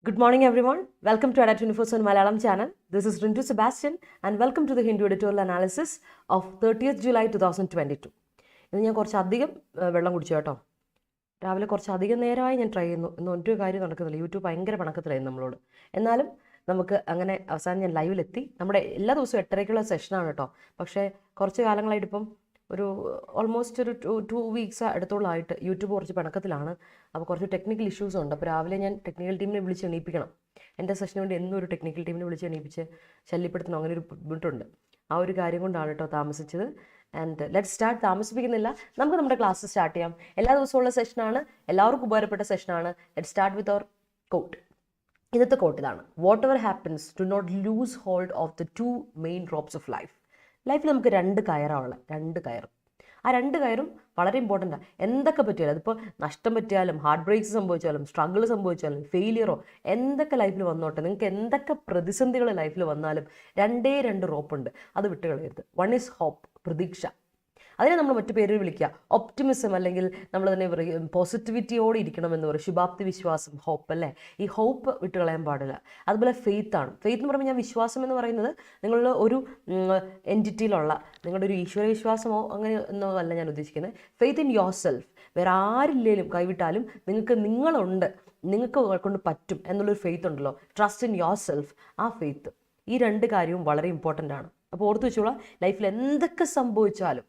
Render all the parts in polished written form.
Good morning everyone. Welcome to Adda247 Malayalam channel. This is Rintu Sebastian and welcome to the Hindu editorial analysis of 30th July 2022. ഇന്ന് ഞാൻ കുറച്ചധികം വെള്ളം കുടിച്ചു കേട്ടോ. രാവിലെ കുറച്ചധികം നേരമായി ഞാൻ ട്രൈ ചെയ്യുന്നു. ഇന്ന് ഒരു കാര്യം നടക്കുന്നില്ല. യൂട്യൂബ് ഭയങ്കര പണക്കത്തിലായിരുന്നു നമ്മളോട്. എന്നാലും നമുക്ക് അങ്ങനെ അവസാനം ഞാൻ ലൈവിലെത്തി. നമ്മുടെ എല്ലാ ദിവസവും 8:30-ക്കുള്ള സെഷനാണ് കേട്ടോ. പക്ഷേ കുറച്ച് കാലങ്ങളായിട്ട് ഇപ്പം ഒരു ഓൾമോസ്റ്റ് ഒരു ടു വീക്സ് അടുത്തോളമായിട്ട് യൂട്യൂബ് കുറച്ച് പിണക്കത്തിലാണ്. അപ്പോൾ കുറച്ച് ടെക്നിക്കൽ ഇഷ്യൂസ് ഉണ്ട്. അപ്പോൾ രാവിലെ ഞാൻ ടെക്നിക്കൽ ടീമിനെ വിളിച്ച് എണീപ്പിക്കണം. എൻ്റെ സെഷന് വേണ്ടി എന്നും ഒരു ടെക്നിക്കൽ ടീമിനെ വിളിച്ച് എണീപ്പിച്ച് ശല്യപ്പെടുത്തണം, അങ്ങനെ ഒരു ബുദ്ധിമുട്ടുണ്ട്. ആ ഒരു കാര്യം കൊണ്ടാണ് കേട്ടോ താമസിച്ചത്. And let start. താമസിപ്പിക്കുന്നില്ല, നമുക്ക് നമ്മുടെ ക്ലാസ് സ്റ്റാർട്ട് ചെയ്യാം. എല്ലാ ദിവസമുള്ള സെഷനാണ്, എല്ലാവർക്കും ഉപകാരപ്പെട്ട സെഷനാണ്. Let start with our quote. ഇന്നത്തെ കോട്ട് ഇതാണ്: whatever happens do not lose hold of the two main ropes of life. ലൈഫിൽ നമുക്ക് 2 കയറാണുള്ളത്, 2 കയറും. ആ 2 കയറും വളരെ ഇമ്പോർട്ടൻ്റാണ്. എന്തൊക്കെ പറ്റിയാലും, അതിപ്പോൾ നഷ്ടം പറ്റിയാലും, ഹാർട്ട് ബ്രേക്സ് സംഭവിച്ചാലും, സ്ട്രഗിൾ സംഭവിച്ചാലും, ഫെയിലിയറോ എന്തൊക്കെ ലൈഫിൽ വന്നോട്ടെ, നിങ്ങൾക്ക് എന്തൊക്കെ പ്രതിസന്ധികൾ ലൈഫിൽ വന്നാലും 2 റോപ്പുണ്ട്, അത് വിട്ടുകളയരുത്. 1 ഈസ് ഹോപ്പ്, പ്രതീക്ഷ. അതിനെ നമ്മൾ മറ്റു പേരിൽ വിളിക്കുക ഒപ്റ്റിമിസം, അല്ലെങ്കിൽ നമ്മൾ തന്നെ പറയും പോസിറ്റിവിറ്റിയോടെ ഇരിക്കണമെന്ന് പറയും, ശുഭാപ്തി വിശ്വാസം, ഹോപ്പ് അല്ലേ. ഈ ഹോപ്പ് വിട്ടുകളയാൻ പാടില്ല. അതുപോലെ ഫെയ്ത്താണ്. ഫെയ്ത്ത് എന്ന് പറയുമ്പോൾ ഞാൻ വിശ്വാസം എന്ന് പറയുന്നത് നിങ്ങളുടെ ഒരു എൻറ്റിറ്റിയിലുള്ള നിങ്ങളുടെ ഒരു ഈശ്വര വിശ്വാസമോ അങ്ങനെ എന്നോ അല്ല ഞാൻ ഉദ്ദേശിക്കുന്നത്. Faith in your self. വേറെ ആരില്ലേലും കൈവിട്ടാലും നിങ്ങളുണ്ട്, നിങ്ങൾക്ക് കൊണ്ട് പറ്റും എന്നുള്ളൊരു ഫെയ്ത്ത് ഉണ്ടല്ലോ, ട്രസ്റ്റ് ഇൻ യോർ സെൽഫ്. ആ ഫെയ്ത്ത്, ഈ 2 കാര്യവും വളരെ ഇമ്പോർട്ടൻ്റ് ആണ്. അപ്പോൾ ഓർത്ത് വെച്ചോളാം, ലൈഫിൽ എന്തൊക്കെ സംഭവിച്ചാലും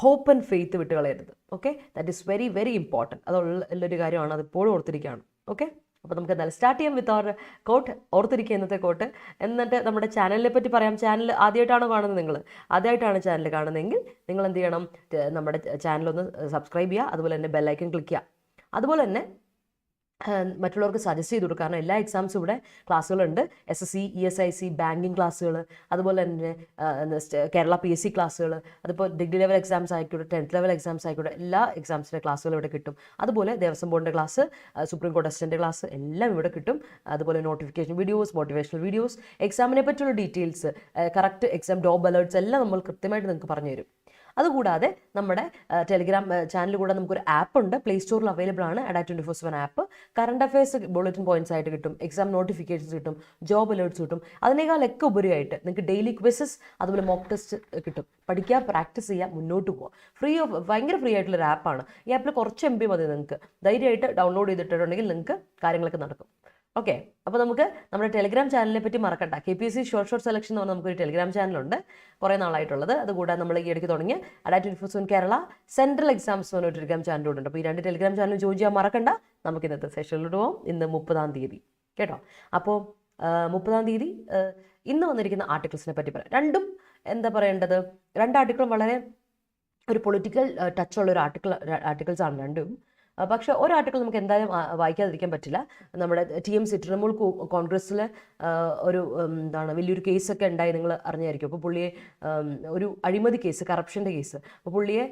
ഹോപ്പ് ആൻഡ് ഫെയ്ത്ത് വിട്ടുകളയരുത്. Okay, that is very very important. അതുള്ളൊരു കാര്യമാണ്, അതിപ്പോഴും ഓർത്തിരിക്കുകയാണ്. ഓക്കെ, അപ്പോൾ നമുക്ക് എന്തായാലും സ്റ്റാർട്ട് ചെയ്യാം വിത്ത് അവർ കോട്ട്. ഓർത്തിരിക്കുക ഇന്നത്തെ കോട്ട്. എന്നിട്ട് നമ്മുടെ ചാനലിനെ പറ്റി പറയാം. ചാനൽ ആദ്യമായിട്ടാണോ കാണുന്നത്? നിങ്ങൾ ആദ്യമായിട്ടാണ് ചാനൽ കാണുന്നതെങ്കിൽ നിങ്ങൾ എന്ത് ചെയ്യണം? നമ്മുടെ ചാനലൊന്ന് സബ്സ്ക്രൈബ് ചെയ്യുക, അതുപോലെ തന്നെ ബെല്ലൈക്കൺ ക്ലിക്ക് ചെയ്യുക. അതുപോലെ തന്നെ മറ്റുള്ളവർക്ക് സജസ്റ്റ് ചെയ്ത് കൊടുക്കുക. കാരണം എല്ലാ എക്സാംസും ഇവിടെ ക്ലാസ്സുകളുണ്ട്. SSC, ESIC, ബാങ്കിങ് ക്ലാസ്സുകൾ, അതുപോലെ തന്നെ കേരള PSC ക്ലാസ്സുകൾ, അതിപ്പോൾ ഡിഗ്രി ലെവൽ എക്സാംസ് ആയിക്കോട്ടെ, 10th ലെവൽ എക്സാംസ് ആയിക്കോട്ടെ, എല്ലാ എക്സാംസിൻ്റെ ക്ലാസ്സുകൾ ഇവിടെ കിട്ടും. അതുപോലെ ദേവസ്വം ബോർഡിൻ്റെ ക്ലാസ്, സുപ്രീം കോടതി അസിസ്റ്റൻ്റ് ക്ലാസ് എല്ലാം ഇവിടെ കിട്ടും. അതുപോലെ നോട്ടിഫിക്കേഷൻ വീഡിയോസ്, മോട്ടിവേഷണൽ വീഡിയോസ്, എക്സാമിനെ പറ്റിയുള്ള details, correct exam job alerts എല്ലാം നമ്മൾ കൃത്യമായിട്ട് നിങ്ങൾക്ക് പറഞ്ഞു തരും. അതുകൂടാതെ നമ്മുടെ ടെലിഗ്രാം ചാനൽ കൂടെ നമുക്കൊരു ആപ്പ് ഉണ്ട്, പ്ലേ സ്റ്റോറിൽ അവൈലബിൾ ആണ്. Adda247 app. Current affairs bulletin points ആയിട്ട് കിട്ടും, എക്സാം നോട്ടിഫിക്കേഷൻസ് കിട്ടും, ജോബ് അലേർട്ട്സ് കിട്ടും. അതിനേക്കാളൊക്കെ ഉപരിയായിട്ട് നിങ്ങൾക്ക് ഡെയിലി ക്വിസസ്, അതുപോലെ മോക്ക് ടെസ്റ്റ് കിട്ടും. പഠിക്കുക, പ്രാക്ടീസ് ചെയ്യുക, മുന്നോട്ട് പോവുക. ഭയങ്കര ഫ്രീ ആയിട്ടുള്ളൊരു ആപ്പാണ്. ഈ ആപ്പിൽ കുറച്ച് MB മതി. നിങ്ങൾക്ക് ധൈര്യമായിട്ട് ഡൗൺലോഡ് ചെയ്തിട്ടുണ്ടെങ്കിൽ നിങ്ങൾക്ക് കാര്യങ്ങളൊക്കെ നടക്കും. ഓക്കെ, അപ്പോൾ നമുക്ക് നമ്മുടെ ടെലിഗ്രാം ചാനലിനെ പറ്റി മറക്കണ്ട. KPSC ഷോർട്ട് സെലക്ഷൻ എന്ന് പറഞ്ഞാൽ നമുക്കൊരു ടെലിഗ്രാം ചാനലുണ്ട്, കുറേ നാളായിട്ടുള്ളത്. അതുകൂടാതെ നമ്മൾ ഈ ഇടയ്ക്ക് തുടങ്ങിയ Adda247 കേരള സെൻട്രൽ എക്സാംസ് എന്ന് പറഞ്ഞ ടെലിഗ്രാം ചാനലുണ്ട്. അപ്പോൾ ഈ 2 ടെലിഗ്രാം ചാനൽ ജോയിൻ ചെയ്യാൻ മറക്കണ്ട. നമുക്ക് ഇന്നത്തെ സെഷനിലോട്ട് പോകാം. ഇന്ന് 30-ാം തീയതി കേട്ടോ. അപ്പോൾ 30-ാം തീയതി ഇന്ന് വന്നിരിക്കുന്ന ആർട്ടിക്കിൾസിനെ പറ്റി പറയാം. രണ്ടും എന്താ പറയേണ്ടത്, 2 ആർട്ടിക്കിളും വളരെ ഒരു പൊളിറ്റിക്കൽ ടച്ചുള്ള ഒരു ആർട്ടിക്കിൾസാണ് രണ്ടും. പക്ഷേ ഒരു ആർട്ടിക്കിൾ നമുക്ക് എന്തായാലും വായിക്കാതിരിക്കാൻ പറ്റില്ല. നമ്മുടെ TMC തൃണമൂൽ കോൺഗ്രസ്സിൽ ഒരു എന്താണ് വലിയൊരു കേസൊക്കെ ഉണ്ടായി, നിങ്ങൾ അറിഞ്ഞായിരിക്കും. അപ്പോൾ പുള്ളിയെ ഒരു അഴിമതി കേസ്, കറപ്ഷൻ്റെ കേസ്, അപ്പോൾ പുള്ളിയെ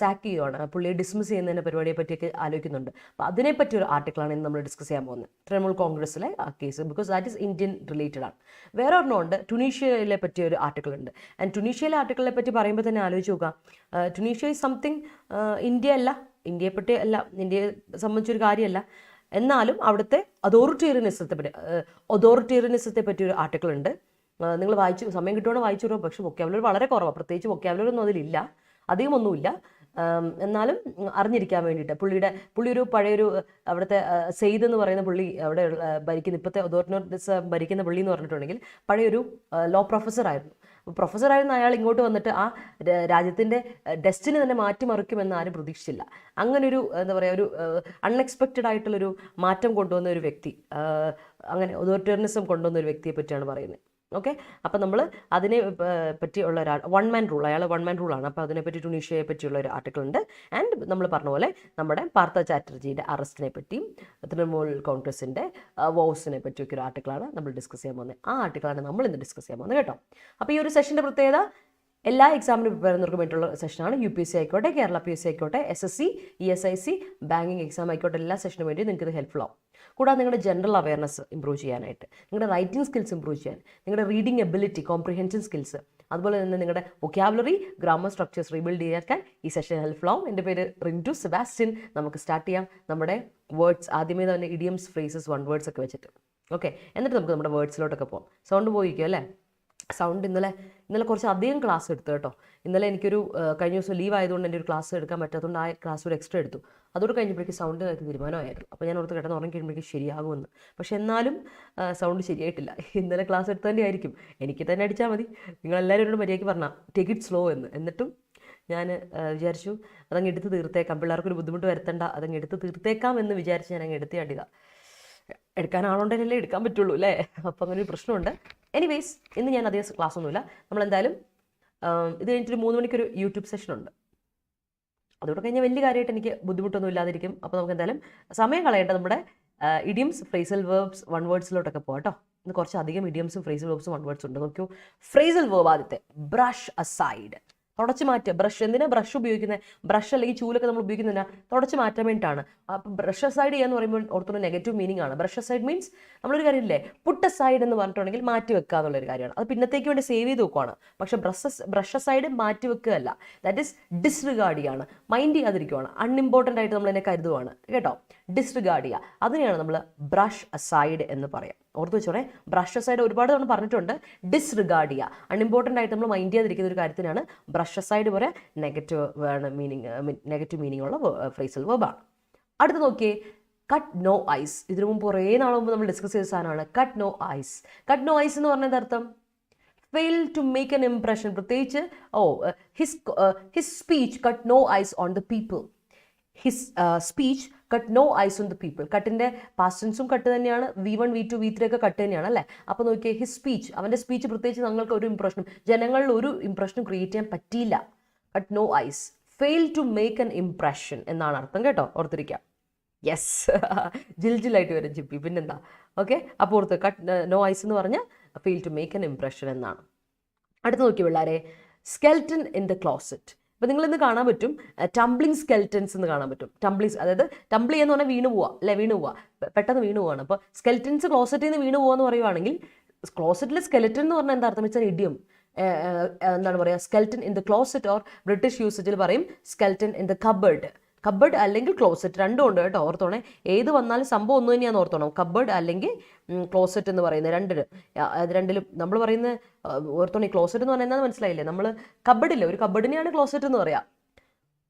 സാക്ക് ചെയ്യുകയാണ്, പുള്ളിയെ ഡിസ്മിസ് ചെയ്യുന്നതിൻ്റെ പരിപാടിയെ പറ്റിയൊക്കെ ആലോചിക്കുന്നുണ്ട്. അപ്പോൾ അതിനെപ്പറ്റി ഒരു ആർട്ടിക്കിളാണ് ഇന്ന് നമ്മൾ ഡിസ്കസ് ചെയ്യാൻ പോകുന്നത്, തൃണമൂൽ കോൺഗ്രസ്സിലെ ആ case. Because that is Indian related ആണ്. വേറെ ഒരെണ്ണമുണ്ട്, ടുണീഷ്യയിലെ പറ്റിയ ഒരു ആർട്ടിക്കിൾ ഉണ്ട്. ആൻഡ് ടുണീഷ്യയിലെ ആർട്ടിക്കിളിനെ പറ്റി പറയുമ്പോൾ തന്നെ ആലോചിച്ച് നോക്കാം, ടുണീഷ്യ ഈസ് സംതിങ് ഇന്ത്യ അല്ല, ഇന്ത്യയെപ്പറ്റി അല്ല, ഇന്ത്യയെ സംബന്ധിച്ചൊരു കാര്യമല്ല. എന്നാലും അവിടുത്തെ ഒതോറിറ്റേറിയനിസത്തെ പറ്റി ഒരു ആർട്ടിക്കിൾ ഉണ്ട്. നിങ്ങൾ വായിച്ചു, സമയം കിട്ടുവാണെങ്കിൽ വായിച്ചു വരും. പക്ഷേ വൊക്കാബുലറി വളരെ കുറവാണ്, പ്രത്യേകിച്ച് വൊക്കാബുലറി ഒന്നും അതിലില്ല, അധികമൊന്നുമില്ല. എന്നാലും അറിഞ്ഞിരിക്കാൻ വേണ്ടിയിട്ട് പുള്ളി ഒരു പഴയൊരു അവിടുത്തെ സെയ്ദ് എന്ന് പറയുന്ന പുള്ളി അവിടെ ഭരിക്കുന്ന, ഇപ്പോഴത്തെ ഒതോറിറ്റേറിയനിസം ഭരിക്കുന്ന പുള്ളി എന്ന് പറഞ്ഞിട്ടുണ്ടെങ്കിൽ പഴയൊരു ലോ പ്രൊഫസറായിരുന്നു. പ്രൊഫസറായിരുന്ന അയാൾ ഇങ്ങോട്ട് വന്നിട്ട് ആ രാജ്യത്തിൻ്റെ ഡെസ്റ്റിനി തന്നെ മാറ്റിമറിക്കുമെന്ന് ആരും പ്രതീക്ഷിച്ചില്ല. അങ്ങനൊരു എന്താ പറയുക, ഒരു അൺഎക്സ്പെക്റ്റഡ് ആയിട്ടുള്ളൊരു മാറ്റം കൊണ്ടുവന്ന ഒരു വ്യക്തി, അങ്ങനെ ഒതോറിറ്റേറിയനിസം കൊണ്ടുവന്ന ഒരു വ്യക്തിയെ പറ്റിയാണ് പറയുന്നത്. ഓക്കെ, അപ്പോൾ നമ്മൾ അതിനെ പറ്റിയുള്ള ഒരു 1 man റൂൾ, അയാൾ 1 man റൂളാണ്. അപ്പോൾ അതിനെപ്പറ്റി ടുണീഷ്യയെ പറ്റിയുള്ള ഒരു ആർട്ടിക്കിൾ ഉണ്ട്. ആൻഡ് നമ്മൾ പറഞ്ഞ പോലെ നമ്മുടെ പാർത്ഥ ചാറ്റർജിയുടെ അറസ്റ്റിനെ പറ്റിയും തൃണമൂൽ കോൺഗ്രസിൻ്റെ വോസിനെ പറ്റിയൊക്കെ ഒരു ആർട്ടിക്കിളാണ് നമ്മൾ ഡിസ്കസ് ചെയ്യാൻ പോകുന്നത്. ആ ആർട്ടിക്കിളാണ് നമ്മൾ ഇന്ന് ഡിസ്കസ് ചെയ്യാൻ പോകുന്നത് കേട്ടോ. അപ്പോൾ ഈ ഒരു സെഷൻ്റെ പ്രത്യേകത, എല്ലാ എക്സാമിനും പ്രിപ്പയർ ചെയ്യുന്നവർക്ക് വേണ്ടിയിട്ടുള്ള സെഷനാണ്. UPSC ആയിക്കോട്ടെ, കേരള PSC ആയിക്കോട്ടെ, SSC, ESIC, ബാങ്കിങ് എക്സാം ആയിക്കോട്ടെ, എല്ലാ സെഷനും വേണ്ടി നിങ്ങൾക്ക് ഇത് ഹെൽപ്ഫുൾ ആവും. കൂടാതെ നിങ്ങളുടെ ജനറൽ അവയർനെസ് ഇമ്പ്രൂവ് ചെയ്യാനായിട്ട്, നിങ്ങളുടെ റൈറ്റിംഗ് സ്കിൽസ് ഇമ്പ്രൂവ് ചെയ്യാൻ, നിങ്ങളുടെ റീഡിംഗ് എബിലിറ്റി, കോംപ്രിഹെൻഷൻ സ്കിൽസ്, അതുപോലെ തന്നെ നിങ്ങളുടെ വൊക്കാബുലറി, ഗ്രാമർ സ്ട്രക്ചേഴ്സ് റീബിൽഡ് ചെയ്യാൻ ഈ സെഷൻ ഹെൽപ്ഫുൾ ആവും. എൻ്റെ പേര് റിൻറ്റു സെബാസ്റ്റ്യൻ. നമുക്ക് സ്റ്റാർട്ട് ചെയ്യാം നമ്മുടെ വേർഡ്സ്. ആദ്യമേ തന്നെ ഇഡിയംസ്, ഫ്രേസസ്, 1 വേർഡ്സ് ഒക്കെ വെച്ചിട്ട്. ഓക്കെ, എന്നിട്ട് നമുക്ക് നമ്മുടെ വേർഡ്സിലോട്ടൊക്കെ പോകാം. സൗണ്ട് പോയിരിക്കും അല്ലേ? സൗണ്ട് ഇന്നലെ കുറച്ച് അധികം ക്ലാസ് എടുത്തു കേട്ടോ. ഇന്നലെ എനിക്കൊരു കഴിഞ്ഞ ദിവസം ലീവ് ആയതുകൊണ്ട് എൻ്റെ ഒരു ക്ലാസ് എടുക്കാൻ പറ്റാത്തതുകൊണ്ട് ആ ക്ലാസ് ഒരു എക്സ്ട്രാ എടുത്തു. അതോട് കഴിഞ്ഞപ്പോഴേക്ക് സൗണ്ട് കാര്യത്തിൽ തീരുമാനമായിരുന്നു. അപ്പോൾ ഞാൻ ഓർത്ത് കിടന്ന് ഉറങ്ങി കഴിയുമ്പോഴേക്ക് ശരിയാകുമെന്ന്. പക്ഷേ എന്നാലും സൗണ്ട് ശരിയായിട്ടില്ല. ഇന്നലെ ക്ലാസ് എടുത്തതിൻ്റെ ആയിരിക്കും. എനിക്ക് തന്നെ അടിച്ചാൽ മതി. നിങ്ങളെല്ലാവരും എന്നോട് മര്യാദയ്ക്ക് പറഞ്ഞാൽ ടേക്ക് ഇറ്റ് സ്ലോ എന്ന്. എന്നിട്ടും ഞാൻ വിചാരിച്ചു അതങ്ങ് എടുത്ത് തീർത്തേക്കാം, പിള്ളേർക്കൊരു ബുദ്ധിമുട്ട് വരുത്തണ്ട, അതങ്ങ് എടുത്ത് തീർത്തേക്കാം എന്ന് വിചാരിച്ച് ഞാൻ അങ്ങ് എടുത്തിയാടിയതാണ്. എടുക്കാൻ ആളുണ്ടെങ്കിലല്ലേ എടുക്കാൻ പറ്റുള്ളൂ അല്ലേ? അപ്പോൾ അങ്ങനെ ഒരു പ്രശ്നമുണ്ട്. എനിവേസ്, ഇന്ന് ഞാൻ അധികം ക്ലാസ് ഒന്നുമില്ല. നമ്മളെന്തായാലും ഇത് കഴിഞ്ഞിട്ടൊരു 3 മണിക്കൊരു യൂട്യൂബ് സെഷൻ ഉണ്ട്. അതോടെ കഴിഞ്ഞാൽ വലിയ കാര്യമായിട്ട് എനിക്ക് ബുദ്ധിമുട്ടൊന്നും ഇല്ലാതിരിക്കും. അപ്പോൾ നമുക്ക് എന്തായാലും സമയം കളയേണ്ട നമ്മുടെ ഇഡിയംസ്, ഫ്രേസൽ വേർബ്സ്, വൺ വേർഡ്സിലോട്ടൊക്കെ പോകാം കേട്ടോ. ഇന്ന് കുറച്ചധികം ഇഡിയംസും ഫ്രേസൽ വേർബ്സും വൺ വേർഡ്സും ഉണ്ട്. നോക്കൂ, ഫ്രേസൽ വേർബ് ആദ്യത്തെ ബ്രഷ് അസൈഡ്. തുടച്ച് മാറ്റുക. ബ്രഷ് എന്തിനാ ബ്രഷ് ഉപയോഗിക്കുന്നത്? ബ്രഷ് അല്ലെങ്കിൽ ചൂലൊക്കെ നമ്മൾ ഉപയോഗിക്കുന്നില്ല, തുടച്ച് മാറ്റാൻ വേണ്ടിയിട്ടാണ്. അപ്പം ബ്രഷ് അസൈഡ് ചെയ്യാന്ന് പറയുമ്പോൾ ഓർത്തുള്ള നെഗറ്റീവ് മീനിങ് ആണ്. ബ്രഷ് അസൈഡ് മീൻസ് നമ്മളൊരു കാര്യമില്ലേ, പുട്ട് അസൈഡ് എന്ന് പറഞ്ഞിട്ടുണ്ടെങ്കിൽ മാറ്റി വെക്കുക എന്നുള്ളൊരു കാര്യമാണ്. അത് പിന്നത്തേക്ക് വേണ്ടി സേവ് ചെയ്ത് വെക്കുവാണ്. പക്ഷേ ബ്രഷ് അസൈഡ് മാറ്റി വെക്കുകയല്ല, ദാറ്റ് ഈസ് ഡിസ്റിഗാർഡ് ചെയ്യാണ്, മൈൻഡ് ചെയ്യാതിരിക്കുവാണ്, അൺഇമ്പോർട്ടൻ്റ് ആയിട്ട് നമ്മൾ എന്നെ കരുതുവാണ് കേട്ടോ. ഡിസ്റിഗാർഡ് ചെയ്യുക, അതിനെയാണ് നമ്മൾ ബ്രഷ് അസൈഡ് എന്ന് പറയാം. ഓർത്ത് വെച്ചോടെ, ബ്രഷ് അസൈഡ് ഒരുപാട് തവണ പറഞ്ഞിട്ടുണ്ട്. ഡിസ്റിഗാർഡ് ചെയ്യുക, അൺഇമ്പോർട്ടൻ്റ് ആയിട്ട് നമ്മൾ മൈൻഡ് ചെയ്യാതിരിക്കുന്ന ഒരു കാര്യത്തിനാണ് ബ്രഷ് അസൈഡ് പോലെ നെഗറ്റീവ് മീനിങ് ഉള്ള ഫ്രേസൽ വേർബാണ്. അടുത്ത് നോക്കിയേ, കട്ട് നോ ഐസ്. ഇതിനു മുമ്പ് കുറേ നാൾ മുമ്പ് നമ്മൾ ഡിസ്കസ് ചെയ്ത സാധനമാണ് cut no ice. Cut no ice എന്ന് പറഞ്ഞത് അർത്ഥം fail to make an impression. പ്രത്യേകിച്ച് his speech cut no ice on the people. His speech cut no ice on the people. കട്ടിൻ്റെ പാസ്റ്റൻസും കട്ട് തന്നെയാണ്, V1 V2 V3 ഒക്കെ cut തന്നെയാണ് അല്ലേ? അപ്പോൾ നോക്കിയേ, ഹിസ് സ്പീച്ച്, അവൻ്റെ സ്പീച്ച് പ്രത്യേകിച്ച് ഞങ്ങൾക്ക് ഒരു ഇംപ്രഷനും ജനങ്ങളിൽ ഒരു ഇംപ്രഷനും ക്രിയേറ്റ് ചെയ്യാൻ പറ്റിയില്ല. Cut no ice, fail to make an impression എന്നാണ് അർത്ഥം കേട്ടോ, ഓർത്തിരിക്കാം. യെസ്, ജിൽജിലായിട്ട് വരും ജിപ്പി, പിന്നെന്താ? ഓക്കെ, അപ്പോൾ ഓർത്ത് കട്ട് നോ ഐസ് എന്ന് പറഞ്ഞാൽ fail to make an impression എന്നാണ്. അടുത്ത് നോക്കി പിള്ളേരെ, സ്കെൽറ്റൻ ഇൻ ദ ക്ലോസറ്റ്. അപ്പോൾ നിങ്ങളിന്ന് കാണാൻ പറ്റും ടംബ്ലിങ് സ്കെൽറ്റൻസ് എന്ന് കാണാൻ പറ്റും. ടംബ്ലിങ്സ്, അതായത് ടംബിൾ എന്ന് പറഞ്ഞാൽ വീണ് പോവുക അല്ലേ, വീണ് പോവുക, പെട്ടെന്ന് വീണ് പോവാണ്. അപ്പോൾ സ്കെൽറ്റൻസ് ക്ലോസറ്റിൽ നിന്ന് വീണ് പോകാന്ന് പറയുവാണെങ്കിൽ, ക്ലോസറ്റിൽ സ്കെൽറ്റൻ എന്ന് പറഞ്ഞാൽ എന്താ അർത്ഥം വെച്ചാൽ ഇഡിയം. എന്താണ് പറയുക, skeleton in the closet, or British യൂസേജിൽ പറയും skeleton in the cupboard. Cupboard അല്ലെങ്കിൽ ക്ലോസറ്റ് രണ്ടും ഉണ്ട് കേട്ടോ, ഓർത്തോണേ. ഏത് വന്നാലും സംഭവം ഒന്നു തന്നെയാണെന്ന് ഓർത്തോണം. കബേർഡ് അല്ലെങ്കിൽ ക്ലോസറ്റ് എന്ന് പറയുന്നത് രണ്ടിലും നമ്മൾ പറയുന്നത് ഓർത്തോണേ. ക്ലോസറ്റ് എന്ന് പറയുന്നത് മനസ്സിലായില്ലേ? നമ്മൾ കബേർഡില്ലേ, ഒരു കബേർഡിനെയാണ് ക്ലോസറ്റ് എന്ന് പറയാം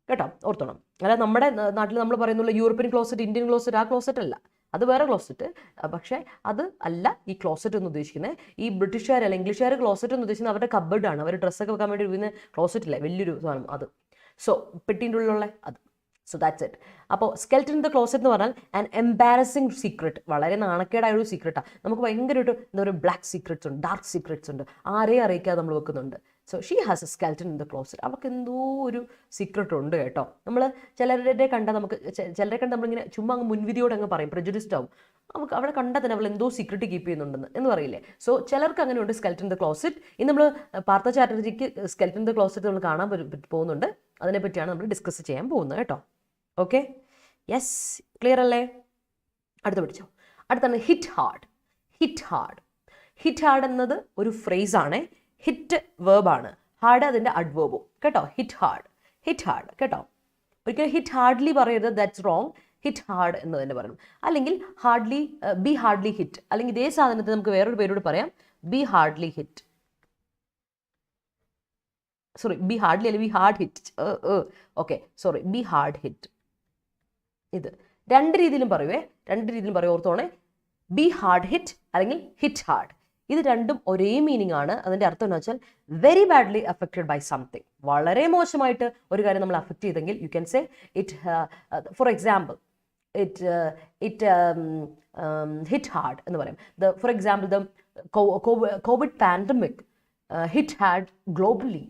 കേട്ടോ, ഓർത്തോണം. അല്ല നമ്മുടെ നാട്ടിൽ നമ്മൾ പറയുന്നുള്ള യൂറോപ്യൻ ക്ലോസറ്റ്, ഇന്ത്യൻ ക്ലോസറ്റ്, ആ ക്ലോസറ്റ് അല്ല, അത് വേറെ ക്ലോസറ്റ്. പക്ഷേ അത് അല്ല ഈ ക്ലോസറ്റ് എന്ന് ഉദ്ദേശിക്കുന്നത്. ഈ ബ്രിട്ടീഷുകാർ അല്ല ഇംഗ്ലീഷുകാർ ക്ലോസറ്റ് എന്ന് ഉദ്ദേശിക്കുന്നത് അവരുടെ കബേർഡാണ്. അവർ ഡ്രസ്സൊക്കെ വെക്കാൻ വേണ്ടി ഉപയോഗിക്കുന്ന ക്ലോസറ്റ് ഇല്ലേ, വലിയൊരു സാധനം, അത്. സോ പെട്ടിൻ്റെ ഉള്ളിലുള്ള അത്. So that's it. അപ്പോൾ സ്കെൽറ്റൻ ഇൻ ദ ക്ലോസറ്റ് എന്ന് പറഞ്ഞാൽ ആൻ എംബാരസിങ് സീക്രട്ട്, വളരെ നാണക്കേടായ ഒരു സീക്രട്ടാണ്. നമുക്ക് ഭയങ്കരമായിട്ട് എന്താ പറയുക, ബ്ലാക്ക് സീക്രറ്റ്സ് ഉണ്ട്, ഡാർക്ക് സീക്രറ്റ്സ് ഉണ്ട്, ആരെയും അറിയിക്കാതെ നമ്മൾ വെക്കുന്നുണ്ട്. So she has A skeleton in the closet. അവർക്ക് എന്തോ ഒരു സീക്രട്ട് ഉണ്ട് കേട്ടോ. നമ്മൾ ചിലരെ കണ്ടാൽ നമ്മളിങ്ങനെ ചുമ്മാ അങ്ങ് മുൻവിധിയോടെ അങ്ങ് പറയും, പ്രജുഡിസ്ഡ് ആവും. നമുക്ക് അവിടെ കണ്ടാൽ തന്നെ അവൾ എന്തോ സീക്രട്ട് കീപ്പ് ചെയ്യുന്നുണ്ടെന്ന് എന്ന് പറയില്ലേ. സോ ചിലർക്ക് അങ്ങനെയുണ്ട് സ്കെൽറ്റൻ ഇൻ ദ ക്ലോസറ്റ്. ഇന്ന് നമ്മൾ പാർത്ഥ ചാറ്റർജിക്ക് സ്കെൽറ്റൻ ഇൻ ദ ക്ലോസറ്റ് നമ്മൾ കാണാൻ പോകുന്നുണ്ട്. അതിനെപ്പറ്റിയാണ് നമ്മൾ ഡിസ്കസ് ചെയ്യാൻ പോകുന്നത് കേട്ടോ. ഓക്കെ, യെസ്, ക്ലിയർ അല്ലേ? അടുത്ത് പിടിച്ചോ. അടുത്താണ് hit hard. Hit hard. Hit hard എന്നത് ഒരു ഫ്രേസാണ്. ഹിറ്റ് വേർബാണ്, ഹാർഡ് അതിൻ്റെ അഡ്വേർബും കേട്ടോ. ഹിറ്റ് ഹാർഡ്, ഹിറ്റ് ഹാർഡ് കേട്ടോ. ഒരിക്കലും ഹിറ്റ് ഹാർഡ്ലി പറയരുത്, ദാറ്റ്സ് റോങ്. ഹിറ്റ് ഹാർഡ് എന്ന് തന്നെ പറയണം. അല്ലെങ്കിൽ ഹാർഡ്ലി, ബി ഹാർഡ്ലി ഹിറ്റ്. അല്ലെങ്കിൽ ഇതേ സാധനത്തെ നമുക്ക് വേറൊരു പേരോട് പറയാം, be hardly hit. Sorry, be hardly അല്ലെങ്കിൽ be hard hit. Okay, sorry, be hard hit. ഇത് രണ്ട് രീതിയിലും പറയുവേ, ഓർത്തോണേ. ബി ഹാർഡ് ഹിറ്റ് അല്ലെങ്കിൽ ഹിറ്റ് ഹാർഡ്, ഇത് രണ്ടും ഒരേ മീനിങ് ആണ്. അതിൻ്റെ അർത്ഥം എന്ന് വെച്ചാൽ very badly affected by something. വളരെ മോശമായിട്ട് ഒരു കാര്യം നമ്മൾ അഫക്റ്റ് ചെയ്തെങ്കിൽ you can say it. For example, it hit hard എന്ന് പറയും. For example, the covid pandemic hit hard globally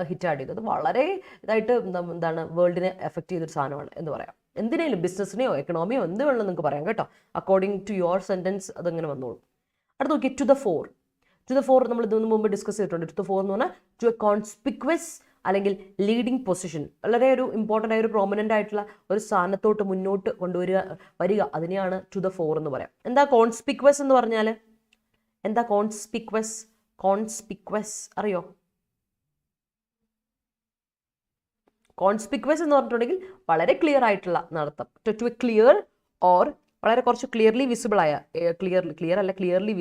hit hard ചെയ്തത് വളരെ ഇതായിട്ട് എന്താണ് വേൾഡിനെ എഫക്റ്റ് ചെയ്തൊരു സാധനമാണ് എന്ന് പറയാം. എന്തിനേലും, ബിസിനസ്സിനെയോ എക്കണോമിയോ എന്ത് വേണമെന്ന് നിങ്ങൾക്ക് പറയാം കേട്ടോ. അക്കോർഡിംഗ് ടു യുവർ സെൻറ്റൻസ് അതങ്ങനെ വന്നോളൂ. അടുത്ത് നോക്കി, to the fore. To the fore നമ്മൾ ഇതിനു മുമ്പ് ഡിസ്കസ് ചെയ്തിട്ടുണ്ട്. ടു ദ ഫോർ എന്ന് പറഞ്ഞാൽ ടു എ കോൺസ്പിക്വസ് അല്ലെങ്കിൽ ലീഡിങ് പൊസിഷൻ, വളരെ ഒരു ഇമ്പോർട്ടൻ്റ് ആയ ഒരു പ്രോമിനൻ്റ് ആയിട്ടുള്ള ഒരു സ്ഥാനത്തോട്ട് മുന്നോട്ട് വരിക, അതിനെയാണ് ടു ദ ഫോർ എന്ന് പറയാം. എന്താ കോൺസ്പിക്വസ് എന്ന് പറഞ്ഞാൽ? എന്താ കോൺസ്പിക്വസ്? അറിയോ? കോൺസ്പിക്വസ് എന്ന് പറഞ്ഞിട്ടുണ്ടെങ്കിൽ വളരെ ക്ലിയർ ആയിട്ടുള്ള നടത്തം. ടു എ ക്ലിയർ ഓർ വളരെ കുറച്ച് ക്ലിയർലി വിസിബിളായ, ക്ലിയർലി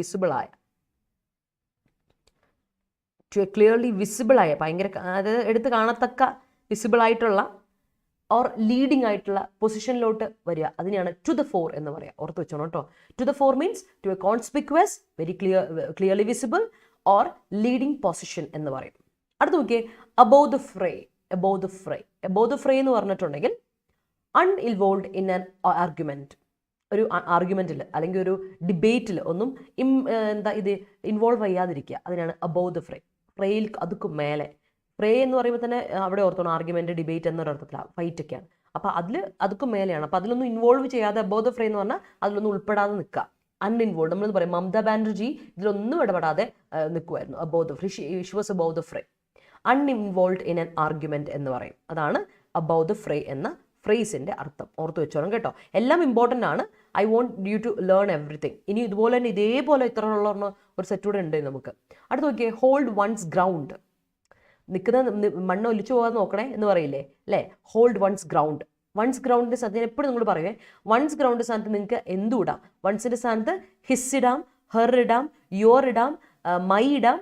വിസിബിളായ ഭയങ്കര അതായത് എടുത്ത് കാണത്തക്ക വിസിബിളായിട്ടുള്ള ഓർ ലീഡിംഗ് ആയിട്ടുള്ള പൊസിഷനിലോട്ട് വരിക, അതിനെയാണ് ടു ദ ഫോർ എന്ന് പറയുക. ഓർത്ത് വെച്ചോണം കേട്ടോ. To the fore means to a conspicuous, very clearly visible or leading position എന്ന് പറയും. അടുത്ത് നോക്കിയേ, above the fray. Above the fray എന്ന് പറഞ്ഞിട്ടുണ്ടെങ്കിൽ അൺഇൻവോൾവ് ഇൻ ആൻ ആർഗ്യുമെന്റ്. ഒരു ആർഗ്യുമെന്റിൽ അല്ലെങ്കിൽ ഒരു ഡിബേറ്റിൽ ഒന്നും ഇൻവോൾവ് ചെയ്യാതിരിക്കുക, അതിനാണ് അബോവ് ദ ഫ്രേ. ഫ്രേയിൽ അതുക്കും മേലെ. ഫ്രേ എന്ന് പറയുമ്പോൾ തന്നെ അവിടെ ഓർത്തോണം ആർഗ്യുമെന്റ്, ഡിബേറ്റ് എന്നൊരർത്ഥത്തിലാണ്, ഫൈറ്റ് ഒക്കെയാണ്. അപ്പോൾ അതുക്കും മേലെയാണ്. അപ്പോൾ അതിലൊന്നും ഇൻവോൾവ് ചെയ്യാതെ അബോവ് ദ ഫ്രേ എന്ന് പറഞ്ഞാൽ അതിലൊന്നും ഉൾപ്പെടാതെ നിൽക്കുക. അൺഇൻവോൾവ് നമ്മളെന്ന് പറയും. മമതാ ബാനർജി ഇതിലൊന്നും ഇടപെടാതെ നിൽക്കുമായിരുന്നു. Above the fray, she was above the fray. Uninvolved in an argument എന്ന് പറയും. അതാണ് അബോവ് ദ ഫ്രേ എന്ന ഫ്രേസിൻ്റെ അർത്ഥം. ഓർത്ത് വെച്ചോണം കേട്ടോ. എല്ലാം ഇമ്പോർട്ടൻ്റ് ആണ്. I want you to learn everything. ഇനി ഇതുപോലെ തന്നെ ഇതേപോലെ ഇത്രയുള്ള ഒരു സെറ്റ് കൂടെ ഉണ്ട് നമുക്ക്. അടുത്ത് നോക്കിയേ, ഹോൾഡ് വൺസ് ഗ്രൗണ്ട്. നിൽക്കുന്ന മണ്ണ് ഒലിച്ചു പോകാതെ നോക്കണേ എന്ന് പറയില്ലേ അല്ലേ? Hold one's ground. വൺസ് ഗ്രൗണ്ടിൻ്റെ സ്ഥാനത്ത് എപ്പോഴും നിങ്ങൾ പറയുവേ, വൺസ് ഗ്രൗണ്ടിൻ്റെ സ്ഥാനത്ത് നിങ്ങൾക്ക് എന്തും ഇടാം. വൺസിൻ്റെ സ്ഥാനത്ത് ഹിസ് ഇടാം, ഹെർ ഇടാം, യുവർ ഇടാം, മൈ ഇടാം,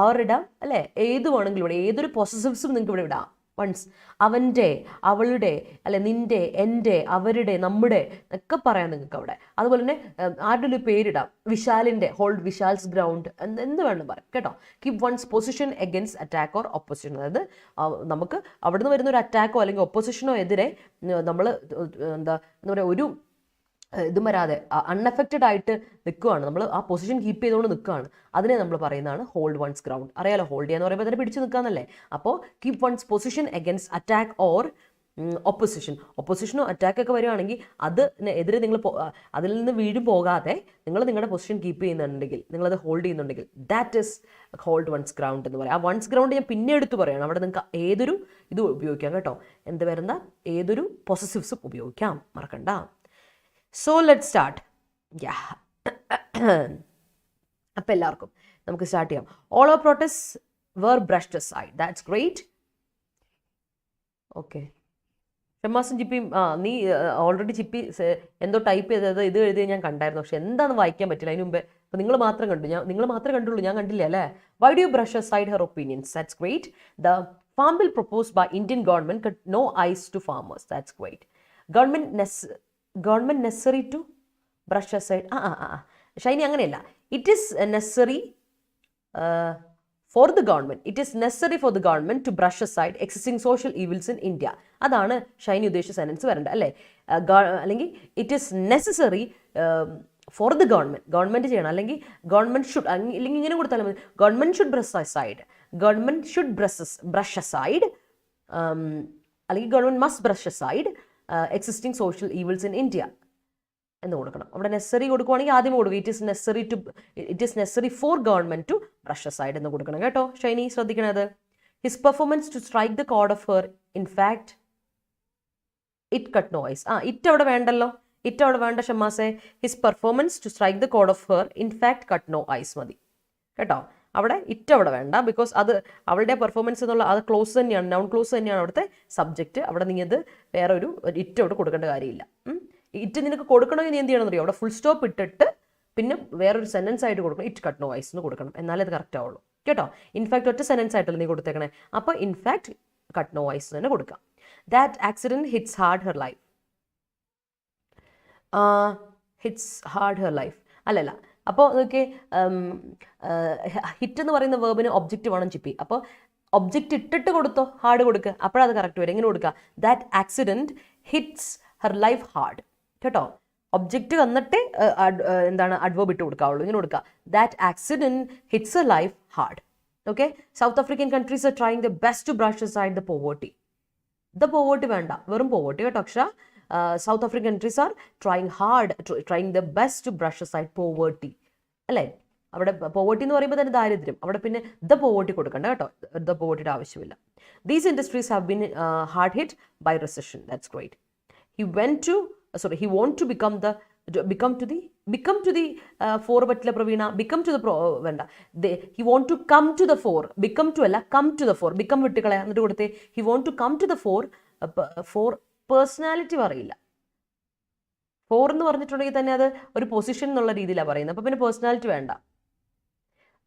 അവർ ഇടാം അല്ലേ? ഏത് വേണമെങ്കിലും ഇവിടെ, ഏതൊരു പൊസസീവ്സും നിങ്ങൾക്ക് ഇവിടെ ഇടാം. വൺസ്. അവൻ്റെ, അവളുടെ, അല്ലെ നിൻ്റെ, എൻ്റെ, അവരുടെ, നമ്മുടെ ഒക്കെ പറയാം നിങ്ങൾക്ക് അവിടെ. അതുപോലെ തന്നെ ആരുടെ ഒരു പേരിടാം. വിശാലിൻ്റെ, ഹോൾഡ് വിശാൽസ് ഗ്രൗണ്ട്, എന്ത് വേണം പറയാം കേട്ടോ. Keep one's position against attack or opposition. അതായത് നമുക്ക് അവിടെ നിന്ന് വരുന്ന ഒരു അറ്റാക്കോ അല്ലെങ്കിൽ ഒപ്പോസിഷനോ എതിരെ നമ്മൾ എന്താ പറയുക, ഒരു ഇതും വരാതെ അൺഎഫക്റ്റഡ് ആയിട്ട് നിൽക്കുകയാണ്, നമ്മൾ ആ പൊസിഷൻ കീപ്പ് ചെയ്തുകൊണ്ട് നിൽക്കുകയാണ്. അതിനെ നമ്മൾ പറയുന്നതാണ് ഹോൾഡ് വൺസ് ഗ്രൗണ്ട്. അറിയാലോ, ഹോൾഡ് ചെയ്യാന്ന് പറയുമ്പോൾ അതിനെ പിടിച്ച് നിൽക്കാന്നല്ലേ. അപ്പോൾ keep one's position against attack or ഒപ്പോസിഷനോ അറ്റാക്കൊക്കെ വരികയാണെങ്കിൽ അതിനെതിരെ നിങ്ങൾ അതിൽ നിന്ന് വീഴും പോകാതെ നിങ്ങൾ നിങ്ങളുടെ പൊസിഷൻ കീപ്പ് ചെയ്യുന്നുണ്ടെങ്കിൽ, നിങ്ങളത് ഹോൾഡ് ചെയ്യുന്നുണ്ടെങ്കിൽ, that is hold one's ground എന്ന് പറയാം. ആ വൺസ് ഗ്രൗണ്ട് ഞാൻ പിന്നെ എടുത്ത് പറയുകയാണ്. അവിടെ നിങ്ങൾക്ക് ഏതൊരു ഇത് ഉപയോഗിക്കാം കേട്ടോ. എന്ത് വരുന്ന ഏതൊരു പൊസസീവ്സും ഉപയോഗിക്കാം, മറക്കണ്ട. So let's start. Yeah. അപ്പോൾ എല്ലാവർക്കും നമുക്ക് സ്റ്റാർട്ട് ചെയ്യാം. All our protests were brushed aside. That's great. Okay. ഷമ്മാസും ചിപ്പിയും നീ ഓൾറെഡി ചിപ്പി എന്തോ ടൈപ്പ് ചെയ്തത് ഇത് എഴുതി ഞാൻ കണ്ടായിരുന്നു. പക്ഷെ എന്താണെന്ന് വായിക്കാൻ പറ്റില്ല. അതിന് മുമ്പേ അപ്പോൾ നിങ്ങൾ മാത്രം കണ്ടു, നിങ്ങൾ മാത്രമേ കണ്ടുള്ളൂ, ഞാൻ കണ്ടില്ല അല്ലേ? Why do you brush aside her opinions? That's great. The farm bill proposed by Indian government cut no ice to farmers. That's great. Government necessary to brush aside. Shiny അങ്ങനെയല്ല. It is necessary for the government. It is necessary for the government to brush aside existing social evils in India. അതാണ് ഷൈനി ഉദ്ദേശിച്ച sentence വരേണ്ടത് അല്ലേ? അല്ലെങ്കിൽ it is necessary for the government ചെയ്യണം, അല്ലെങ്കിൽ government should, അല്ലെങ്കിൽ ഇങ്ങനെ കൊടുത്താലും മതി. ഗവൺമെൻറ് ഷുഡ് ബ്രഷ് അസൈഡ് അല്ലെങ്കിൽ government must brush aside existing social evils in India എന്ന് കൊടുക്കണം. അവിടെ നെസറി കൊടുക്കുവാണെങ്കിൽ ആദ്യം കൊടുക്കും it is necessary for government to brush aside എന്ന് കൊടുക്കണം കേട്ടോ. ഷൈനി ശ്രദ്ധിക്കണത്. His performance to strike the കോഡ് of her in fact it cut no ice. It അവിടെ വേണ്ടല്ലോ, ഇറ്റ് അവിടെ വേണ്ട ഷമ്മാസെ. His performance to strike the കോഡ് of her in fact cut no ice മതി കേട്ടോ. അവിടെ ഇറ്റ് അവിടെ വേണ്ട, ബിക്കോസ് അത് അവളുടെ പെർഫോമൻസ് എന്നുള്ള അത് ക്ലോസ് തന്നെയാണ്, നൗൺ ക്ലോസ് തന്നെയാണ് അവിടുത്തെ സബ്ജക്റ്റ്. അവിടെ നീ അത് വേറെ ഒരു ഇറ്റ് അവിടെ കൊടുക്കേണ്ട കാര്യമില്ല. ഇറ്റ് നിനക്ക് കൊടുക്കണമെങ്കിൽ നീ എന്ത് ചെയ്യണമെന്ന് അറിയോ? അവിടെ ഫുൾ സ്റ്റോപ്പ് ഇട്ടിട്ട് പിന്നെ വേറൊരു സെൻറ്റൻസ് ആയിട്ട് കൊടുക്കണം. ഇറ്റ് കട്ട് നോ ഐസ് എന്ന് കൊടുക്കണം, എന്നാലേ അത് കറക്റ്റ് ആവുള്ളൂ കേട്ടോ. ഇൻഫാക്ട് ഒറ്റ സെൻറ്റൻസ് ആയിട്ടല്ല നീ കൊടുത്തേക്കണേ. അപ്പോൾ ഇൻഫാക്ട് കട്ട് നോ ഐസ് തന്നെ കൊടുക്കാം. That accident hits hard her life. Hits hard her life അല്ലല്ല. അപ്പോൾ നോക്കി, ഹിറ്റ് എന്ന് പറയുന്ന വേർബിന് ഒബ്ജക്റ്റ് വേണം ചിപ്പി. അപ്പോൾ ഒബ്ജക്റ്റ് ഇട്ടിട്ട് കൊടുത്തോ, ഹാർഡ് കൊടുക്കുക, അപ്പോഴത് കറക്റ്റ് വരും. എങ്ങനെ കൊടുക്കുക? That accident hits her life hard കേട്ടോ. ഒബ്ജക്റ്റ് വന്നിട്ട് എന്താണ് അഡ്വേർബ് ഇട്ട് കൊടുക്കാവുള്ളൂ. ഇങ്ങനെ കൊടുക്കുക, that accident hits her life hard. Okay. South African countries are trying the best to brush aside the poverty. The poverty വേണ്ട, വെറും പോവേർട്ടി കേട്ടോ. അക്ഷര South African countries are trying their best to brush aside poverty അല്ലേ? അവിടെ poverty എന്ന് പറയുമ്പോൾ തന്നെ ദാരിദ്ര്യം, അവിടെ പിന്നെ ദ പോവേർട്ടി കൊടുക്കണ്ട കേട്ടോ. ദ പോവേർട്ടിയുടെ ആവശ്യമില്ല. These industries have been hard hit by recession. That's great. He want to become to the fore പറ്റില്ല പ്രവീണ. become to the വേണ്ട. He want to come to the fore. become to അല്ല, come to the fore. become വിട്ടുകളയാ എന്നിട്ട് കൊടുത്തേ. He want to come to the fore. Personality പറയില്ല, four എന്ന് പറഞ്ഞിട്ടുണ്ടെങ്കിൽ തന്നെ അത് ഒരു പൊസിഷൻ എന്നുള്ള രീതിയിലാണ് പറയുന്നത്. അപ്പോൾ പിന്നെ പേഴ്സണാലിറ്റി വേണ്ട,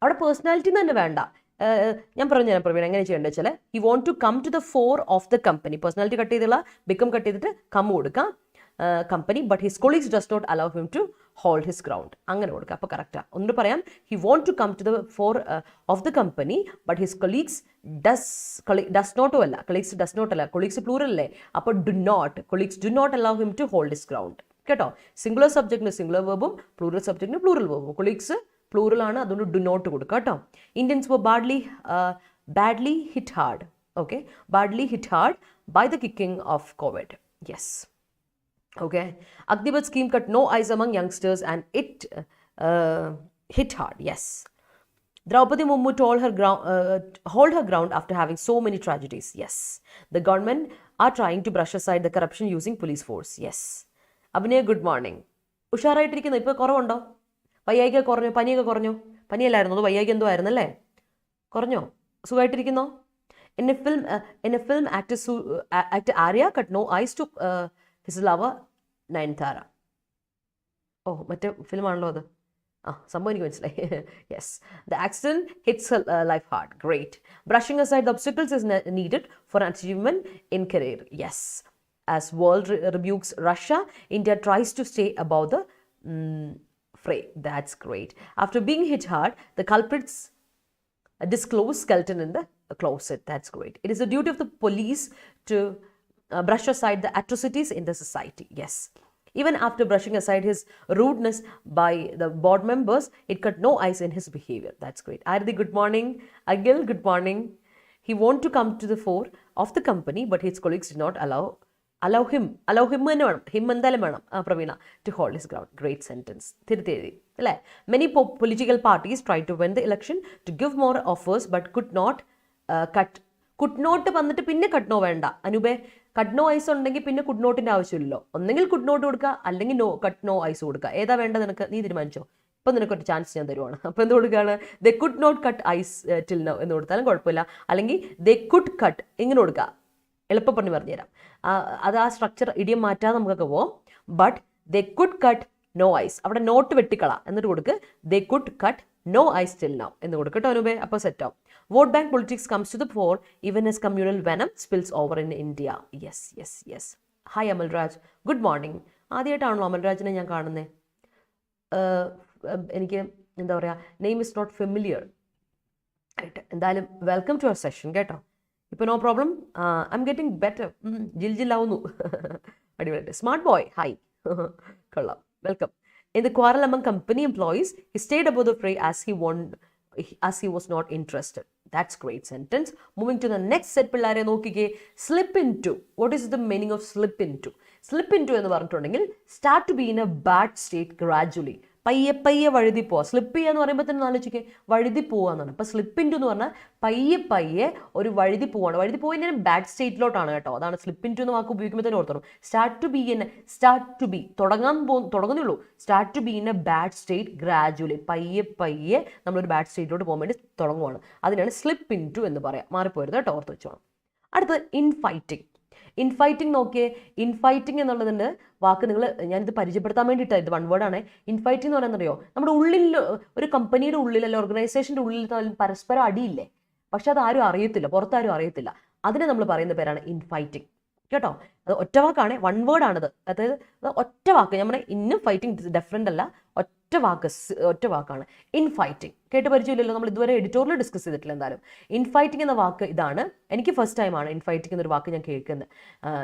അവിടെ പേഴ്സണാലിറ്റി തന്നെ വേണ്ട. ഞാൻ പറഞ്ഞുതരാം പ്രവീൺ എങ്ങനെ ചെയ്യേണ്ടത് വെച്ചാൽ, he want to come to the fore of the company. Personality cut ചെയ്തുള്ള ബിക്കം കട്ട് ചെയ്തിട്ട് കം കൊടുക്കാം company, but his colleagues does not allow him to hold his ground. അങ്ങനെ കൊടുക്കുക. അപ്പോൾ കറക്റ്റാണ്. ഒന്നുകൂടി പറയാം, he want to come to the fore of the company but his colleagues does നോട്ടും അല്ല, കൊളീഗ്സ് ഡസ് നോട്ട് അല്ല, കൊളീഗ്സ് പ്ലൂറൽ അല്ലേ, അപ്പോൾ do not, colleagues do not allow him to hold his ground. കേട്ടോ, സിംഗുലർ സബ്ജക്റ്റിന് singular വെർബും plural സബ്ജക്റ്റിന് plural വെർബും. കൊളീഗ്സ് പ്ലൂറൽ ആണ്, അതുകൊണ്ട് ഡു നോട്ട് കൊടുക്കുക കേട്ടോ. Indians were badly hit hard. Okay, badly hit hard by the kicking of COVID. Yes. Okay, Agnibat scheme cut no eyes among youngsters and it hit hard. Yes. Draupadi Murmu hold her ground after having so many tragedies. Yes. The government are trying to brush aside the corruption using police force. Yes. Abhinay, good morning. ഉഷാറായിട്ടിരിക്കുന്നു. ഇപ്പോൾ കുറവുണ്ടോ? വയ്യായിക കുറഞ്ഞോ? പനിയൊക്കെ കുറഞ്ഞോ? പനിയല്ലായിരുന്നു, അത് വയ്യായിക എന്തോ ആയിരുന്നല്ലേ? കുറഞ്ഞോ? സുഖമായിട്ടിരിക്കുന്നോ? In a film actor Arya cut no eyes to his lover Nayanthara. ഓ, മറ്റേ ഫിലിമാണല്ലോ അത്. സംഭവം എനിക്ക് മനസ്സിലായി. Yes, the accident hits life hard. Great. Brushing aside the obstacles is needed for an achievement in career. Yes. As world rebukes Russia, India tries to stay above the fray. That's great. After being hit hard, the culprits disclose skeleton in the closet. That's great. It is the duty of the police to brush aside the atrocities in the society. Yes. Even after brushing aside his rudeness by the board members, it cut no ice in his behavior. That's great. Ardi, good morning. Agil, good morning. He wanted to come to the fore of the company, but his colleagues did not allow him എന്തായാലും വേണം Praveena to hold his ground. Great sentence. തിരുത്തേരി അല്ലേ? Many political parties tried to win the election to give more offers but could not വന്നിട്ട് പിന്നെ cut no വേണ്ട. അനൂപേ, cut no ice ഉണ്ടെങ്കിൽ പിന്നെ could നോട്ടിൻ്റെ ആവശ്യമില്ലല്ലോ. ഒന്നെങ്കിൽ കുഡ് നോട്ട് കൊടുക്കുക, അല്ലെങ്കിൽ നോ കട്ട് നോ ഐസ് കൊടുക്കുക. ഏതാ വേണ്ടത് നിനക്ക്? നീ തീരുമാനിച്ചോ. ഇപ്പം നിനക്കൊരു ചാൻസ് ഞാൻ തരുവാണ്. അപ്പോൾ എന്ത് കൊടുക്കുകയാണ്? They could not cut ice till no എന്ന് കൊടുത്താലും കുഴപ്പമില്ല. അല്ലെങ്കിൽ ദേ കുഡ് കട്ട് ഇങ്ങനെ കൊടുക്കുക. എളുപ്പം പറഞ്ഞു പറഞ്ഞുതരാം. അത് ആ സ്ട്രക്ചർ ഇടിയം മാറ്റാതെ നമുക്കൊക്കെ പോവും. But they could cut no ice, അവിടെ നോട്ട് വെട്ടിക്കള എന്നിട്ട് കൊടുക്ക് they could cut no ice till now എന്ന് കൊടുക്കട്ടോ അനുപേ. അപ്പോൾ സെറ്റാവും. Vote bank politics comes to the fore even as communal venom spills over in India. Yes yes yes. Hi Amalraj, good morning. ആദ്യമായിട്ടാണല്ലോ അമൽരാജിനെ ഞാൻ കാണുന്നത്. എനിക്ക് എന്താ പറയുക, നെയിം ഇസ് നോട്ട് ഫെമിലിയർ ആയിട്ട്. എന്തായാലും വെൽക്കം ടു അവർ സെഷൻ കേട്ടോ. ഇപ്പോൾ no problem, I am getting better. ജില്ലാവുന്നു. അടിപൊളി. Smart boy, hi. കൊള്ളാം, welcome. In the quarrel among company employees, he stayed above the fray as he was not interested. That's great sentence. Moving to the next set, പിള്ളേരെ നോക്കിക്കേ. Slip into. What is the meaning of slip into? Slip into എന്ന് പറഞ്ഞിട്ടുണ്ടെങ്കിൽ start to be in a bad state gradually. പയ്യെ പയ്യെ വഴുതി പോവുക. Slip ചെയ്യുക എന്ന് പറയുമ്പോൾ തന്നെ ആലോചിക്കുക, വഴുതി പോവുക എന്നാണ്. അപ്പോൾ സ്ലിപ്പ് ഇൻറ്റു എന്ന് പറഞ്ഞാൽ പയ്യെ പയ്യെ ഒരു വഴുതി പോവാണ്. വഴുതി പോയി ബാഡ് സ്റ്റേറ്റിലോട്ടാണ് കേട്ടോ. അതാണ് സ്ലിപ്പ് ഇൻറ്റു എന്ന് വാക്ക് ഉപയോഗിക്കുമ്പോൾ തന്നെ ഓർത്തണം. സ്റ്റാർട്ട് ടു ബി തുടങ്ങുന്നുള്ളൂ. Start to be in a bad state gradually. പയ്യെ പയ്യെ നമ്മളൊരു ബാഡ് സ്റ്റേറ്റിലോട്ട് പോകാൻ വേണ്ടി തുടങ്ങുവാണ്. അതിനാണ് സ്ലിപ്പ് ഇൻറ്റു എന്ന് പറയാം. മാറിപ്പോരുത് കേട്ടോ, ഓർത്ത് വെച്ചോണം. അടുത്തത് ഇൻഫൈറ്റിംഗ്. ഇൻഫൈറ്റിംഗ് നോക്കിയേ. ഇൻഫൈറ്റിംഗ് എന്നുള്ളതിൻ്റെ വാക്ക് ഞാനിത് പരിചയപ്പെടുത്താൻ വേണ്ടിയിട്ടാണ്. ഇത് വൺ വേർഡാണ്. ഇൻഫൈറ്റിംഗ് എന്ന് പറയുന്നറിയോ, നമ്മുടെ ഉള്ളിൽ ഒരു കമ്പനിയുടെ ഉള്ളിൽ അല്ലെങ്കിൽ ഓർഗനൈസേഷൻ്റെ ഉള്ളിൽ പരസ്പരം അടിയില്ലേ, പക്ഷെ അത് ആരും അറിയത്തില്ല, പുറത്താരും അറിയത്തില്ല. അതിനെ നമ്മൾ പറയുന്ന പേരാണ് ഇൻഫൈറ്റിംഗ് കേട്ടോ. അത് ഒറ്റ വാക്കാണ്, വൺ വേർഡ് ആണത്. അതായത് ഒറ്റ വാക്ക്. നമ്മുടെ ഇന്നും ഫൈറ്റിംഗ് ഡിഫറെൻ്റ് അല്ല, ഒറ്റ വാക്കാണ് ഇൻഫൈറ്റിംഗ്. കേട്ട് പരിചയമില്ലല്ലോ, നമ്മൾ ഇതുവരെ എഡിറ്റോറിയൽ ഡിസ്കസ് ചെയ്തിട്ടില്ല. എന്തായാലും ഇൻഫൈറ്റിംഗ് എന്ന വാക്ക് ഇതാണ്. എനിക്ക് ഫസ്റ്റ് ടൈമാണ് ഇൻഫൈറ്റിംഗ് എന്നൊരു വാക്ക് ഞാൻ കേൾക്കുന്നത്.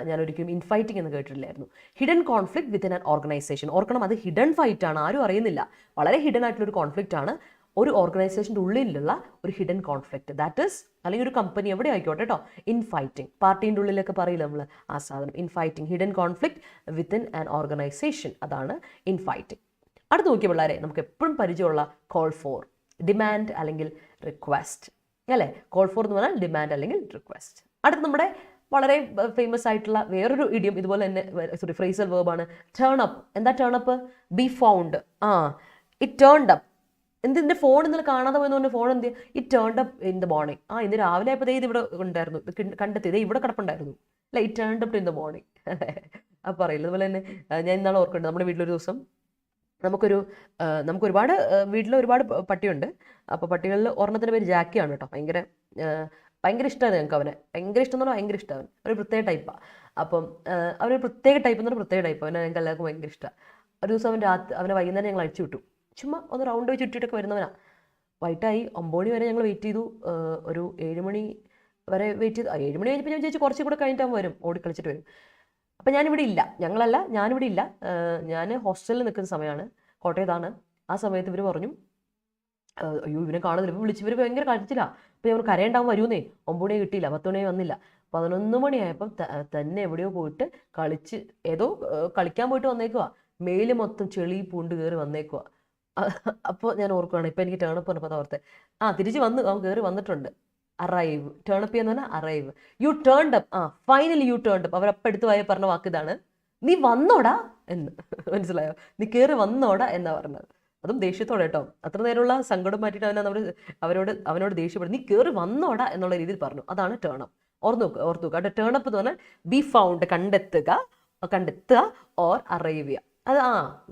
ഞാൻ ഒരിക്കലും ഇൻഫൈറ്റിംഗ് എന്ന് കേട്ടിട്ടില്ലായിരുന്നു. Hidden conflict within an organisation. ഓർക്കണം, അത് ഹിഡൻ ഫൈറ്റ് ആണ്, ആരും അറിയുന്നില്ല. വളരെ ഹിഡൻ ആയിട്ടുള്ളൊരു കോൺഫ്ലിക്റ്റ് ആണ്. ഒരു ഓർഗനൈസേഷൻ്റെ ഉള്ളിലുള്ള ഒരു ഹിഡൻ കോൺഫ്ലിക്റ്റ്. ദാറ്റ് ഈസ്, അല്ലെങ്കിൽ ഒരു കമ്പനി എവിടെ ആയിക്കോട്ടെ കേട്ടോ. ഇൻഫൈറ്റിംഗ് പാർട്ടീൻ്റെ ഉള്ളിലൊക്കെ പറയില്ല നമ്മൾ ആ സാധനം. Infighting, hidden conflict within an organisation, അതാണ് ഇൻഫൈറ്റിംഗ്. അടുത്ത് നോക്കിയ പിള്ളേരെ, നമുക്ക് എപ്പോഴും പരിചയമുള്ള കോൾ ഫോർ, ഡിമാൻഡ് അല്ലെങ്കിൽ റിക്വസ്റ്റ് അല്ലേ. കോൾ ഫോർ എന്ന് പറഞ്ഞാൽ ഡിമാൻഡ് അല്ലെങ്കിൽ റിക്വസ്റ്റ്. അടുത്ത് നമ്മുടെ വളരെ ഫേമസ് ആയിട്ടുള്ള വേറൊരു ഇഡിയം ഇതുപോലെ തന്നെ, ഫ്രേസൽ വേർബാണ് ടേൺ അപ്പ്. എന്താ turn up? Be found. It turned up. എന്തിൻ്റെ ഫോൺ ഇന്നലെ കാണാതെ പോയെന്ന് പറഞ്ഞ ഫോൺ എന്ത്? It turned up in the morning. ഇന്ന് രാവിലെ ആയപ്പോൾ ഇത് ഇവിടെ ഉണ്ടായിരുന്നു, കണ്ടെത്തി, ഇവിടെ കിടപ്പുണ്ടായിരുന്നു അല്ലേ. It turned up in the morning. അപ്പോൾ പറയില്ല. അതുപോലെ തന്നെ ഞാൻ ഇന്നാൾ ഓർക്കുന്നുണ്ട്, നമ്മുടെ വീട്ടിലൊരു ദിവസം നമുക്ക് വീട്ടിൽ ഒരുപാട് പട്ടിയുണ്ട്. അപ്പോൾ പട്ടികളിൽ ഒരെണ്ണത്തിൻ്റെ പേര് ജാക്കിയാണ് കേട്ടോ. ഭയങ്കര ഇഷ്ടമാണ് ഞങ്ങൾക്ക് അവനെ. ഭയങ്കര ഇഷ്ടം എന്ന് പറഞ്ഞാൽ ഭയങ്കര ഇഷ്ടമാണ്. ഒരു പ്രത്യേക ടൈപ്പാണ്. അപ്പം അവനൊരു പ്രത്യേക ടൈപ്പ് എന്ന് പറഞ്ഞാൽ പ്രത്യേക ടൈപ്പ്. അവനെ ഞങ്ങൾക്ക് എല്ലാവർക്കും ഭയങ്കര ഇഷ്ടമാണ്. ഒരു ദിവസം അവനെ വൈകുന്നേരം ഞങ്ങൾ അഴിച്ചു വിട്ടു. ചുമ്മാ ഒന്ന് റൗണ്ട് വെച്ച് ചുറ്റിയിട്ടൊക്കെ വരുന്നവനാണ്. വൈകിട്ടായി 9 മണി വരെ ഞങ്ങൾ വെയിറ്റ് ചെയ്തു. ഒരു 7 മണി വരെ വെയിറ്റ് ചെയ്തു. 7 മണി കഴിഞ്ഞപ്പോൾ ഞാൻ വിചാരിച്ചു കുറച്ചും കൂടെ കഴിഞ്ഞിട്ടാകുമ്പോൾ വരും, ഓടിക്കളിച്ചിട്ട് വരും. അപ്പം ഞാനിവിടെ ഇല്ല, ഞാനിവിടെ ഇല്ല. ഞാൻ ഹോസ്റ്റലിൽ നിൽക്കുന്ന സമയമാണ്, കോട്ടയത്താണ്. ആ സമയത്ത് ഇവർ പറഞ്ഞു, അയ്യോ ഇവനെ കാണുന്നില്ല. ഇപ്പോൾ വിളിച്ച് ഇവർ ഭയങ്കര കഴിച്ചില്ല. അപ്പോൾ ഞാൻ കരയുണ്ടാവും വരുന്നേ. 9 മണി കിട്ടിയില്ല, 10 മണി വന്നില്ല. 11 മണിയായപ്പം തന്നെ എവിടെയോ പോയിട്ട് കളിക്കാൻ പോയിട്ട് വന്നേക്കുക. മേല് മൊത്തം ചെളി പൂണ്ട് കയറി വന്നേക്കുക. അപ്പോൾ ഞാൻ ഓർക്കുകയാണ്, ഇപ്പം എനിക്ക് ടേണപ്പ് പറഞ്ഞപ്പോൾ ഓർത്തെ, തിരിച്ച് അവൻ കയറി വന്നിട്ടുണ്ട്. അറൈവ്, ടേണപ്പ് എന്ന് പറഞ്ഞാൽ arrive. You turned up, finally you turned up. അവരപ്പം എടുത്തു പോയ പറഞ്ഞ വാക്ക് ഇതാണ്, നീ വന്നോടാ എന്ന്. മനസ്സിലായോ? നീ കയറി വന്നോടാ എന്നാ പറഞ്ഞത്. അതും ദേഷ്യത്തോടെ കേട്ടോ. അത്ര നേരമുള്ള സങ്കടം മാറ്റിയിട്ട് അവനോട് ദേഷ്യപ്പെടും. നീ കയറി വന്നോടാ എന്നുള്ള രീതിയിൽ പറഞ്ഞു. അതാണ് ടേണപ്പ്. ഓർത്തു നോക്കുക. ടേണപ്പ് എന്ന് പറഞ്ഞാൽ ബി ഫൗണ്ട്, കണ്ടെത്തുക ഓർ അറൈവ് ചെയ്യുക. അത്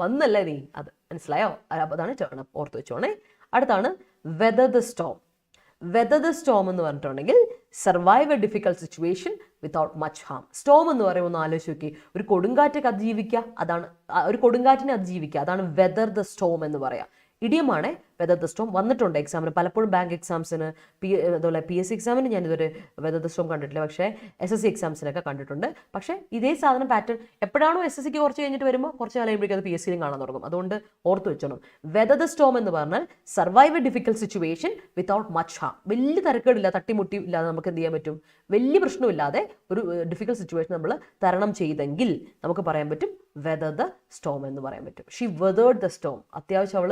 വന്നല്ലേ നീ, അത് മനസ്സിലായോ? അതാണ് ടേണപ്പ്. ഓർത്ത് വെച്ചോണേ. അടുത്താണ് weather the storm. Weather the storm എന്ന് പറഞ്ഞിട്ടുണ്ടെങ്കിൽ survive a difficult situation without much harm. Storm എന്ന് പറയുമ്പോൾ ഒന്ന് ആലോചിച്ച് നോക്കി, ഒരു കൊടുങ്കാറ്റൊക്കെ അതിജീവിക്കുക, കൊടുങ്കാറ്റിനെ അതിജീവിക്കുക, അതാണ് വെദർ ദ സ്റ്റോം എന്ന് പറയാം. ഇഡിയമാണ് വെദർ ദ സ്റ്റോം. വന്നിട്ടുണ്ട് എക്സാമിന്, പലപ്പോഴും ബാങ്ക് എക്സാംസിന്, അതുപോലെ PSC എക്സാമിന് ഞാനിതൊരു വെദർ ദ സ്റ്റോം കണ്ടിട്ടില്ല. പക്ഷേ SSC എക്സാംസിനൊക്കെ കണ്ടിട്ടുണ്ട്. പക്ഷേ ഇതേ സാധനം പാറ്റേൺ എപ്പോഴാണോ SSCക്ക് കുറച്ച് കഴിഞ്ഞിട്ട് വരുമ്പോൾ കുറച്ച് കാലം കഴിയുമ്പോഴേക്കും അത് PSCയിലും കാണാൻ തുടങ്ങും. അതുകൊണ്ട് ഓർത്ത് വെച്ചോണം. വെദർ ദ സ്റ്റോം എന്ന് പറഞ്ഞാൽ survive a difficult situation without much harm. വലിയ തരക്കേടില്ല, തട്ടിമുട്ടി ഇല്ലാതെ നമുക്ക് എന്ത് ചെയ്യാൻ പറ്റും, വലിയ പ്രശ്നമില്ലാതെ ഒരു ഡിഫിക്കൽട്ട് സിറ്റുവേഷൻ നമ്മൾ തരണം ചെയ്തെങ്കിൽ നമുക്ക് പറയാൻ പറ്റും വെദർ ദ സ്റ്റോം എന്ന് പറയാൻ പറ്റും. She weathered the Storm. അത്യാവശ്യം അവൾ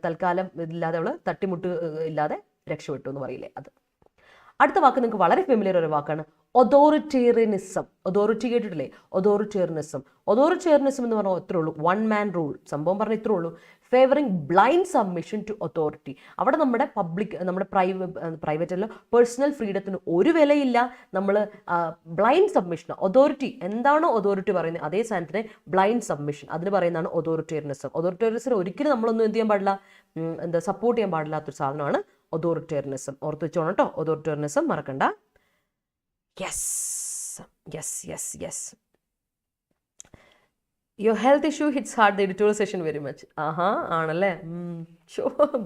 തൽക്കാലം ഇല്ലാതെ അവൾ തട്ടിമുട്ട് ഇല്ലാതെ രക്ഷപ്പെട്ടു എന്ന് പറയില്ലേ, അത്. അടുത്ത വാക്ക് നിങ്ങൾക്ക് വളരെ ഫെമിലിയർ ഒരു വാക്കാണ് ഒതോറിറ്റേറിയനിസം. ഒതോറിറ്റി കേട്ടിട്ടില്ലേ? ഒതോറിറ്റേറിയനിസം എന്ന് പറഞ്ഞാൽ ഇത്രേ ഉള്ളൂ, വൺ മാൻ റൂൾ. സംഭവം പറഞ്ഞാൽ ഇത്രേ ഉള്ളൂ, favouring blind submission to authority. അവിടെ നമ്മുടെ പ്രൈവറ്റ് അല്ല, പേഴ്സണൽ ഫ്രീഡത്തിന് ഒരു വിലയില്ല. നമ്മൾ ബ്ലൈൻഡ് സബ്മിഷൻ, അതോറിറ്റി എന്താണോ അതോറിറ്റി പറയുന്നത് അതേ സാധനത്തിന് ബ്ലൈൻഡ് സബ്മിഷൻ, അതിന് പറയുന്നതാണ് ഒതോറിറ്റേറിയനിസം. ഒതോറിറ്റേറിയനിസം ഒരിക്കലും നമ്മളൊന്നും എന്ത് ചെയ്യാൻ പാടില്ല, സപ്പോർട്ട് ചെയ്യാൻ പാടില്ലാത്തൊരു സാധനമാണ് ഒതോറിറ്റേറിയനിസം. ഓർത്ത് വെച്ചോണം കേട്ടോ, ഒതോറിറ്റേറിയനിസം മറക്കണ്ട. Yes. Your health issue hits hard, the editorial session very much. ആണല്ലേ?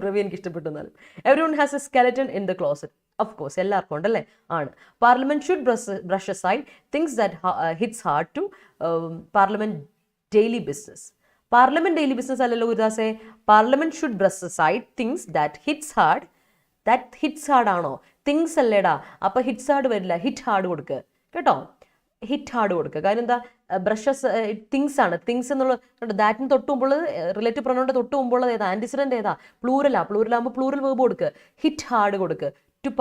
ബ്രവി എനിക്ക് ഇഷ്ടപ്പെട്ടു. എന്നാലും everyone has a skeleton in the closet. Of course, എല്ലാവർക്കും ഉണ്ടല്ലേ? ആണ്. Parliament should brush aside things that hits hard to Parliament daily business. Parliament daily business അല്ലല്ലോ ഗുരുദാസേ. Parliament should brush aside things that hits hard. ആണോ? Things അല്ലേടാ. അപ്പോൾ hits hard വരില്ല, hit hard കൊടുക്കുക കേട്ടോ. ഹിറ്റ് ഹാർഡ് കൊടുക്കുക. കാര്യം എന്താ, ബ്രഷസ് തിങ്സ് ആണ്. തിങ്സ് എന്നുള്ള ദാറ്റിന് തൊട്ട് മുമ്പുള്ള റിലേറ്റീവ് പ്രൊനൗണിൻ്റെ തൊട്ട് മുമ്പുള്ളത് ഏതാ, ആൻറ്റിസിഡൻ്റ് ഏതാ, പ്ലൂറലാകുമ്പോൾ പ്ലൂറൽ വേർബ് കൊടുക്കുക, ഹിറ്റ് ഹാർഡ് കൊടുക്കുക. ടു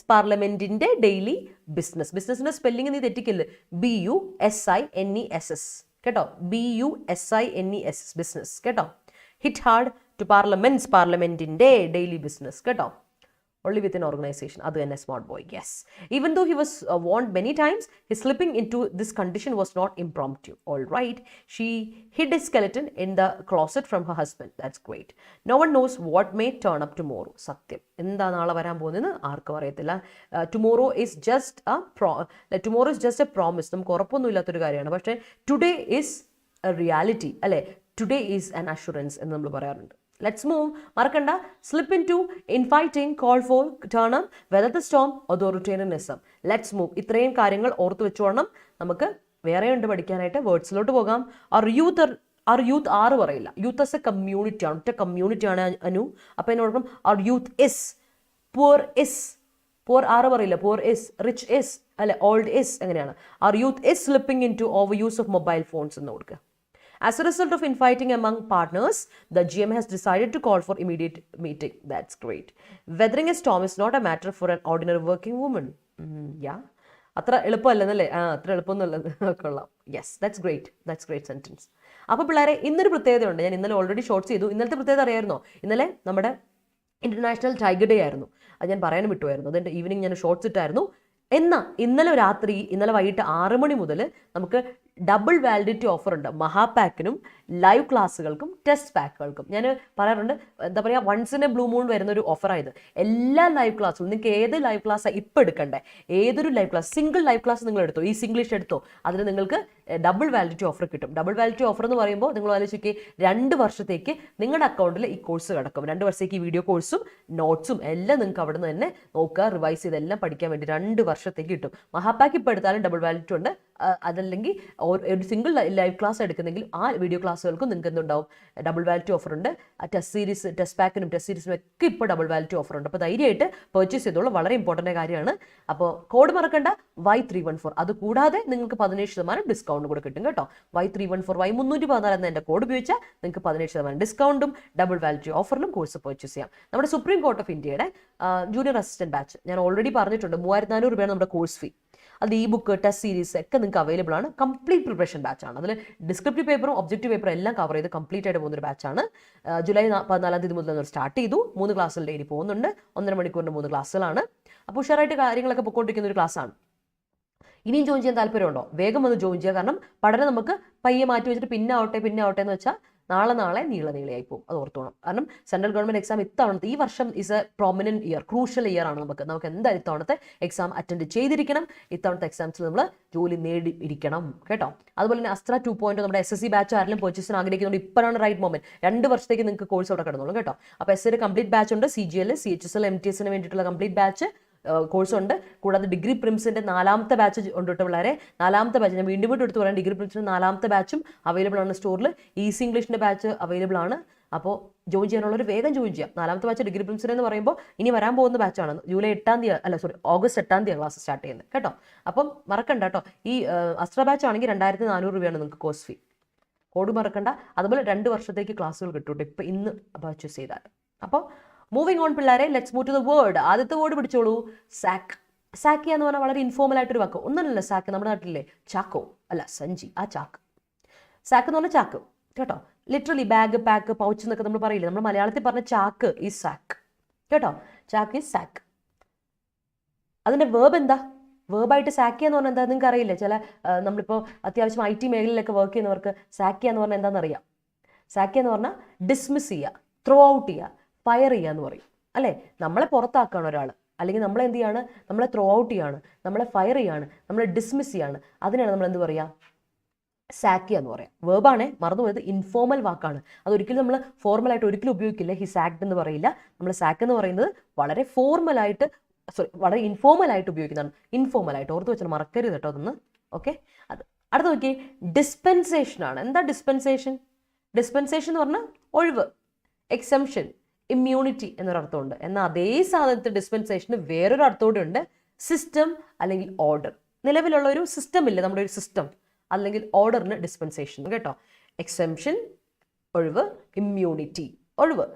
പാർലമെന്റിന്റെ ഡെയിലി ബിസിനസിന്റെ സ്പെല്ലിംഗ് നീ തെറ്റിക്കല്ലേ, BUSINESS കേട്ടോ, BUSINESS ബിസിനസ് കേട്ടോ. ഹിറ്റ് ഹാർഡ് ടു പാർലമെന്റിന്റെ ഡെയിലി ബിസിനസ് കേട്ടോ. only within organization. Adu and a smart boy, yes. Even though he was warned many times, his slipping into this condition was not impromptu. All right, she hid a skeleton in the closet from her husband. That's great. No one knows what may turn up tomorrow. Satyam. Endha naala varan പോകുന്നത് ആർക്കും അറിയത്തില്ല. Tomorrow is just a promise. നമുക്ക് ഉറപ്പൊന്നും ഇല്ലാത്തൊരു കാര്യമാണ്. പക്ഷേ today is a reality. അല്ലേ? Today is an assurance എന്ന് നമ്മൾ പറയാറുണ്ട്. Let's move. മറക്കണ്ട. Slip into infighting, call for, turn up, weather the storm, authoritarianism. Let's move. ഇത്രയും കാര്യങ്ങൾ ഓർത്ത് വെച്ചോണം. നമുക്ക് വേറെ ഉണ്ട് പഠിക്കാനായിട്ട്. വേർഡ്സിലോട്ട് പോകാം. Our youth ആറ് പറയില്ല. യൂത്ത് as a കമ്മ്യൂണിറ്റി ആണ്. ഒറ്റ കമ്മ്യൂണിറ്റി ആണ് അനു. അപ്പോൾ എന്നോടൊപ്പം our youth is, poor ആറ് പറയില്ല. poor is, rich is, അല്ലെ old is എങ്ങനെയാണ്. Our youth is slipping into overuse of mobile phones എന്ന് കൊടുക്കുക. As a result of infighting among partners, the GM has decided to call for immediate meeting. That's great. Weathering a storm is not a matter for an ordinary working woman. Yeah. അത്ര എളുപ്പമല്ലെന്നല്ലേ? അത്ര എളുപ്പമൊന്നുമല്ല. കൊള്ളാം. Yes, that's great sentence. അപ്പോൾ പിള്ളേരെ ഇന്നൊരു പ്രത്യേകതയുണ്ട്. ഞാൻ ഇന്നലെ already shorts ചെയ്തു. ഇന്നലത്തെ പ്രത്യേകത അറിയായിരുന്നോ? ഇന്നലെ നമ്മുടെ ഇൻ്റർനാഷണൽ ടൈഗർ ഡേ ആയിരുന്നു. അത് ഞാൻ പറയാനും വിട്ടുമായിരുന്നു. അതിൻ്റെ ഈവനിങ് ഞാൻ ഷോർട്സ് ഇട്ടായിരുന്നു. ഇന്നലെ വൈകിട്ട് 6 മണി മുതൽ നമുക്ക് ഡബിൾ വാലിഡിറ്റി ഓഫർ ഉണ്ട് മഹാപാക്കിനും ലൈവ് ക്ലാസ്സുകൾക്കും ടെസ്റ്റ് പാക്കുകൾക്കും. ഞാൻ പറയാറുണ്ട്, എന്താ പറയുക, once in a blue moon വരുന്ന ഒരു ഓഫറായത്. എല്ലാ ലൈവ് ക്ലാസ്സും നിങ്ങൾക്ക് ഏത് ലൈവ് ക്ലാസ്സാണ് ഇപ്പം എടുക്കണ്ടേ, ഏതൊരു live class, single live class നിങ്ങൾ എടുത്തോ, ഈ ഇംഗ്ലീഷ് എടുത്തോ, അതിന് നിങ്ങൾക്ക് ഡബിൾ വാലിഡിറ്റി ഓഫർ കിട്ടും. ഡബിൾ വാലിഡിറ്റി ഓഫർ എന്ന് പറയുമ്പോൾ നിങ്ങൾ ആലോചിക്കുക, 2 വർഷത്തേക്ക് നിങ്ങളുടെ അക്കൗണ്ടിൽ ഈ കോഴ്സ് കിടക്കും. 2 വർഷത്തേക്ക് ഈ വീഡിയോ കോഴ്സും നോട്ട്സും എല്ലാം നിങ്ങൾക്ക് അവിടെ നിന്ന് തന്നെ നോക്കുക, റിവൈസ് ചെയ്തെല്ലാം പഠിക്കാൻ വേണ്ടി 2 വർഷത്തേക്ക് കിട്ടും. മഹാപാക്ക് ഇപ്പോൾ എടുത്താലും ഡബിൾ വാലിഡിറ്റി ഉണ്ട്. അതല്ലെങ്കിൽ ഒരു സിംഗിൾ ലൈവ് ക്ലാസ് എടുക്കുന്നെങ്കിൽ ആ വീഡിയോ ക്ലാസ്സുകൾക്കും നിങ്ങൾക്ക് എന്തുണ്ടാവും, ഡബിൾ വാലിഡിറ്റി ഓഫർ ഉണ്ട്. ടെസ്റ്റ് പാക്കിനും ടെസ്റ്റ് സീരീസിനും ഒക്കെ ഇപ്പോൾ ഡബിൾ വാലിഡിറ്റി ഓഫർ ഉണ്ട്. അപ്പോൾ ധൈര്യമായിട്ട് പർച്ചേസ് ചെയ്തോളൂ, വളരെ ഇമ്പോർട്ടൻ്റ് കാര്യമാണ്. അപ്പോൾ കോഡ് മറക്കണ്ട, Y314. അതുകൂടാതെ നിങ്ങൾക്ക് 17% ഡിസ്കൗണ്ട് കൂടെ കിട്ടും കേട്ടോ. Y314 Y314 എന്ന എൻ്റെ കോഡ് ഉപയോഗിച്ചാൽ നിങ്ങൾക്ക് 17% ഡിസ്കൗണ്ടും ഡബിൾ വാലിഡിറ്റി ഓഫറിലും കോഴ്സ് പർച്ചേസ് ചെയ്യാം. നമ്മുടെ സുപ്രീം കോർട്ട് ഓഫ് ഇന്ത്യയുടെ ജൂനിയർ അസിസ്റ്റന്റ് ബാച്ച് ഞാൻ ഓൾറെഡി പറഞ്ഞിട്ടുണ്ട്, 3400 രൂപയാണ് നമ്മുടെ കോഴ്സ് ഫീ. അത് ഈ ബുക്ക്, ടെസ്റ്റ് സീരീസ് ഒക്കെ നിങ്ങൾക്ക് അവൈലബിൾ ആണ്. കംപ്ലീറ്റ് പ്രിപ്പറേഷൻ ബാച്ചാണ്. അതിൽ ഡിസ്ക്രിപ്റ്റീവ് പേപ്പറും ഒബ്ജക്റ്റീവ് പേപ്പറും എല്ലാം കവർ ചെയ്ത് കംപ്ലീറ്റ് ആയിട്ട് പോകുന്നൊരു ബാച്ചാണ്. ജൂലൈ 14 മുതൽ നമ്മൾ സ്റ്റാർട്ട് ചെയ്തു. 3 ക്ലാസ്സിൽ ഡെയിലി പോകുന്നുണ്ട്. 1.5 മണിക്കൂറിൻ്റെ 3 ക്ലാസ്സുകളാണ്. അപ്പോൾ ഉഷാറായിട്ട് കാര്യങ്ങളൊക്കെ പൊയ്ക്കൊണ്ടിരിക്കുന്ന ഒരു ക്ലാസ്സാണ്. ഇനിയും ജോയിൻ ചെയ്യാൻ താല്പര്യമുണ്ടോ? വേഗം വന്ന് ജോയിൻ ചെയ്യുക. കാരണം പഠനം നമുക്ക് പയ്യെ മാറ്റി വെച്ചിട്ട് പിന്നെ ആവട്ടെ എന്ന് വെച്ചാൽ നാളെ നീളയായി പോകും. അത് ഓർത്തോണം. കാരണം സെൻട്രൽ ഗവൺമെൻറ് എക്സാം ഇത്തവണത്തെ ഈ വർഷം is A prominent year, crucial year ആണ്. നമുക്ക് എന്തായാലും ഇത്തവണത്തെ എക്സാം അറ്റൻഡ് ചെയ്തിരിക്കണം. ഇത്തവണത്തെ എക്സാംസിൽ നമ്മൾ ജോലി നേടിയിരിക്കണം കേട്ടോ. അതുപോലെ തന്നെ അസ്ത്ര 2.0 നമ്മുടെ SSC ബാച്ച് ആരെങ്കിലും പർച്ചേസിന് ആഗ്രഹിക്കുന്നുണ്ട്, ഇപ്പോഴാണ് റൈറ്റ് മൊമെന്റ്. 2 വർഷത്തേക്ക് നിങ്ങൾക്ക് കോഴ്സ് അവിടെ കിടന്നോളൂ കേട്ടോ. അപ്പോൾ SSC കംപ്ലീറ്റ് ബാച്ച് ഉണ്ട്. CGL, CHSL, MTSന് വേണ്ടിയിട്ടുള്ള കംപ്ലീറ്റ് ബാച്ച് കോഴ്സ് ഉണ്ട്. കൂടാതെ ഡിഗ്രി പ്രിംസിൻ്റെ 4ാമത്തെ ബാച്ച് ഉണ്ട് കേട്ടോ പിള്ളേരെ. 4ാമത്തെ ബാച്ച് ഞാൻ വീണ്ടും എടുത്ത് പറയാം, ഡിഗ്രി പ്രിംസിൻ്റെ 4ാമത്തെ ബാച്ചും അവൈലബിൾ ആണ് സ്റ്റോറിൽ. ഈസി ഇംഗ്ലീഷിൻ്റെ ബാച്ച് അവൈലബിൾ ആണ്. അപ്പോൾ ജോയിൻ ചെയ്യാനുള്ളവർ വേഗം ജോയിൻ ചെയ്യാം. 4ാമത്തെ ബാച്ച് ഡിഗ്രി പ്രിംസിന് എന്ന് പറയുമ്പോൾ ഇനി വരാൻ പോകുന്ന ബാച്ചാണ്. ഓഗസ്റ്റ് 8 ക്ലാസ് സ്റ്റാർട്ട് ചെയ്യുന്നത് കേട്ടോ. അപ്പം മറക്കണ്ട കേട്ടോ. ഈ അസ്ത്ര ബാച്ച് ആണെങ്കിൽ 2400 രൂപയാണ് നിങ്ങൾക്ക് കോഴ്സ് ഫീ. കോഡ് മറക്കണ്ട. അതുപോലെ 2 വർഷത്തേക്ക് ക്ലാസ്സുകൾ കിട്ടും ഇപ്പം ഇന്ന് പർച്ചേസ് ചെയ്താൽ. അപ്പോൾ മൂവിങ് ഓൺ പിള്ളേരെ, let's move to the word. ആദ്യത്തെ വേർഡ് പിടിച്ചോളൂ, സാക്ക്. സാക്ക് എന്ന് പറഞ്ഞാൽ വളരെ ഇൻഫോർമൽ ആയിട്ടൊരു വാക്ക്. ഒന്നല്ല സാക്ക്, നമ്മുടെ നാട്ടിലെ ചാക്കോ അല്ല സഞ്ചി, ആ ചാക്ക്. സാക്ക് എന്ന് പറഞ്ഞാൽ ചാക്ക് കേട്ടോ. ലിറ്ററലി ബാഗ്, പാക്ക്, പൗച്ച് എന്നൊക്കെ നമ്മൾ പറയില്ലേ, നമ്മൾ മലയാളത്തിൽ പറഞ്ഞ ചാക്ക് ഈ സാക്ക് കേട്ടോ. ചാക്ക് ഈസ് സാക്ക്. അതിൻ്റെ വേർബ് എന്താ? വേർബായിട്ട് സാക്ക് എന്ന് പറഞ്ഞാൽ എന്താ നിങ്ങൾക്ക് അറിയില്ലേ? ചില നമ്മളിപ്പോൾ അത്യാവശ്യം IT മേഖലയിലൊക്കെ വർക്ക് ചെയ്യുന്നവർക്ക് സാക്ക് എന്ന് പറഞ്ഞാൽ എന്താണെന്ന് അറിയാം. സാക്ക് എന്ന് പറഞ്ഞാൽ ഡിസ്മിസ് ചെയ്യുക, ത്രോ ഔട്ട് ചെയ്യുക, ഫയർ ചെയ്യുക എന്ന് പറയും അല്ലേ. നമ്മളെ പുറത്താക്കുകയാണ് ഒരാൾ, അല്ലെങ്കിൽ നമ്മളെ എന്ത് ചെയ്യാണ്, നമ്മളെ ത്രോ ഔട്ട് ചെയ്യാണ്, നമ്മളെ ഫയർ ചെയ്യാണ്, നമ്മളെ ഡിസ്മിസ് ചെയ്യാണ്. അതിനാണ് നമ്മൾ എന്ത് പറയുക, സാക്ക് എന്ന് പറയാം. വേർബാണേ, മറന്നുപോയത്, ഇൻഫോർമൽ വാക്കാണ്. അതൊരിക്കലും നമ്മൾ ഫോർമലായിട്ട് ഒരിക്കലും ഉപയോഗിക്കില്ല. ഹി സാക്ഡ് എന്ന് പറയില്ല. നമ്മൾ സാക്ക് എന്ന് പറയുന്നത് വളരെ വളരെ ഇൻഫോർമലായിട്ട് ഉപയോഗിക്കുന്നതാണ്. ഇൻഫോർമലായിട്ട് ഓർത്ത് വെച്ചാൽ മറക്കരുത് കേട്ടോ അതൊന്ന്. ഓക്കെ, അടുത്ത നോക്കി, ഡിസ്പെൻസേഷൻ ആണ്. എന്താ ഡിസ്പെൻസേഷൻ? ഡിസ്പെൻസേഷൻ എന്ന് പറഞ്ഞാൽ ഒഴിവ്, എക്സംഷൻ, ഇമ്മ്യൂണിറ്റി എന്നൊരർത്ഥമുണ്ട്. എന്നാൽ അതേ സാധനത്തിൽ ഡിസ്പെൻസേഷന് വേറൊരു അർത്ഥത്തോടെ ഉണ്ട്, സിസ്റ്റം അല്ലെങ്കിൽ ഓർഡർ. നിലവിലുള്ള ഒരു സിസ്റ്റം ഇല്ല, നമ്മുടെ ഒരു സിസ്റ്റം അല്ലെങ്കിൽ ഓർഡറിന് ഡിസ്പെൻസേഷൻ കേട്ടോ. എക്സംഷൻ ഒഴിവ്, ഇമ്മ്യൂണിറ്റി ഒഴിവ്,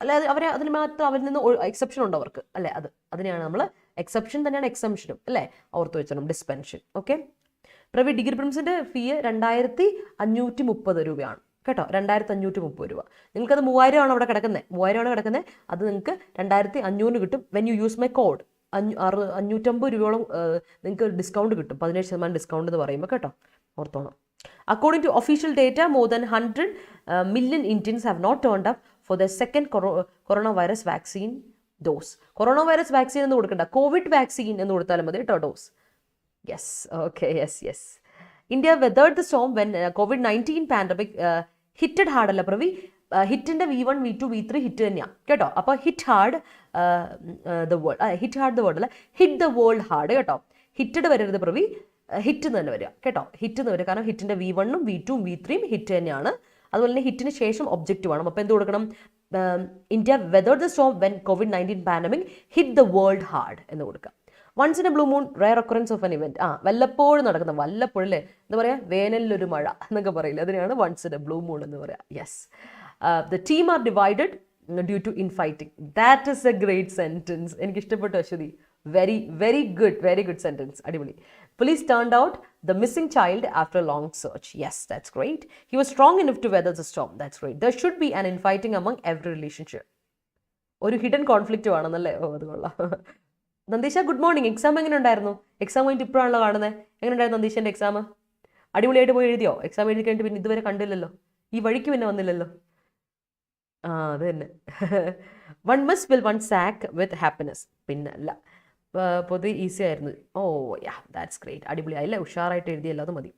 അല്ലാതെ അതിന് മാത്രം അവരിൽ നിന്ന് എക്സെപ്ഷൻ ഉണ്ട് അവർക്ക് അല്ലേ, അതിനെയാണ് നമ്മൾ എക്സെപ്ഷൻ തന്നെയാണ് എക്സംഷനും അല്ലേ, ഓർത്ത് വെച്ചോണം ഡിസ്പെൻഷൻ. ഓക്കെ, പ്രൈവറ്റ് ഡിഗ്രി പ്രിംസിൻ്റെ ഫീ 2530 രൂപയാണ് കേട്ടോ. 2530 രൂപ. നിങ്ങൾക്കത് 3000 ആണ് അവിടെ കിടക്കുന്നത്. 3000 ആണ് കിടക്കുന്നത്. അത് നിങ്ങൾക്ക് 2500 കിട്ടും. When you use my code 550 രൂപയോളം നിങ്ങൾക്ക് ഡിസ്കൗണ്ട് കിട്ടും. 17% ഡിസ്കൗണ്ട് എന്ന് പറയുമ്പോൾ കേട്ടോ, ഓർത്തോണം. According to official data, more than 100 million Indians have not turned up for their second coronavirus vaccine dose. Coronavirus vaccine എന്ന് കൊടുക്കണ്ട, കോവിഡ് വാക്സിൻ എന്ന് കൊടുത്താലും മതി കേട്ടോ, dose. Yes, okay, yes. India weathered the storm when COVID-19 pandemic hitted hard അല്ല Pravi, ഹിറ്റിൻ്റെ V1, V2, V3 hit തന്നെയാണ് കേട്ടോ. അപ്പോൾ ഹിറ്റ് ഹാർഡ് ദ വേൾഡ് അല്ല, ഹിറ്റ് ദ വേൾഡ് ഹാർഡ് കേട്ടോ. ഹിറ്റഡ് വരരുത് പ്രവി, ഹിറ്റ് തന്നെ വരിക കേട്ടോ. ഹിറ്റ് എന്ന് വരിക, കാരണം ഹിറ്റിൻ്റെ V1ഉം V2ഉം V3ഉം ഹിറ്റ് തന്നെയാണ്. അതുപോലെ തന്നെ ഹിറ്റിന് ശേഷം ഒബ്ജക്റ്റ് വേണം. അപ്പോൾ എന്ത് കൊടുക്കണം? India weathered the storm when COVID-19 pandemic hit the world hard എന്ന് കൊടുക്കുക. Once in a blue moon, rare occurrence of an event. വല്ലപ്പോഴും നടക്കുന്ന, വല്ലപ്പോഴല്ലേ എന്താ പറയുക, വേനലിലൊരു മഴ എന്നൊക്കെ പറയില്ല, അതിനെയാണ് once in a blue moon എന്ന് പറയാം. Yes. The team are divided due to infighting. That is a great sentence. എനിക്ക് ഇഷ്ടപ്പെട്ടു അശ്വതി. Very good sentence. അടിപൊളി. Police turned out the missing child after a long search. Yes, that's great. He was strong enough to weather the storm. That's great. There should be an infighting among every relationship. ഒരു hidden conflict വേണമെന്നല്ലേ? അത് കൊള്ളാം. നന്ദീഷ good morning. Exam എങ്ങനെ ഉണ്ടായിരുന്നു? Exam കഴിഞ്ഞിട്ട് ഇപ്പോഴാണല്ലോ കാണുന്നത്. എങ്ങനെ ഉണ്ടായിരുന്നു നന്ദീഷൻ്റെ exam? അടിപൊളിയായിട്ട് പോയി എഴുതിയോ? എക്സാം എഴുതി കഴിഞ്ഞിട്ട് പിന്നെ ഇതുവരെ കണ്ടില്ലല്ലോ, ഈ വഴിക്ക് പിന്നെ വന്നില്ലല്ലോ. ആ അത് തന്നെ. One must will one sac with happiness. പിന്നെ അല്ല, പൊതുവെ ഈസി ആയിരുന്നു. ഓ യാ, ദാറ്റ്സ് ഗ്രേറ്റ്. അടിപൊളിയായില്ലേ, ഉഷാറായിട്ട് എഴുതിയല്ലോ, അത് മതി.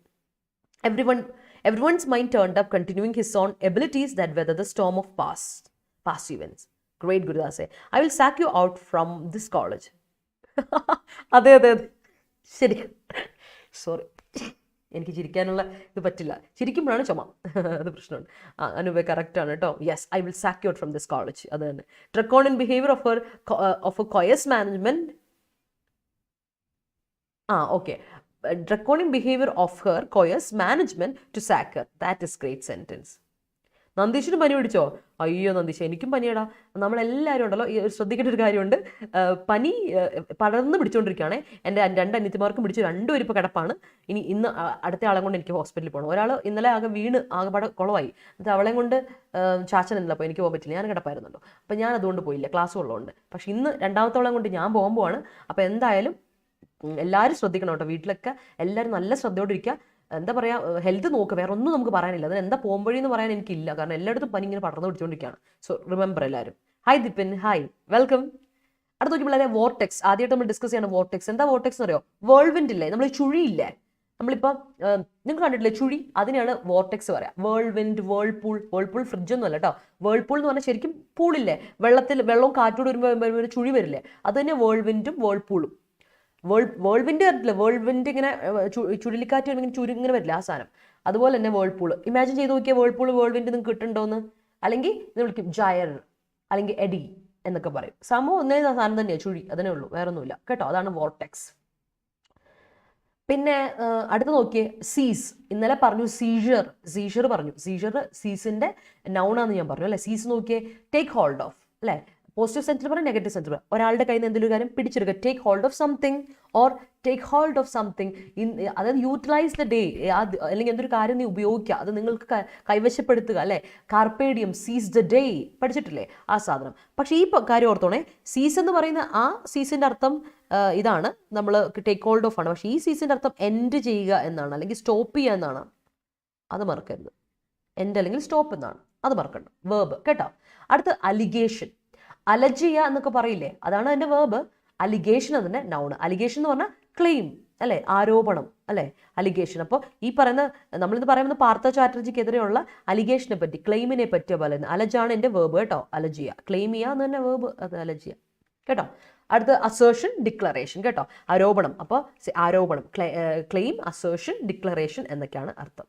Everyone's mind turned up, continuing his own abilities that weather the storm of past events. Great, Gurudase. I will sack you out from this college. അതെ അതെ അതെ, ശരി. സോറി, എനിക്ക് ചിരിക്കാനുള്ള ഇത് പറ്റില്ല, ചിരിക്കുമ്പോഴാണ് ചുമ, അത് പ്രശ്നമുണ്ട്. അനുവേ കറക്റ്റാണ് കേട്ടോ. Yes, I will sack you out from this college. അത് തന്നെ. Draconian behaviour of a coy's management. Okay. Draconian behavior of her coerce management to sack her. That is great sentence. നന്ദീഷിന് പനി പിടിച്ചോ? അയ്യോ നന്ദീഷ്, എനിക്കും പനിയടാ. നമ്മളെല്ലാവരും ഉണ്ടല്ലോ, ശ്രദ്ധിക്കേണ്ട ഒരു കാര്യമുണ്ട്. പനി പടർന്ന് പിടിച്ചുകൊണ്ടിരിക്കുകയാണേ. എൻ്റെ 2 അനിയത്തിമാർക്കും പിടിച്ചു, 2 പേരും ഇപ്പോൾ കിടപ്പാണ്. ഇന്ന് അടുത്ത ആളെ കൊണ്ട് എനിക്ക് ഹോസ്പിറ്റലിൽ പോകണം. ഒരാൾ ഇന്നലെ ആകെ വീണ് ആകെപ്പാടെ കുളമായി. എന്നിട്ട് അവളെയും കൊണ്ട് ചാച്ചനുണ്ടല്ലോ, അപ്പോൾ എനിക്ക് പോകാൻ പറ്റില്ല, ഞാൻ കിടപ്പായിരുന്നല്ലോ. അപ്പോൾ ഞാൻ അതുകൊണ്ട് പോയില്ല, ക്ലാസ് ഉള്ളതുകൊണ്ട്. പക്ഷേ ഇന്ന് രണ്ടാമത്തോളം കൊണ്ട് ഞാൻ പോകുമ്പോഴാണ്. അപ്പോൾ എന്തായാലും എല്ലാവരും ശ്രദ്ധിക്കണം കേട്ടോ. വീട്ടിലൊക്കെ എല്ലാവരും നല്ല ശ്രദ്ധയോടിരിക്കുക. എന്താ പറയുക, ഹെൽത്ത് നോക്കുക, വേറെ ഒന്നും നമുക്ക് പറയാനില്ല. അതിന് എന്താ പോകുമ്പോഴേ എന്ന് പറയാൻ എനിക്കില്ല, കാരണം എല്ലായിടത്തും പനി ഇങ്ങനെ പടർന്നു പിടിച്ചുകൊണ്ടിരിക്കുകയാണ്. സോ റിമെമ്പർ എല്ലാവരും. Hi Dipin, hi, welcome. അടുത്ത നോക്കി പിള്ളേരെ, വോർട്ടെക്സ്. ആദ്യമായിട്ട് നമ്മൾ ഡിസ്കസ് ചെയ്യണം വോർട്ടെക്സ്. എന്താ വോർട്ടെക്സ് എന്ന് അറിയോ? വേൾവിൻഡ് ഇല്ലേ, നമ്മൾ ചുഴിയില്ലേ, നമ്മളിപ്പോൾ നിങ്ങൾ കണ്ടിട്ടില്ലേ ചുഴി, അതിനെയാണ് വോർട്ടെക്സ് പറയാം. വേൾവിൻഡ്, വേൾപൂൾ ഫ്രിഡ്ജൊന്നും അല്ല കേട്ടോ. വേൾപൂൾ എന്ന് പറഞ്ഞാൽ ശരിക്കും പൂളില്ലേ, വെള്ളവും കാറ്റോട് വരുമ്പോൾ ഒരു ചുഴി വരില്ലേ, അത് തന്നെ വേൾവിൻഡും വേൾപൂളും. വേൾവിൻഡ് കണ്ടിട്ടില്ല, വേൾവിൻഡ് ഇങ്ങനെ ചുഴലിക്കാറ്റ് ഇങ്ങനെ ഇങ്ങനെ വരില്ല, ആ സാധനം. അതുപോലെ തന്നെ വേൾപൂൾ. ഇമാജിൻ ചെയ്ത് നോക്കിയാൽ വേൾപൂൾ വേൾവിൻഡ് നിങ്ങൾക്ക് കിട്ടുന്നുണ്ടോന്ന്. അല്ലെങ്കിൽ ഇത് വിളിക്കും ജയർ, അല്ലെങ്കിൽ എഡി എന്നൊക്കെ പറയും. സംഭവം ഒന്നേ സാധനം തന്നെയാണ്, ചുഴി, അതിനേ ഉള്ളൂ, വേറെ ഒന്നുമില്ല കേട്ടോ. അതാണ് വോർട്ടെക്സ്. പിന്നെ അടുത്ത് നോക്കിയേ, സീസ്. ഇന്നലെ പറഞ്ഞു സീഷർ പറഞ്ഞു. സീസിന്റെ നൗണാന്ന് ഞാൻ പറഞ്ഞു അല്ലേ. സീസ് നോക്കിയേ, ടേക്ക് ഹോൾഡ് ഓഫ് അല്ലേ. പോസിറ്റീവ് സെൻസിൽ പറയാം, നെഗറ്റീവ് സെൻസിൽ പറയാം. ഒരാളുടെ കയ്യിൽ നിന്ന് എന്തെങ്കിലും കാര്യം പിടിച്ചെടുക്കുക, take hold of something or take hold of something. അതായത് യൂട്ടിലൈസ് ദ ഡേ, അല്ലെങ്കിൽ എന്തൊരു കാര്യം നീ ഉപയോഗിക്കുക, അത് നിങ്ങൾക്ക് കൈവശപ്പെടുത്തുക അല്ലേ. കാർപ്പേഡിയം, സീസ് ദ ഡേ, പഠിച്ചിട്ടില്ലേ ആ സാധനം. പക്ഷേ ഈ കാര്യം ഓർത്തോണേ, സീസ് എന്ന് പറയുന്ന ആ സീസിൻ്റെ അർത്ഥം ഇതാണ്, നമ്മൾ ടേക്ക് ഹോൾഡ് ഓഫ് ആണ്. പക്ഷേ ഈ സീസിൻ്റെ അർത്ഥം എൻഡ് ചെയ്യുക എന്നാണ്, അല്ലെങ്കിൽ സ്റ്റോപ്പ് ചെയ്യുക എന്നാണ്. അത് മറക്കരുത്. എൻഡ് അല്ലെങ്കിൽ സ്റ്റോപ്പ് എന്നാണ്, അത് മറക്കണ്ട. വേർബ് കേട്ടോ. അടുത്ത് അലിഗേഷൻ. അലജിയ എന്നൊക്കെ പറയില്ലേ, അതാണ് അതിൻ്റെ വേർബ്. അലിഗേഷൻ അതിൻ്റെ നൗണ്. അലിഗേഷൻ എന്ന് പറഞ്ഞാൽ ക്ലെയിം അല്ലേ, ആരോപണം അല്ലേ, അലിഗേഷൻ. അപ്പോൾ ഈ പറയുന്ന നമ്മളിത് പറയുന്നത് പാർത്ഥ ചാറ്റർജിക്കെതിരെയുള്ള അലിഗേഷനെ പറ്റി, ക്ലെയിമിനെ പറ്റിയ പോലെ. അലജാണ് എൻ്റെ വേർബ് കേട്ടോ, അലജിയ. ക്ലെയിം ചെയ്യുക എന്ന് തന്നെ വേർബ്, അത് അലജിയ കേട്ടോ. അടുത്ത് അസേർഷൻ, ഡിക്ലറേഷൻ കേട്ടോ. ആരോപണം, അപ്പോൾ ആരോപണം, ക്ലെയിം, അസേർഷൻ, ഡിക്ലറേഷൻ എന്നൊക്കെയാണ് അർത്ഥം.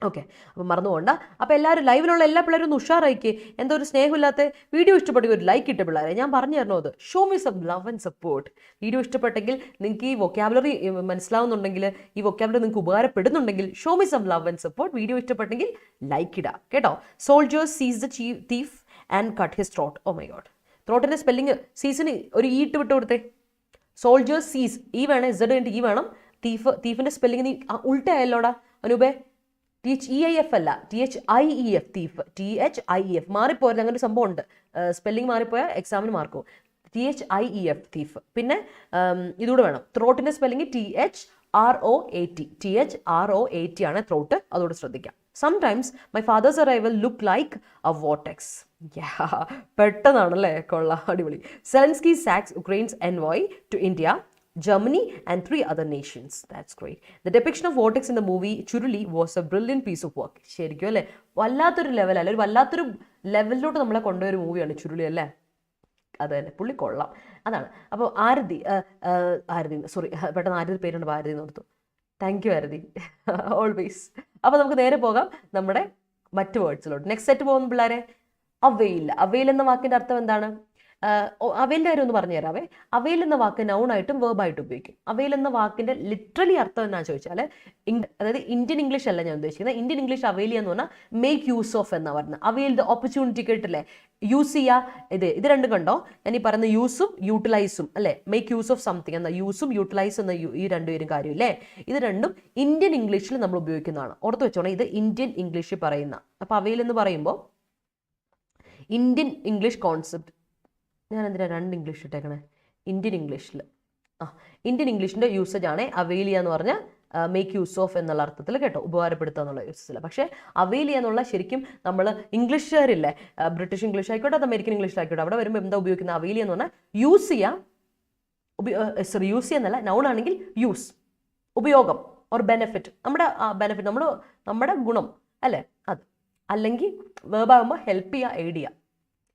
ഓക്കെ, അപ്പം മറന്നു പോകണ്ട. അപ്പോൾ എല്ലാവരും ലൈവിലുള്ള എല്ലാ പിള്ളേരും ഒന്ന് ഉഷാറായിക്കേ. എന്തോ ഒരു സ്നേഹമില്ലാത്ത വീഡിയോ ഇഷ്ടപ്പെട്ടെങ്കിൽ ഒരു ലൈക്ക് ഇട്ട പിള്ളേരെ, ഞാൻ പറഞ്ഞു തരണോ അത്. Show me some love and support. Video ഇഷ്ടപ്പെട്ടെങ്കിൽ, നിങ്ങൾക്ക് ഈ വൊക്കാബുലറി മനസ്സിലാവുന്നുണ്ടെങ്കിൽ, ഈ വൊക്കാബുലറി നിങ്ങൾക്ക് ഉപകാരപ്പെടുന്നുണ്ടെങ്കിൽ, show me some love and support. Video ഇഷ്ടപ്പെട്ടെങ്കിൽ ലൈക്ക് ഇടുക കേട്ടോ. Soldiers seize the thief and cut his throat. Oh my god, ത്രോട്ടിൻ്റെ സ്പെല്ലിങ് സീസിന് ഒരു ഈ ഇട്ട് വിട്ട് കൊടുത്തേ. സോൾജേഴ്സ് സീസ്, ഈ വേണം, ഇസഡ് കഴിഞ്ഞിട്ട് ഈ വേണം. തീഫിൻ്റെ സ്പെല്ലിങ് നീ ഉൾട്ടയല്ലോടാ അനൂപേ. THEIF അല്ല, THIEF, തീഫ്, THIEF. മാറിപ്പോയത്, അങ്ങനെ ഒരു സംഭവം ഉണ്ട്. സ്പെല്ലിംഗ് മാറിപ്പോയാൽ എക്സാമിന് മാർക്കോ. THIEF, thief. പിന്നെ ഇതുകൂടെ വേണം, ത്രോട്ടിൻ്റെ സ്പെല്ലിംഗ് THROAT. THROAT ആണ് ത്രോട്ട്, അതുകൂടെ ശ്രദ്ധിക്കാം. Sometimes my father's arrival look like a vortex. പെട്ടെന്നാണല്ലേ, കൊള്ളാം, അടിപൊളി. Zelensky sacks Ukraine's envoy to India, Germany and 3 other nations. That's great. The depiction of vortex in the movie Churuli was a brilliant piece of work. ശരിക്കും അല്ലേ, വല്ലാത്തൊരു ലെവലല്ല, ഒരു വല്ലാത്തൊരു ലെവലിലോട്ട് നമ്മളെ കൊണ്ടുപോയൊരു മൂവിയാണ് ചുരുളി അല്ലേ. അത് തന്നെ, പുള്ളി കൊള്ളാം, അതാണ്. അപ്പോൾ ആരതി, സോറി, പെട്ടെന്ന് ആരതി പേരുണ്ട്, ആരതി നോർത്തു. Thank you Aarathi, always. അപ്പോൾ നമുക്ക് നേരെ പോകാം നമ്മുടെ മറ്റ് വേർഡ്സിലോട്ട്. നെക്സ്റ്റ് സെറ്റ് പോകുന്ന പിള്ളേരെ, അവെയിൽ. അവെയിൽ എന്ന വാക്കിൻ്റെ അർത്ഥം എന്താണ്? അവയിലിൻ്റെ കാര്യം ഒന്ന് പറഞ്ഞു തരാവേ. അവയിൽ എന്ന വാക്ക് നൗണായിട്ടും വേർബായിട്ടും ഉപയോഗിക്കും. അവയിൽ എന്ന വാക്കിൻ്റെ ലിറ്ററലി അർത്ഥം എന്നാന്ന് ചോദിച്ചാൽ, അതായത് ഇന്ത്യൻ ഇംഗ്ലീഷ് അല്ല ഞാൻ ഉദ്ദേശിക്കുന്നത്. ഇന്ത്യൻ ഇംഗ്ലീഷ് അവയിൽ എന്ന് പറഞ്ഞാൽ മേക്ക് യൂസ് ഓഫ് എന്നാണ് പറയുന്നത്. അവയിൽ ദ ഓപ്പർച്യൂണിറ്റി കേട്ടില്ലേ, യൂസ് ചെയ്യുക. ഇത് രണ്ടും കണ്ടോ, ഞാൻ ഈ പറയുന്ന യൂസും യൂട്ടിലൈസും അല്ലേ. മേക്ക് യൂസ് ഓഫ് സംതിങ് എന്ന യൂസും യൂട്ടിലൈസ് എന്ന ഈ രണ്ടുപേരും കാര്യമില്ലേ, ഇത് രണ്ടും ഇന്ത്യൻ ഇംഗ്ലീഷിൽ നമ്മൾ ഉപയോഗിക്കുന്നതാണ്. ഓർത്ത് വെച്ചോണേ, ഇത് ഇന്ത്യൻ ഇംഗ്ലീഷിൽ പറയുന്ന. അപ്പോൾ അവയിൽ എന്ന് പറയുമ്പോൾ ഇന്ത്യൻ ഇംഗ്ലീഷ് കോൺസെപ്റ്റ്. ഞാൻ എന്തിനാ 2 ഇംഗ്ലീഷ് ഇട്ടേക്കണേ? ഇന്ത്യൻ ഇംഗ്ലീഷിൽ ഇന്ത്യൻ ഇംഗ്ലീഷിൻ്റെ യൂസേജ് ആണ് അവെയിൽ ചെയ്യുക എന്ന് പറഞ്ഞാൽ മേക്ക് യൂസ് ഓഫ് എന്നുള്ള അർത്ഥത്തിൽ കേട്ടോ, ഉപകാരപ്പെടുത്തുക എന്നുള്ള യൂസസിൽ. പക്ഷേ അവെയിൽ ചെയ്യുക എന്നുള്ള ശരിക്കും നമ്മൾ ഇംഗ്ലീഷുകാരില്ലേ, ബ്രിട്ടീഷ് ഇംഗ്ലീഷ് ആയിക്കോട്ടെ അത് അമേരിക്കൻ ഇംഗ്ലീഷിലായിക്കോട്ടെ, അവിടെ വരുമ്പോൾ എന്താ ഉപയോഗിക്കുന്നത് അവെയിൽ എന്ന് പറഞ്ഞാൽ യൂസ് ചെയ്യുക, യൂസ് ചെയ്യുന്നല്ല, നൗൺ ആണെങ്കിൽ യൂസ്, ഉപയോഗം ഓർ ബെനിഫിറ്റ്, നമ്മുടെ ബെനിഫിറ്റ്, നമ്മുടെ ഗുണം അല്ലേ അത്. അല്ലെങ്കിൽ വേർബാകുമ്പോൾ ഹെൽപ്പ് ചെയ്യുക, എയ്ഡ് ചെയ്യുക,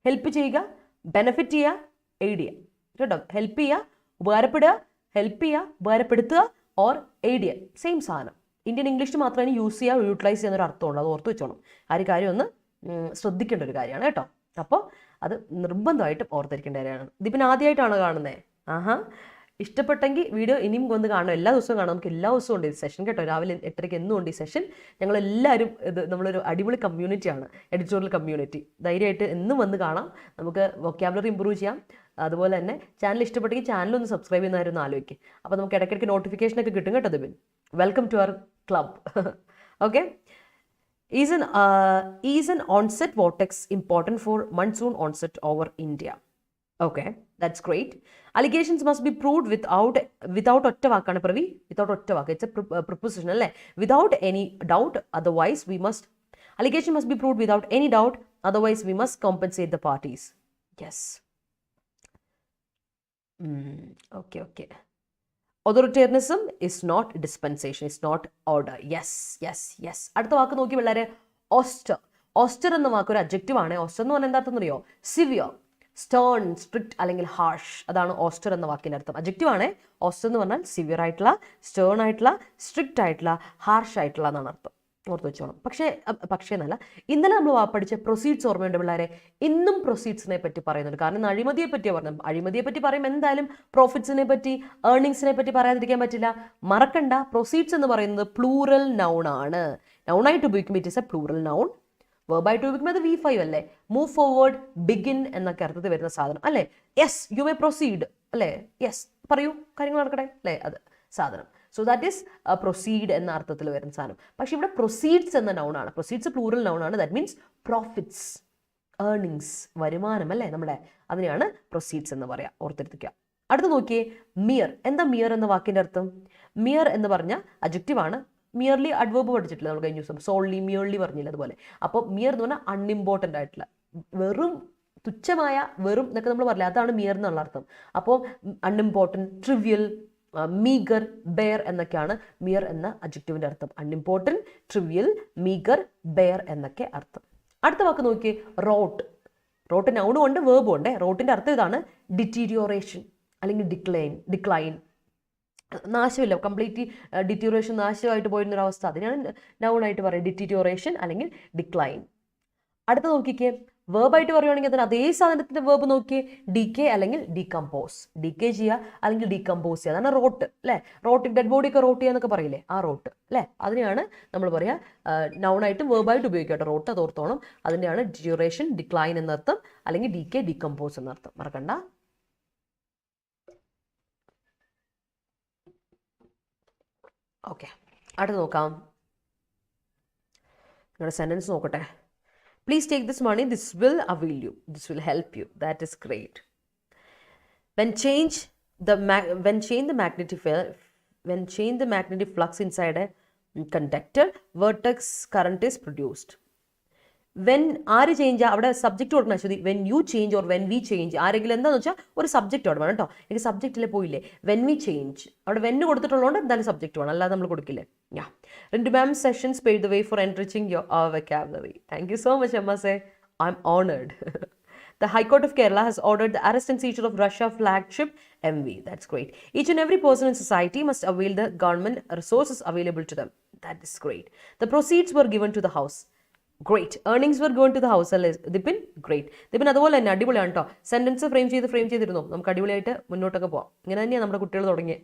ഹെൽപ്പ് ചെയ്യുക, ബെനിഫിറ്റ് ചെയ്യുക, എയ്ഡ് ചെയ്യുക കേട്ടോ. ഹെൽപ്പ് ചെയ്യുക, ഉപകാരപ്പെടുക, ഹെൽപ്പ് ചെയ്യുക, ഉപകാരപ്പെടുത്തുക ഓർ എയ്ഡ് ചെയ്യുക, സെയിം സാധനം. ഇന്ത്യൻ ഇംഗ്ലീഷിൽ മാത്രമേ യൂസ് ചെയ്യുക, യൂട്ടിലൈസ് ചെയ്യുന്നൊരു അർത്ഥമുള്ളൂ, അത് ഓർത്ത് വെച്ചോണം. ആ ഒരു കാര്യം ഒന്ന് ശ്രദ്ധിക്കേണ്ട ഒരു കാര്യമാണ് കേട്ടോ. അപ്പോൾ അത് നിർബന്ധമായിട്ടും ഓർത്തിരിക്കേണ്ട കാര്യമാണ്. ഇതിപ്പോൾ ആദ്യമായിട്ടാണ് കാണുന്നത്, ഇഷ്ടപ്പെട്ടെങ്കിൽ വീഡിയോ ഇനിയും വന്ന് കാണണം, എല്ലാ ദിവസവും കാണാം. നമുക്ക് എല്ലാ ദിവസവും ഉണ്ട് ഈ സെഷൻ കേട്ടോ, രാവിലെ 8:30 എന്നും ഉണ്ട് ഈ സെഷൻ. ഞങ്ങളെല്ലാവരും നമ്മളൊരു അടിപൊളി കമ്മ്യൂണിറ്റിയാണ്, എഡിറ്റോറിയൽ കമ്മ്യൂണിറ്റി. ധൈര്യമായിട്ട് എന്നും വന്ന് കാണാം, നമുക്ക് വൊക്കാബുലറി ഇമ്പ്രൂവ് ചെയ്യാം. അതുപോലെ തന്നെ ചാനൽ ഇഷ്ടപ്പെട്ടെങ്കിൽ ചാനലൊന്ന് സബ്സ്ക്രൈബ് ചെയ്യുന്നവരൊന്ന് ആലോചിക്കും. അപ്പോൾ നമുക്ക് ഇടയ്ക്കിടയ്ക്ക് നോട്ടിഫിക്കേഷനൊക്കെ കിട്ടും കേട്ടോ. Dibin, welcome to our club. Okay. Is an onset vortex important for monsoon onset over India? Okay, that's great. Allegations must be proved without ഒറ്റ വാക്കാണ് പ്രവി, without ഒറ്റ വാക്ക്. It's a preposition അല്ലേ. Without any doubt, otherwise we must. Allegation must be proved without any doubt, otherwise we must compensate the parties. Yes. Okay. Authoritarianism is not dispensation, it's not order. Yes. അടുത്ത വാക്ക് നോക്കി പിള്ളേരെ, ഓസ്റ്റർ. ഓസ്റ്റർ എന്ന വാക്ക് ഒരു adjective ആണ്. ഓസ്റ്റർ എന്ന് പറഞ്ഞാൽ എന്താ അർത്ഥം അറിയോ? സിവിയർ, സ്റ്റേൺ, സ്ട്രിക്റ്റ് അല്ലെങ്കിൽ ഹാർഷ്. അതാണ് ഓസ്റ്റർ എന്ന വാക്കിൻ്റെ അർത്ഥം. അഡ്ജക്റ്റീവ് ആണ്. ഓസ്റ്റർ എന്ന് പറഞ്ഞാൽ സിവിയർ ആയിട്ടുള്ള, സ്റ്റേൺ ആയിട്ടുള്ള, സ്ട്രിക്റ്റ് ആയിട്ടുള്ള, ഹാർഷ് ആയിട്ടുള്ള എന്നാണ് അർത്ഥം. ഓർത്ത് വെച്ചോണം. പക്ഷേ എന്നല്ല, ഇന്നലെ നമ്മൾ പഠിച്ച പ്രൊസീഡ്സ് ഓർമ്മയുണ്ട് പിള്ളേരെ. ഇന്നും പ്രൊസീഡ്സിനെ പറ്റി പറയുന്നുണ്ട്. കാരണം അഴിമതിയെ പറ്റിയാണ് പറഞ്ഞത്. അഴിമതിയെ പറ്റി പറയുമ്പോൾ എന്തായാലും പ്രോഫിറ്റ്സിനെ പറ്റി, ഏർണിങ്സിനെ പറ്റി പറയാതിരിക്കാൻ പറ്റില്ല. മറക്കണ്ട, പ്രൊസീഡ്സ് എന്ന് പറയുന്നത് പ്ലൂറൽ നൗൺ ആണ്. നൗണായിട്ട് ഉപയോഗിക്കുമ്പോൾ it is a plural noun. വെർബായിട്ട് ഉപയോഗിക്കുമ്പോൾ അത് V5 അല്ലേ. മൂവ് ഫോർവേഡ്, ബിഗിൻ എന്നൊക്കെ അർത്ഥത്തിൽ വരുന്ന സാധനം അല്ലേ. യെസ്, യു മേ പ്രൊസീഡ് അല്ലേ. യെസ്, പറയൂ, കാര്യങ്ങൾ നടക്കട്ടെ അല്ലേ, അത് സാധനം. സോ ദാറ്റ് ഈസ് പ്രൊസീഡ് എന്ന അർത്ഥത്തിൽ വരുന്ന സാധനം. പക്ഷേ ഇവിടെ പ്രൊസീഡ്സ് എന്ന നൗണാണ്. പ്രൊസീഡ്സ് പ്ലൂറൽ നൗണാണ്. ദാറ്റ് മീൻസ് പ്രോഫിറ്റ്സ്, ഏർണിങ്സ്, വരുമാനം അല്ലേ നമ്മുടെ, അതിനെയാണ് പ്രൊസീഡ്സ് എന്ന് പറയാം. ഓർത്തെടുത്തിക്കുക. അടുത്ത് നോക്കിയേ, മിയർ. എന്താ മിയർ എന്ന വാക്കിൻ്റെ അർത്ഥം? മിയർ എന്ന് പറഞ്ഞാൽ അഡ്ജക്റ്റീവ് ആണ്. മിയർലി അഡ്വേർബ് പഠിച്ചിട്ടില്ല നമ്മൾ കഴിഞ്ഞ ദിവസം, സോൾലി, മിയർലി പറഞ്ഞില്ല അതുപോലെ. അപ്പോൾ മിയർ എന്ന് പറഞ്ഞാൽ അൺഇമ്പോർട്ടൻ്റ് ആയിട്ടുള്ള, വെറും തുച്ഛമായ, വെറും എന്നൊക്കെ നമ്മൾ പറയില്ല, അതാണ് മിയർ എന്നുള്ള അർത്ഥം. അപ്പോൾ അൺഇമ്പോർട്ടൻറ്റ്, ട്രിവിയൽ, മീഗർ, ബെയർ എന്നൊക്കെയാണ് മിയർ എന്ന അഡ്ജക്റ്റീവിൻ്റെ അർത്ഥം. അൺഇമ്പോർട്ടൻറ്റ്, ട്രിവിയൽ, മീഗർ, ബെയർ എന്നൊക്കെ അർത്ഥം. അടുത്ത വാക്ക് നോക്കിയേ, റോട്ട്. റോട്ട് നൗണും ഉണ്ട്, വേർബും ഉണ്ട്. റോട്ടിൻ്റെ അർത്ഥം ഇതാണ്, ഡിറ്റീരിയോറേഷൻ അല്ലെങ്കിൽ ഡിക്ലൈൻ. നാശമില്ല, കംപ്ലീറ്റ്ലി ഡിറ്റീരിയോറേഷൻ, നാശമായിട്ട് പോയിരുന്നൊരവസ്ഥ, അതിനാണ് നൗണായിട്ട് പറയുക, ഡിറ്റീരിയോറേഷൻ അല്ലെങ്കിൽ ഡിക്ലൈൻ. അടുത്ത നോക്കിക്കേ, വേർബായിട്ട് പറയുകയാണെങ്കിൽ അതിന് അതേ സാധനത്തിൻ്റെ വേർബ് നോക്കിയേ, ഡികെ അല്ലെങ്കിൽ ഡീകമ്പോസ്. ഡികെ ചെയ്യുക അല്ലെങ്കിൽ ഡീകമ്പോസ് ചെയ്യുക, അതാണ് റോട്ട് അല്ലേ. റോട്ട്, ഡെഡ് ബോഡി ഒക്കെ റോട്ട് ചെയ്യുക എന്നൊക്കെ പറയില്ലേ, ആ റോട്ട് അല്ലേ. അതിനെയാണ് നമ്മൾ പറയുക നൗണായിട്ടും വേർബായിട്ട് ഉപയോഗിക്കട്ടെ. റോട്ട് അത് ഓർത്തോണം. അതിൻ്റെയാണ് ഡിറ്റീരിയോറേഷൻ, ഡിക്ലൈൻ എന്നർത്ഥം, അല്ലെങ്കിൽ ഡികെ, ഡീകമ്പോസ് എന്നർത്ഥം. മറക്കണ്ട. ഓക്കെ, അടുത്ത് നോക്കാം. നിങ്ങളുടെ സെൻറ്റൻസ് നോക്കട്ടെ. Please take this money, this will avail you, this will help you. That is great. When change the magnetic flux inside a conductor, vertex current is produced. When ആര് change, അവിടെ subject കൊടുക്കണം Aswathy. When you change or when we change, ആരെങ്കിലും എന്താണെന്ന് വെച്ചാൽ ഒരു subject അവിടെ വേണം കേട്ടോ. എനിക്ക് സബ്ജക്റ്റിലെ പോയില്ലേ, വെൻ വി ചേഞ്ച്, അവിടെ വെന്ന് കൊടുത്തിട്ടുള്ളതുകൊണ്ട് എന്തായാലും സബ്ജക്റ്റ് വേണം, അല്ലാതെ നമ്മൾ കൊടുക്കില്ലേ. Rintu ma'am sessions paved the way for enriching your vocabulary. Thank you so much, Amma. Say, I'm honored. The High Court of Kerala has ordered the arrest and seizure of Russia flagship MV. That's great. Each and every person in society must avail the government resources available to them. That is great. The proceeds were given to the house. Great. Earnings were given to the house. Dipin, great. Dipin അതുപോലെ തന്നെ അടിപൊളിയാണ് കേട്ടോ. Sentence frame ചെയ്തിരുന്നു. നമുക്ക് അടിപൊളിയായിട്ട് മുന്നോട്ടൊക്കെ പോകാം. ഇങ്ങനെ തന്നെയാണ് നമ്മുടെ കുട്ടികൾ തുടങ്ങിയത്.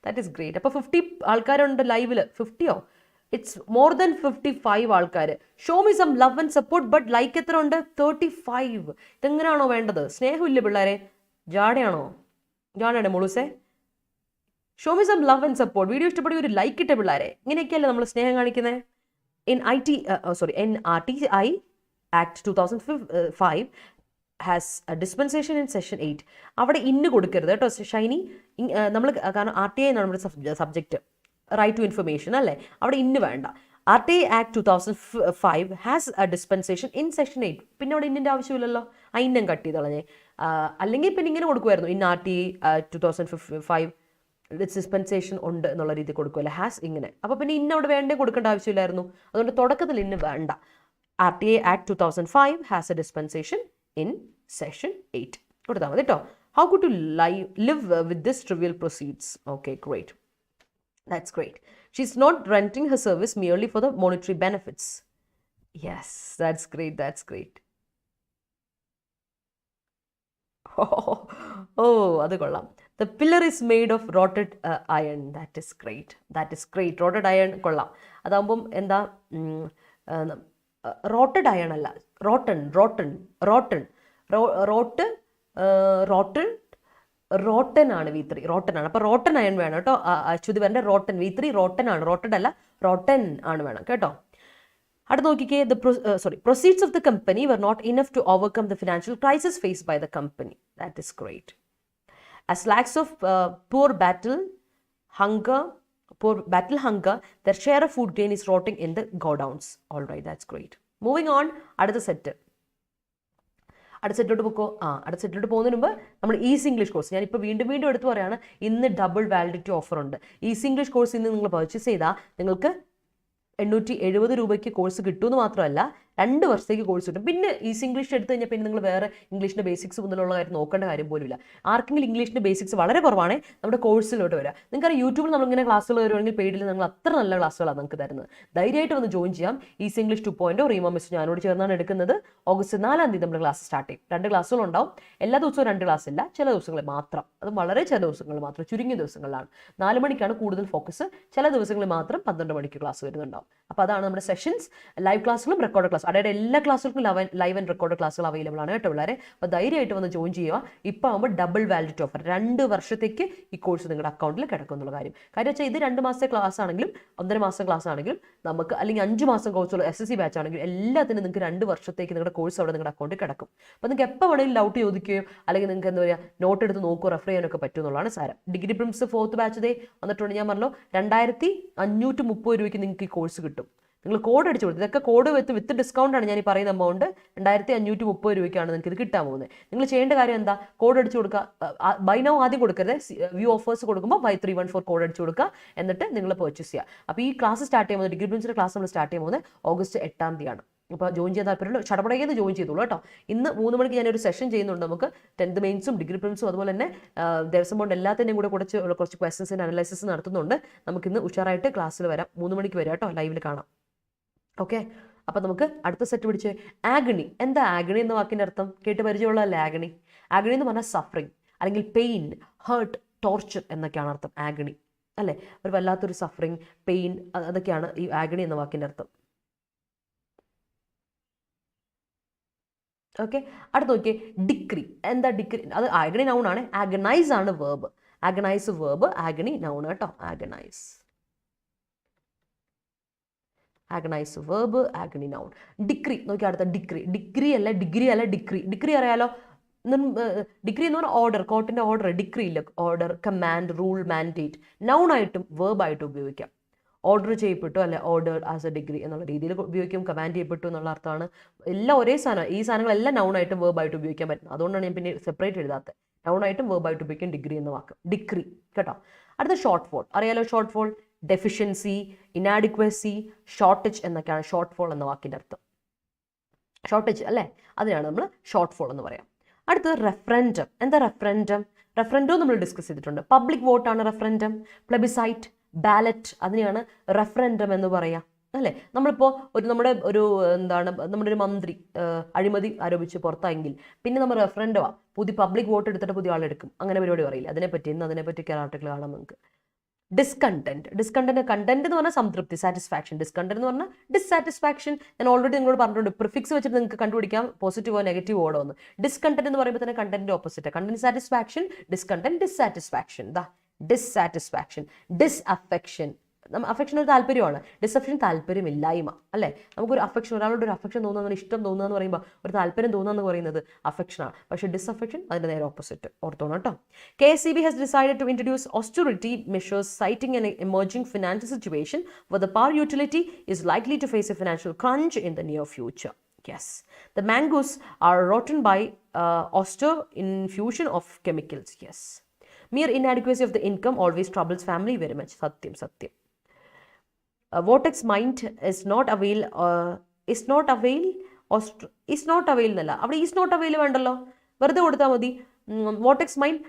That is great. അപ്പോൾ 50 ആൾക്കാരുണ്ട് ലൈവിൽ. 50യോ? ഇറ്റ്സ് മോർ ദാൻ 55 ആൾക്കാർ. Show me some love and support. But like എത്ര ഉണ്ട്? 35. ഇതെങ്ങനെയാണോ വേണ്ടത്? സ്നേഹമില്ല പിള്ളേരെ, ജാടയാണോ? ജാടയാണ് മുളുസേ. Show me some love and support. Video ഇഷ്ടപ്പെടുക ഒരു ലൈക്ക് ഇട്ട പിള്ളേരെ. ഇങ്ങനെയൊക്കെയല്ലേ നമ്മൾ സ്നേഹം കാണിക്കുന്നത്. In NRTI Act 2005, has A dispensation in session 8. അവിടെ ഇന്ന് കൊടുക്കരുത് കേട്ടോ ഷൈനി. നമ്മൾ കാരണം RTI എന്നാണ് നമ്മുടെ സബ്ജക്റ്റ്, റൈറ്റ് ടു ഇൻഫർമേഷൻ അല്ലേ, അവിടെ ഇന്ന് വേണ്ട. RTI Act 2005 has A dispensation in session 8. പിന്നെ അവിടെ ഇന്നിൻ്റെ ആവശ്യമില്ലല്ലോ, ആ ഇന്നം കട്ട് ചെയ്ത് കളഞ്ഞേ. അല്ലെങ്കിൽ പിന്നെ ഇങ്ങനെ കൊടുക്കുമായിരുന്നു, ഇൻ RTI 2005 ഡിസ്പെൻസേഷൻ ഉണ്ട് എന്നുള്ള രീതി കൊടുക്കുമല്ലോ, ഹാസ് ഇങ്ങനെ. അപ്പോൾ പിന്നെ ഇന്ന അവിടെ വേണ്ടേ കൊടുക്കേണ്ട ആവശ്യമില്ലായിരുന്നു. അതുകൊണ്ട് തുടക്കത്തിൽ ഇന്ന് വേണ്ട. RTI Act 2005 has A dispensation in section 8. കൊടുത്താൽ മതി കേട്ടോ. How could you live with this trivial proceeds? Okay, great. That's great. She's not renting her service merely for the monetary benefits. Yes, that's great. That's great. Oh, അത് കൊള്ളാം. The pillar is made of rotted iron. That is great. That is great. Rotted iron കൊള്ളാം. അതാകുമ്പം എന്താ, rooted iron അല്ല, rotten ആണ് V3, rotten ആണ്. അപ്പോൾ rotten iron വേണം കേട്ടോ. അച്യുതി വരേണ്ട റോട്ടൺ, V3 റോട്ടൺ ആണ്, റോട്ടഡ് അല്ല, റോട്ടൺ ആണ് വേണം കേട്ടോ. അടുത്ത് നോക്കിക്കേ, proceeds of the company were not enough to overcome the financial crisis faced by the company. That is great. As lakhs of poor battle hunger, their share of food grain is rotting in the godowns. All right, that's great. Moving on, അടുത്ത സെറ്റിലോട്ട് പോക്കോ. അടുത്ത സെറ്റിലോട്ട് പോകുന്നതിന് മുമ്പ് നമ്മൾ easy English course, ഞാനിപ്പോൾ വീണ്ടും എടുത്ത് പറയുകയാണ്, ഇന്ന് ഡബിൾ വാലിഡിറ്റി ഓഫർ ഉണ്ട്. ഈസി ഇംഗ്ലീഷ് കോഴ്സ് ഇന്ന് നിങ്ങൾ പർച്ചേസ് ചെയ്താൽ നിങ്ങൾക്ക് 870 രൂപയ്ക്ക് കോഴ്സ് കിട്ടുമെന്ന് മാത്രമല്ല 2 വർഷത്തേക്ക് കോഴ്സ് കിട്ടും. പിന്നെ ഈസി ഇംഗ്ലീഷ് എടുത്തു കഴിഞ്ഞാൽ പിന്നെ നിങ്ങൾ വേറെ ഇംഗ്ലീഷിൻ്റെ ബേസിക്സ് മുതലുള്ള കാര്യം നോക്കേണ്ട കാര്യം പോലുമില്ല. ആർക്കെങ്കിലും ഇംഗ്ലീഷിൻ്റെ ബേസിക്സ് വളരെ കുറവാണ് നമ്മുടെ കോഴ്സിലോട്ട് വരിക. നിങ്ങൾക്കറിയാം യൂട്യൂബിൽ നമ്മളിങ്ങനെ ക്ലാസ്സുകൾ വരുവാണെങ്കിൽ പെയ്ഡിൽ നിങ്ങൾ അത്ര നല്ല ക്ലാസ്സുകളാണ് നിങ്ങൾക്ക് തരുന്നത്. ധൈര്യമായിട്ട് വന്ന് ജോയിൻ ചെയ്യാം. ഈസി ഇംഗ്ലീഷ് 2.0 റീമ മിസ് ഞാനോട് ചേർന്നാണ് എടുക്കുന്നത്. ഓഗസ്റ്റ് 4-ാം തീയതി നമ്മൾ ക്ലാസ് സ്റ്റാർട്ട് ചെയ്യും. 2 ക്ലാസ്സുകളുണ്ടാവും. എല്ലാ ദിവസവും 2 ക്ലാസ് ഇല്ല, ചില ദിവസങ്ങളിൽ മാത്രം, അത് വളരെ ചില ദിവസങ്ങളിൽ മാത്രം, ചുരുങ്ങിയ ദിവസങ്ങളിലാണ്. 4 മണിക്കാണ് കൂടുതൽ ഫോക്കസ്, ചില ദിവസങ്ങളിൽ മാത്രം 12 മണിക്ക് ക്ലാസ് വരുന്നുണ്ടാവും. അപ്പോൾ അതാണ് നമ്മുടെ സെഷൻസ്. ലൈവ് ക്ലാസ്സുകളും റെക്കോർഡ് ക്ലാസ്, അതായത് എല്ലാ ക്ലാസ്സുകൾക്കും ലൈവ് ആൻഡ് റെക്കോർഡ് ക്ലാസ്സുകൾ അവൈലബിൾ ആണ് കേട്ടോ പിള്ളേരെ. അപ്പോൾ ധൈര്യമായിട്ട് വന്ന് ജോയിൻ ചെയ്യുക. ഇപ്പോൾ ആകുമ്പോൾ ഡബിൾ വാലിഡിറ്റി ഓഫർ, 2 വർഷത്തേക്ക് ഈ കോഴ്സ് നിങ്ങളുടെ അക്കൗണ്ടിൽ കിടക്കും എന്നുള്ള കാര്യം വെച്ചാൽ ഇത് 2 മാസത്തെ ക്ലാസ് ആണെങ്കിലും 1.5 മാസം ക്ലാസ് ആണെങ്കിലും നമുക്ക്, അല്ലെങ്കിൽ 5 മാസം കോഴ്സുള്ള SSC ബാച്ച് ആണെങ്കിലും എല്ലാത്തിനും നിങ്ങൾക്ക് 2 വർഷത്തേക്ക് നിങ്ങളുടെ കോഴ്സ് അവിടെ നിങ്ങളുടെ അക്കൗണ്ടിൽ കിടക്കും. അപ്പോൾ നിങ്ങൾക്ക് എപ്പോൾ വേണമെങ്കിലും ഡൗട്ട് ചോദിക്കുകയോ അല്ലെങ്കിൽ നിങ്ങൾക്ക് എന്താ പറയുക നോട്ട് എടുത്ത് നോക്കുകയോ റെഫർ ചെയ്യാനൊക്കെ പറ്റും എന്നുള്ളതാണ് സാരം. ഡിഗ്രി പ്രിംസ് 4th ബാച്ച് വന്നിട്ടുണ്ട്. ഞാൻ പറഞ്ഞല്ലോ 2530 രൂപയ്ക്ക് നിങ്ങൾക്ക് ഈ കോഴ്സ് കിട്ടും. നിങ്ങൾ കോഡ് അടിച്ചു കൊടുത്തു, ഇതൊക്കെ കോഡ് വിത്ത് ഡിസ്കൗണ്ട് ആണ് ഞാൻ ഈ പറയുന്ന എമൗണ്ട്. 2530 രൂപയ്ക്കാണ് നിങ്ങൾക്ക് ഇത് കിട്ടാൻ പോകുന്നത്. നിങ്ങൾ ചെയ്യേണ്ട കാര്യം എന്താ, കോഡ് അടിച്ചു കൊടുക്കുക. ബൈ നൗ ആദ്യം കൊടുക്കരുത്, വ്യൂ ഓഫേഴ്സ് കൊടുക്കുമ്പോൾ Y314 കോഡ് അടിച്ചു കൊടുക്കുക, എന്നിട്ട് നിങ്ങൾ പർച്ചേസ് ചെയ്യുക. അപ്പോൾ ഈ ക്ലാസ് സ്റ്റാർട്ട് ചെയ്യുമ്പോൾ ഡിഗ്രി പ്രിൻസിൻ്റെ ക്ലാസ് നമ്മൾ സ്റ്റാർട്ട് ചെയ്യുമ്പോൾ ഓഗസ്റ്റ് 8-ാം തീയതിയാണ്. അപ്പോൾ ജോയിൻ ചെയ്യാൻ താല്പര്യമുള്ള ചടപടയെന്ന് ജോയിൻ ചെയ്തോളൂ കേട്ടോ. ഇന്ന് 3 മണിക്ക് ഞാനൊരു സെഷൻ ചെയ്യുന്നുണ്ട്. നമുക്ക് 10th മെയിൻസും ഡിഗ്രി പ്രിൻസും അതുപോലെ തന്നെ ദേവസ്വം ബോണ്ട് എല്ലാത്തിൻ്റെയും കൂടെ കുറച്ച് ക്വസ്റ്റൻസിൻ്റെ അനലൈസിസ് നടത്തുന്നുണ്ട്. നമുക്കിന്ന് ഉഷാറായിട്ട് ക്ലാസ്സിൽ വരാം. 3 മണിക്ക് വരാം കേട്ടോ, ലൈവിൽ കാണാം. ഓക്കെ, അപ്പം നമുക്ക് അടുത്ത സെറ്റ് പിടിച്ച് ആഗണി. എന്താ ആഗണി എന്ന വാക്കിൻ്റെ അർത്ഥം? കേട്ട് പരിചയമുള്ളതല്ലേ ആഗണി? ആഗണി എന്ന് പറഞ്ഞാൽ സഫറിങ് അല്ലെങ്കിൽ പെയിൻ, ഹേർട്ട്, ടോർച്ചർ എന്നൊക്കെയാണ് അർത്ഥം ആഗണി അല്ലേ. ഒരു വല്ലാത്തൊരു സഫറിങ്, പെയിൻ, അതൊക്കെയാണ് ഈ ആഗണി എന്ന വാക്കിൻ്റെ അർത്ഥം. ഓക്കെ, അടുത്ത് നോക്കിയേ ഡിക്രി. എന്താ ഡിക്രി? അത് ആഗണി നൗൺ ആണ്. ആഗനൈസ് ആണ് വേർബ്. ആഗനൈസ് വേർബ്, ആഗണി നൗൺ കേട്ടോ. ആഗനൈസ്, ആഗനൈസ് വേർബ്, ആഗണി നൗൺ. ഡിക്രി നോക്കി, അടുത്ത ഡിക്രി. ഡിഗ്രി അല്ല, ഡിഗ്രി അല്ല, ഡിക്രി. ഡിക്രി അറിയാലോ. ഡിഗ്രി എന്ന് പറഞ്ഞാൽ ഓർഡർ, കോർട്ടിൻ്റെ ഓർഡർ. ഡിക്രി ഇല്ല, ഓർഡർ, കമാൻഡ്, റൂൾ, മാൻഡേറ്റ്. നൗണായിട്ടും വേർബായിട്ടും ഉപയോഗിക്കാം. ഓർഡർ ചെയ്യപ്പെട്ടു അല്ലെ, ഓർഡർ ആസ് എ ഡിഗ്രി എന്നുള്ള രീതിയിൽ ഉപയോഗിക്കും. കമാൻഡ് ചെയ്യപ്പെട്ടു എന്നുള്ള അർത്ഥമാണ്. എല്ലാം ഒരേ സാധനം. ഈ സാധനങ്ങളെല്ലാം നൗണായിട്ടും വേർബായിട്ട് ഉപയോഗിക്കാൻ പറ്റും. അതുകൊണ്ടാണ് ഞാൻ പിന്നെ സെപ്പറേറ്റ് എഴുതാത്തത്. നൗണായിട്ടും വേർബായിട്ട് ഉപയോഗിക്കും ഡിഗ്രി എന്ന വാക്ക്, ഡിക്രി കേട്ടോ. അടുത്ത ഷോർട്ട് ഫോൾ അറിയാലോ. Shortfall deficiency, inadequacy, shortage എന്നൊക്കെയാണ് ഷോർട്ട് ഫോൾ എന്ന വാക്കിൻ്റെ അർത്ഥം. ഷോർട്ടേജ് അല്ലേ, അതിനാണ് നമ്മൾ ഷോർട്ട് ഫോൾ എന്ന് പറയാം. അടുത്തത് റെഫറൻഡം. എന്താ റെഫറൻഡം? റെഫറൻഡം നമ്മൾ ഡിസ്കസ് ചെയ്തിട്ടുണ്ട്. പബ്ലിക് വോട്ടാണ് റെഫറൻഡം. പ്ലെബിസൈറ്റ്, ബാലറ്റ്, അതിനെയാണ് റെഫറൻഡം എന്ന് പറയാം അല്ലേ. നമ്മളിപ്പോൾ നമ്മുടെ ഒരു മന്ത്രി അഴിമതി ആരോപിച്ച് പുറത്തായെങ്കിൽ പിന്നെ നമ്മൾ റെഫറൻഡമാണ്, പുതിയ പബ്ലിക് വോട്ട് എടുത്തിട്ട് പുതിയ ആളെടുക്കും, അങ്ങനെ പരിപാടി പറയില്ല. അതിനെപ്പറ്റി ആർട്ടിക്കിൾ കാണാം നമുക്ക്. ഡിസ്കണ്ടന്റ്. കണ്ടന്റ് എന്ന് പറഞ്ഞാൽ സംതൃപ്തി, സാറ്റിസ്ഫാക്ഷൻ. ഡിസ്കണ്ടന്റ് എന്ന് പറഞ്ഞാൽ ഡിസ്സാറ്റിസ്ഫാക്ഷൻ. ഞാൻ ഓൾറെഡി നിങ്ങളോട് പറഞ്ഞിട്ടുണ്ട്. പ്രിഫിക്സ് വെച്ചിട്ട് നിങ്ങൾക്ക് കണ്ടുപിടിക്കാം പോസിറ്റീവോ നെഗറ്റീവോ ഓടോ എന്ന്. ഡിസ്കണ്ടന്റ് എന്ന് പറയുമ്പോൾ തന്നെ കണ്ടന്റിന്റെ opposite. Content satisfaction, discontent dissatisfaction. Dissatisfaction, disaffection, affection ഒരു താല്പര്യമാണ്, ഡിസഫെക്ഷൻ താല്പര്യമില്ലായ്മ അല്ലേ. നമുക്കൊരു അഫെക്ഷൻ, ഒരാളോട് ഒരു അഫെക്ഷൻ തോന്നുന്ന, ഇഷ്ടം തോന്നുക എന്ന് പറയുമ്പോൾ ഒരു താല്പര്യം തോന്നുക എന്ന് പറയുന്നത് അഫെക്ഷനാണ്. പക്ഷേ ഡിസഫെക്ഷൻ അതിൻ്റെ നേരെ ഓപ്പോസിറ്റ്. ഓർത്തോണം കേട്ടോ. KSEB has decided to introduce austerity measures citing an emerging financial situation where the power utility is likely to face a financial crunch in the near future. Yes, the mangoes are rotten by auster infusion of chemicals. Yes, mere inadequacy of the income always troubles family very much. Satyam. Vortex mind is not avail എന്നല്ല, അവിടെ is not avail വേണ്ടല്ലോ, വെറുതെ കൊടുത്താൽ മതി. Vortex mind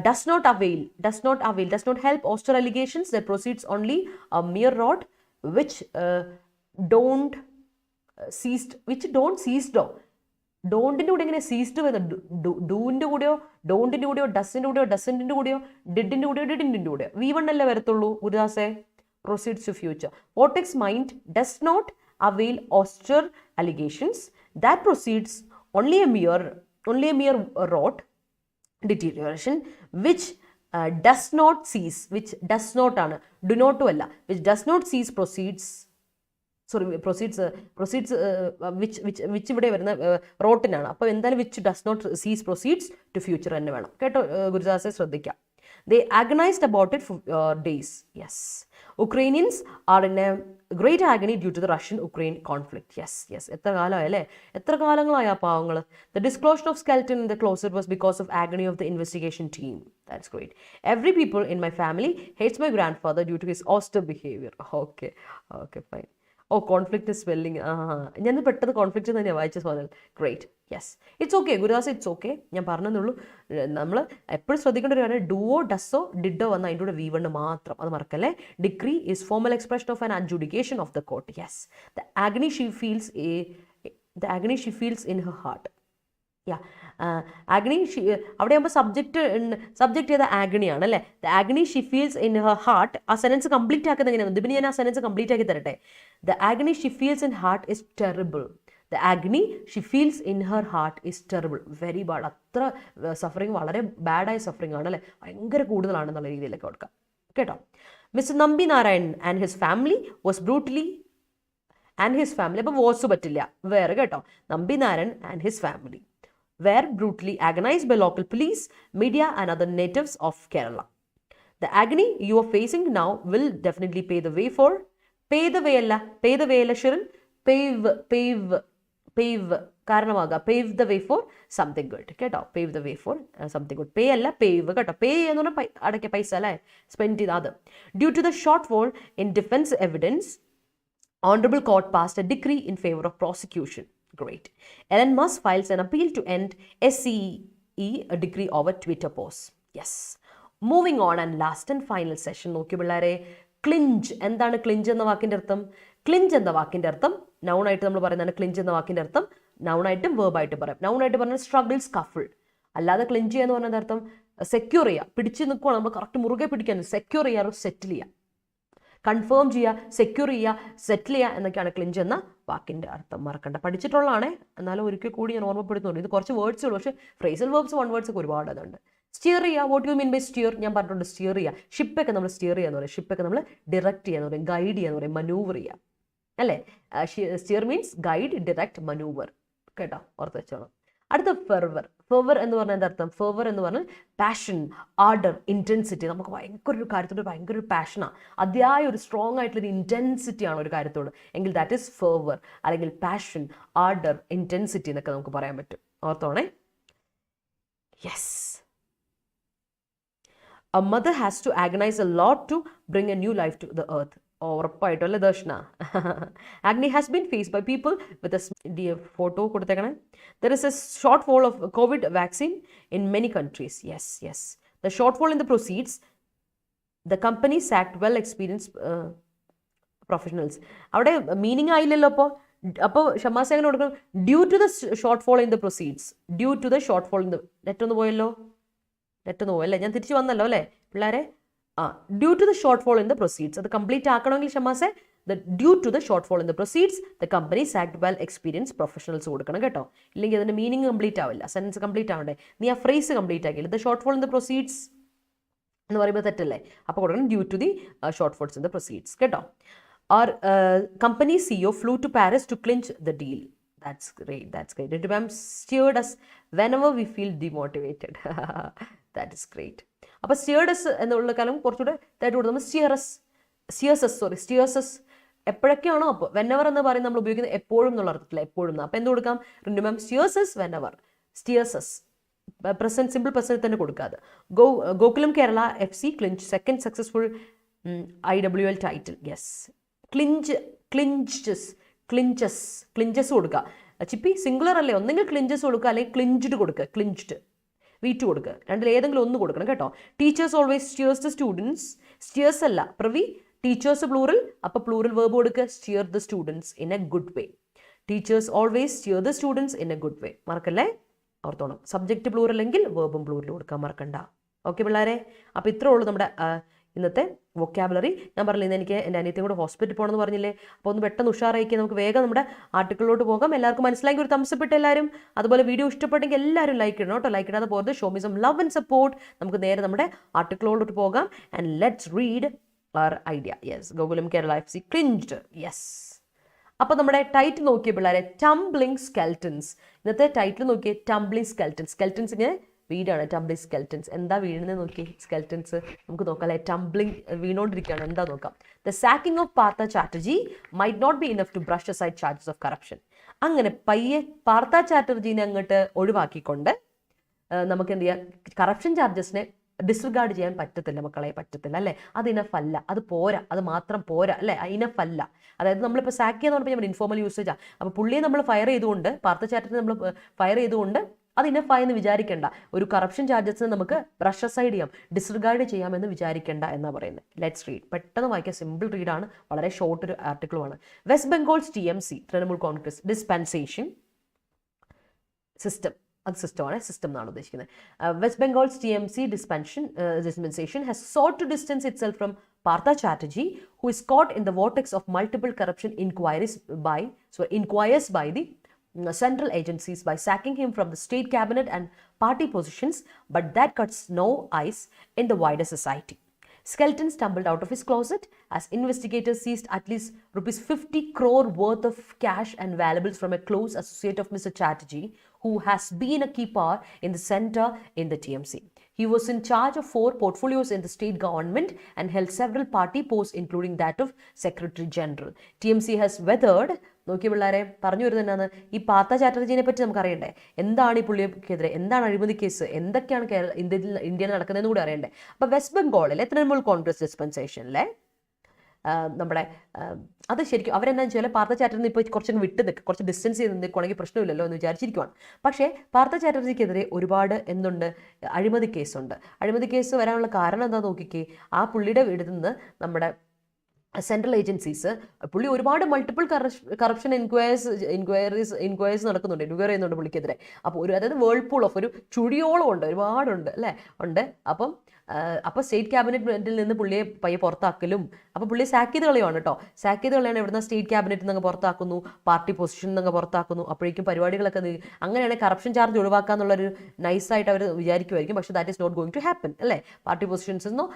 does not help auster allegations that proceeds only a mere rod which don't ceased. ഡോണ്ടിൻ്റെ കൂടെ എങ്ങനെ ceased വരുന്നത്? ഡൂവിൻ്റെ കൂടെയോ ഡോണ്ടിൻ്റെ കൂടെയോ ഡസിൻ്റെ കൂടെയോ ഡസൻറ്റിൻ്റെ കൂടെയോ ഡിഡിൻ്റെ കൂടെയോ ഡിഡിൻ്റെ കൂടെയോ V1 അല്ലേ വരത്തുള്ളൂ ഗുരുദാസേ. proceeds to future. Vortex mind does not avail auster allegations that proceeds only a mere rot deterioration which does not cease, which does not ആണ്, do not അല്ല, which does not cease proceeds which ഇവിടെ വരുന്ന റോട്ടിനാണ്. അപ്പോൾ എന്തായാലും which does not cease proceeds to future തന്നെ വേണം കേട്ടോ ഗുരുദാസെ, ശ്രദ്ധിക്കാം. They agonized about it for days. Yes. Ukrainians are in a great agony due to the Russian-Ukraine conflict. Yes. എത്ര കാലമായി അല്ലേ, എത്ര കാലങ്ങളായ പാവങ്ങൾ. The disclosure of skeleton in the closet was because of agony of the investigation team. That's great. Every people in my family hates my grandfather due to his austere behavior. Okay, fine. Conflict spelling, ഞാൻ പെട്ടെന്ന് conflict തന്നെയാണ് വായിച്ച തോന്നൽ. Great. Yes, it's okay Gurudas, it's okay. ഞാൻ പറഞ്ഞെന്നുള്ളൂ, നമ്മൾ എപ്പോഴും ശ്രദ്ധിക്കേണ്ട ഒരു കാര്യം ഡുവോ ഡസോ ഡിഡോ വന്ന അതിൻ്റെ കൂടെ V1 മാത്രം, അത് മറക്കല്ലേ. Degree is formal expression of an adjudication of the court. Yes, the agony she feels in her heart. Agony അവിടെ ആകുമ്പോൾ സബ്ജക്റ്റ് ചെയ്ത ആഗ്നിയാണ് അല്ലേ. The agony she feels in her heart. ആ സെൻറ്റൻസ് കംപ്ലീറ്റ് ആക്കുന്നത് എങ്ങനെയാണ്? ഇതിന് ഞാൻ ആ സെൻറ്റൻസ് കംപ്ലീറ്റ് ആക്കി തരട്ടെ. The agony she feels in heart is terrible. The agony she feels in her heart is terrible. Very bad. അത്ര സഫറിങ്, വളരെ ബാഡായ സഫറിങ് ആണ് അല്ലേ, ഭയങ്കര കൂടുതലാണെന്നുള്ള രീതിയിലൊക്കെ കൊടുക്കാം കേട്ടോ. Mister Nambi Narayan and his family was brutally അപ്പോൾ വാസ് പറ്റില്ല, വേറെ കേട്ടോ. Nambi Narayan and his family were brutally agonized by local police, media and other natives of Kerala. The agony you are facing now will definitely pave the way Shirin, കാരണമാകുക, pave the way for something good കേട്ടോ. pave the way for something good. pay അല്ല, pave കേട്ടോ. pay എന്ന് പറഞ്ഞാൽ അടയ്ക്കുക, പൈസ അല്ലേ, spend ചെയ്ത് അത്. Due to the shortfall in defense evidence, Honorable Court passed a decree in favor of prosecution. Great. Elon Musk files an appeal to end SEBI a decree over Twitter posts. Yes. Moving on and last and final session. നോക്കി പിള്ളേരെ, clinch. എന്താണ് clinch എന്ന വാക്കിൻ്റെ അർത്ഥം? Clinch എന്ന വാക്കിൻ്റെ അർത്ഥം നൗണായിട്ട് നമ്മൾ പറയുന്നതാണ്. ക്ലിഞ്ച് എന്ന വാക്കിൻ്റെ അർത്ഥം നൗണായിട്ടും വേർബായിട്ട് പറയാം. നൗണായിട്ട് പറഞ്ഞാൽ സ്ട്രഗിൾ, സ്കഫിൾ. അല്ലാതെ ക്ലിഞ്ച് എന്ന് പറഞ്ഞ അർത്ഥം സെക്യൂർ ചെയ്യുക, പിടിച്ച് നിൽക്കുകയാണ്, നമ്മൾ കറക്റ്റ് മുറുകെ പിടിക്കാൻ, സെക്യൂർ ചെയ്യാറ്, സെറ്റിൽ ചെയ്യുക, കൺഫേം ചെയ്യുക, സെക്യൂർ ചെയ്യുക, സെറ്റിൽ ചെയ്യുക എന്നൊക്കെയാണ് ക്ലിഞ്ച് എന്ന വാക്കിൻ്റെ അർത്ഥം. മറക്കണ്ട, പഠിച്ചിട്ടുള്ളതാണേ, എന്നാലും ഒരിക്കൽ കൂടി ഞാൻ ഓർമ്മപ്പെടുത്തുന്നുണ്ട്. ഇത് കുറച്ച് വേർഡ്സേ ഉള്ളൂ, പക്ഷേ ഫ്രേസൽ വേർബ്സ്, വൺ വേർഡ്സ് ഒക്കെ ഒരുപാട് അതുണ്ട്. സ്റ്റിയർ ചെയ്യുക, what you mean by steer? ഞാൻ പറഞ്ഞിട്ടുണ്ട്, സ്റ്റിയർ ചെയ്യുക. ഷിപ്പൊക്കെ നമ്മൾ സ്റ്റിയർ ചെയ്യാന്ന് പറയും, ഷിപ്പൊക്കെ നമ്മൾ ഡിറക്റ്റ് ചെയ്യാന്ന് പറയും, ഗൈഡ് ചെയ്യാന്ന് പറയും, മനൂവർ ചെയ്യുക അല്ലേ. സ്റ്റിയർ മീൻസ് ഗൈഡ്, ഡിറക്റ്റ്, മനൂവർ കേട്ടോ, ഓർത്ത് വെച്ചോണം. അടുത്ത ഫെർവർ. ഫെർവർ എന്ന് പറഞ്ഞാൽ എന്താ അർത്ഥം? ഫെർവർ എന്ന് പറഞ്ഞാൽ പാഷൻ, ആർഡർ, ഇൻറ്റൻസിറ്റി. നമുക്ക് ഭയങ്കര ഒരു കാര്യത്തോട് ഭയങ്കര ഒരു പാഷനാണ്, അതിയായ ഒരു സ്ട്രോങ് ആയിട്ടുള്ളൊരു ഇൻറ്റൻസിറ്റി ആണ് ഒരു കാര്യത്തോട് എങ്കിൽ ദാറ്റ് ഈസ് ഫെർവർ, അല്ലെങ്കിൽ പാഷൻ, ആർഡർ, ഇൻറ്റൻസിറ്റി എന്നൊക്കെ നമുക്ക് പറയാൻ പറ്റും. ഓർത്തോണേ. Yes. A mother has to agonize a lot to bring a new life to the earth. ഉറപ്പായിട്ടും അല്ലേ ദർശന? Agony has been faced by people with a photo കൊടുത്തേക്കണേ. There is a shortfall of COVID vaccine in many countries. Yes. The shortfall in the proceeds, the company sacked well experienced professionals. അവിടെ meaning ആയില്ലല്ലോ. അപ്പോൾ ഷമാസ എങ്ങനെ കൊടുക്കണം? Due to the shortfall in the proceeds. Due to the shortfall in the, നെറ്റൊന്ന് പോയല്ലോ, നെറ്റൊന്ന് പോയല്ലേ, ഞാൻ തിരിച്ച് വന്നല്ലോ അല്ലേ പിള്ളേരെ. Due to the shortfall in the proceeds. അത് കംപ്ലീറ്റ് ആക്കണമെങ്കിൽ ഷമാസെ due to the shortfall in the proceeds the company sacked well experienced professionals കൊടുക്കണം കേട്ടോ. ഇല്ലെങ്കിൽ അതിൻ്റെ മീനിങ് കംപ്ലീറ്റ് ആവില്ല, സെൻറ്റൻസ് കംപ്ലീറ്റ് ആവണ്ടേ. നീ ആ ഫ്രേസ് കംപ്ലീറ്റ് ആക്കിയില്ല. The shortfall in the proceeds എന്ന് പറയുമ്പോൾ തെറ്റല്ലേ? അപ്പോൾ കൊടുക്കണം due to the shortfalls in the proceeds കേട്ടോ. Our company CEO flew to Paris to clinch the deal. That's great. Rintu ma'am steered us whenever we feel demotivated. That is great. അപ്പോൾ steered us എന്നുള്ള കാലം കുറച്ചുകൂടെ ഇതായിട്ട് കൊടുക്കുന്നത് steers us എപ്പോഴൊക്കെയാണോ അപ്പോൾ whenever എന്ന് പറയുന്നത് നമ്മൾ ഉപയോഗിക്കുന്നത് എപ്പോഴും എന്നുള്ള അർത്ഥത്തില്ല, എപ്പോഴും. അപ്പോൾ എന്ത് കൊടുക്കാം? Rintu ma'am steers us whenever, steers us present simple present തന്നെ കൊടുക്കാതെ. Gokulam Kerala FC clinch second successful IWL title. Yes, clinches കൊടുക്കുക. ചിപ്പി സിംഗുലർ അല്ലേ, ഒന്നെങ്കിൽ ക്ലിഞ്ചസ് കൊടുക്കുക അല്ലെങ്കിൽ ക്ലിഞ്ച്ഡ് കൊടുക്കുക, ക്ലിഞ്ച്ഡ് V2 കൊടുക്കുക, രണ്ടിൽ ഏതെങ്കിലും ഒന്ന് കൊടുക്കണം കേട്ടോ. ടീച്ചേഴ്സ് ഓൾവേസ് സ്റ്റിയേഴ്സ് ദ സ്റ്റുഡൻസ്, സ്റ്റിയേഴ്സ് അല്ല പ്രവി, ടീച്ചേഴ്സ് പ്ലൂറൽ, അപ്പോൾ പ്ലൂറൽ വേർബ് കൊടുക്കുക, steer the students in A good way. Teachers always steer the students in A good way. മറക്കല്ലേ, ഓർത്തോണം. സബ്ജക്റ്റ് പ്ലൂറൽ അല്ലെങ്കിൽ വേർബും പ്ലൂറൽ കൊടുക്കാൻ മറക്കണ്ട. ഓക്കെ പിള്ളേരെ, അപ്പോൾ ഇത്രേ ഉള്ളൂ നമ്മുടെ ഇന്നത്തെ വൊക്കാബുലറി. ഞാൻ പറഞ്ഞില്ല എനിക്ക് എൻ്റെ അനിയത്തിയും കൂടെ ഹോസ്പിറ്റലിൽ പോകണമെന്ന് പറഞ്ഞില്ലേ, അപ്പോൾ ഒന്ന് പെട്ടെന്ന് ഉഷാറാക്കി നമുക്ക് വേഗം നമ്മുടെ ആർട്ടിക്കിളിലോട്ട് പോകാം. എല്ലാവർക്കും മനസ്സിലാക്കി ഒരു തംസ് ഇട്ട് എല്ലാവരും. അതുപോലെ വീഡിയോ ഇഷ്ടപ്പെട്ടെങ്കിൽ എല്ലാവരും ലൈക്ക് ഇടണം കേട്ടോ. ലൈക്ക് ഇടാതെ പോകരുത്. Show me some love and support. നമുക്ക് നേരെ നമ്മുടെ ആർട്ടിക്കിളിലോട്ട് പോകാം. And let's read our idea. Yes, Gokulam Kerala FC clinched. Yes, അപ്പോൾ നമ്മുടെ ടൈറ്റിൽ നോക്കിയ പിള്ളേരെ, ടംബ്ലിംഗ് സ്കെൽറ്റൻസ്. ഇന്നത്തെ ടൈറ്റിൽ നോക്കിയേ, ടംബ്ലിംഗ് സ്കെൽറ്റൻസ്. സ്കെൽറ്റൻസ് ഇങ്ങനെ വീടാണ്, ടംബ്ലിംഗ് സ്കെൽറ്റൻസ്. എന്താ വീഴുന്നത് നോക്കി, സ്കെൽറ്റൻസ് നമുക്ക് നോക്കാം അല്ലേ. ടംബ്ലിംഗ് വീണോണ്ടിരിക്കുകയാണ്, എന്താ നോക്കാം. The sacking of Partha Chatterjee might not be enough to brush aside charges of corruption. അങ്ങനെ പയ്യെ പാർത്ഥ ചാറ്റർജീനെ അങ്ങോട്ട് ഒഴിവാക്കിക്കൊണ്ട് നമുക്ക് എന്ത് ചെയ്യാം, കറപ്ഷൻ ചാർജസിനെ ഡിസ്റിഗാർഡ് ചെയ്യാൻ പറ്റത്തില്ല മക്കളെ, പറ്റത്തില്ല അല്ലേ. അത് ഇനഫ് അല്ല, അത് പോരാ, അത് മാത്രം പോരാ അല്ലേ, ഇനഫ് അല്ല. അതായത് നമ്മളിപ്പോൾ സാക്ക് ചെയ്യാന്ന് പറഞ്ഞപ്പോൾ നമ്മൾ ഇൻഫോർമൽ യൂസേജാണ്. അപ്പോൾ പുള്ളിയെ നമ്മൾ ഫയർ ചെയ്തുകൊണ്ട്, പാർത്ഥ ചാറ്റർജിനെ നമ്മൾ ഫയർ ചെയ്തുകൊണ്ട് അത് ഇനഫായെന്ന് വിചാരിക്കേണ്ട. ഒരു കറപ്ഷൻ ചാർജസിനെ നമുക്ക് ബ്രഷ് അസൈഡ് ചെയ്യാം, ഡിസ്റിഗാർഡ് ചെയ്യാമെന്ന് വിചാരിക്കേണ്ട എന്നാണ് പറയുന്നത്. Let's read. പെട്ടെന്ന് വായിക്കാം, സിമ്പിൾ റീഡാണ്, വളരെ ഷോർട്ട് ഒരു ആർട്ടിക്കിളുമാണ്. West Bengal's TMC Trinamool Congress dispensation system, അത് സിസ്റ്റമാണ്, സിസ്റ്റം എന്നാണ് ഉദ്ദേശിക്കുന്നത്. West Bengal's TMC dispensation has sought to distance itself from Partha Chatterjee, who is caught in the vortex of multiple corruption inquiries by the central agencies by sacking him from the state cabinet and party positions, but that cuts no ice in the wider society. Skelton stumbled out of his closet as investigators seized at least rupees 50 crore worth of cash and valuables from a close associate of Mr. Chatterjee, who has been a key power in the center in the TMC. He was in charge of 4 portfolios in the state government and held several party posts, including that of Secretary General. TMC has weathered. നോക്കി പിള്ളേരെ, പറഞ്ഞു വരുന്നത് എന്നാണ്, ഈ പാർത്ഥ ചാറ്റർജീനെ പറ്റി നമുക്ക് അറിയണ്ടേ, എന്താണ് ഈ പുള്ളിക്കെതിരെ, എന്താണ് അഴിമതി കേസ്, എന്തൊക്കെയാണ് ഇന്ത്യയിൽ നടക്കുന്നതെന്ന് കൂടി അറിയണ്ടേ. അപ്പോൾ വെസ്റ്റ് ബംഗാളിലെ തൃണമൂൽ കോൺഗ്രസ് ഡിസ്പെൻസേഷനിലെ നമ്മുടെ അത് ശരിക്കും അവരെന്താ വെച്ചാൽ പാർത്ഥ ചാറ്റർജി ഇപ്പോൾ കുറച്ചൊന്ന് വിട്ട് നിൽക്കുക, കുറച്ച് ഡിസ്റ്റൻസ് ചെയ്ത് നിൽക്കുകയാണെങ്കിൽ പ്രശ്നമില്ലല്ലോ എന്ന് വിചാരിച്ചിരിക്കുവാണ്. പക്ഷേ പാർത്ഥ ചാറ്റർജിക്കെതിരെ ഒരുപാട് എന്തുണ്ട്, അഴിമതി കേസുണ്ട്. അഴിമതി കേസ് വരാനുള്ള കാരണം എന്താ നോക്കിക്കേ, ആ പുള്ളിയുടെ വീട്ടിൽ നിന്ന് നമ്മുടെ സെൻട്രൽ ഏജൻസീസ്, പുള്ളി ഒരുപാട് മൾട്ടിപ്പിൾ കറപ്ഷൻ ഇൻക്വയറീസ് നടക്കുന്നുണ്ട്, എൻക്വയറി ചെയ്യുന്നുണ്ട് പുള്ളിക്കെതിരെ. അപ്പോൾ അതായത് വേൾപൂൾ ഓഫ് ഒരു ചുഴിയോളം ഉണ്ട്, ഒരുപാടുണ്ട് അല്ലേ, ഉണ്ട്. അപ്പോൾ സ്റ്റേറ്റ് ക്യാബിനറ്റിൽ നിന്ന് പുള്ളിയെ പയ്യെ പുറത്താക്കലും, അപ്പോൾ പുള്ളിയെ സാക്ക് ചെയ്ത് കളയുവാണ് കേട്ടോ. സാക്ക് ചെയ്ത് കളയാണ്, ഇവിടുന്ന് സ്റ്റേറ്റ് ക്യാബിനറ്റിൽ നിന്ന് പുറത്താക്കുന്നു, പാർട്ടി പൊസിഷനിൽ നിന്ന് പുറത്താക്കുന്നു. അപ്പോഴേക്കും പരിപാടികളൊക്കെ അങ്ങനെയാണ് കറപ്ഷൻ ചാർജ് ഒഴിവാക്കാന്നുള്ളൊരു നൈസായിട്ട് അവർ വിചാരിക്കുമായിരിക്കും. പക്ഷേ that is not going to happen അല്ലേ. പാർട്ടി പൊസിഷൻസ് നിന്നോ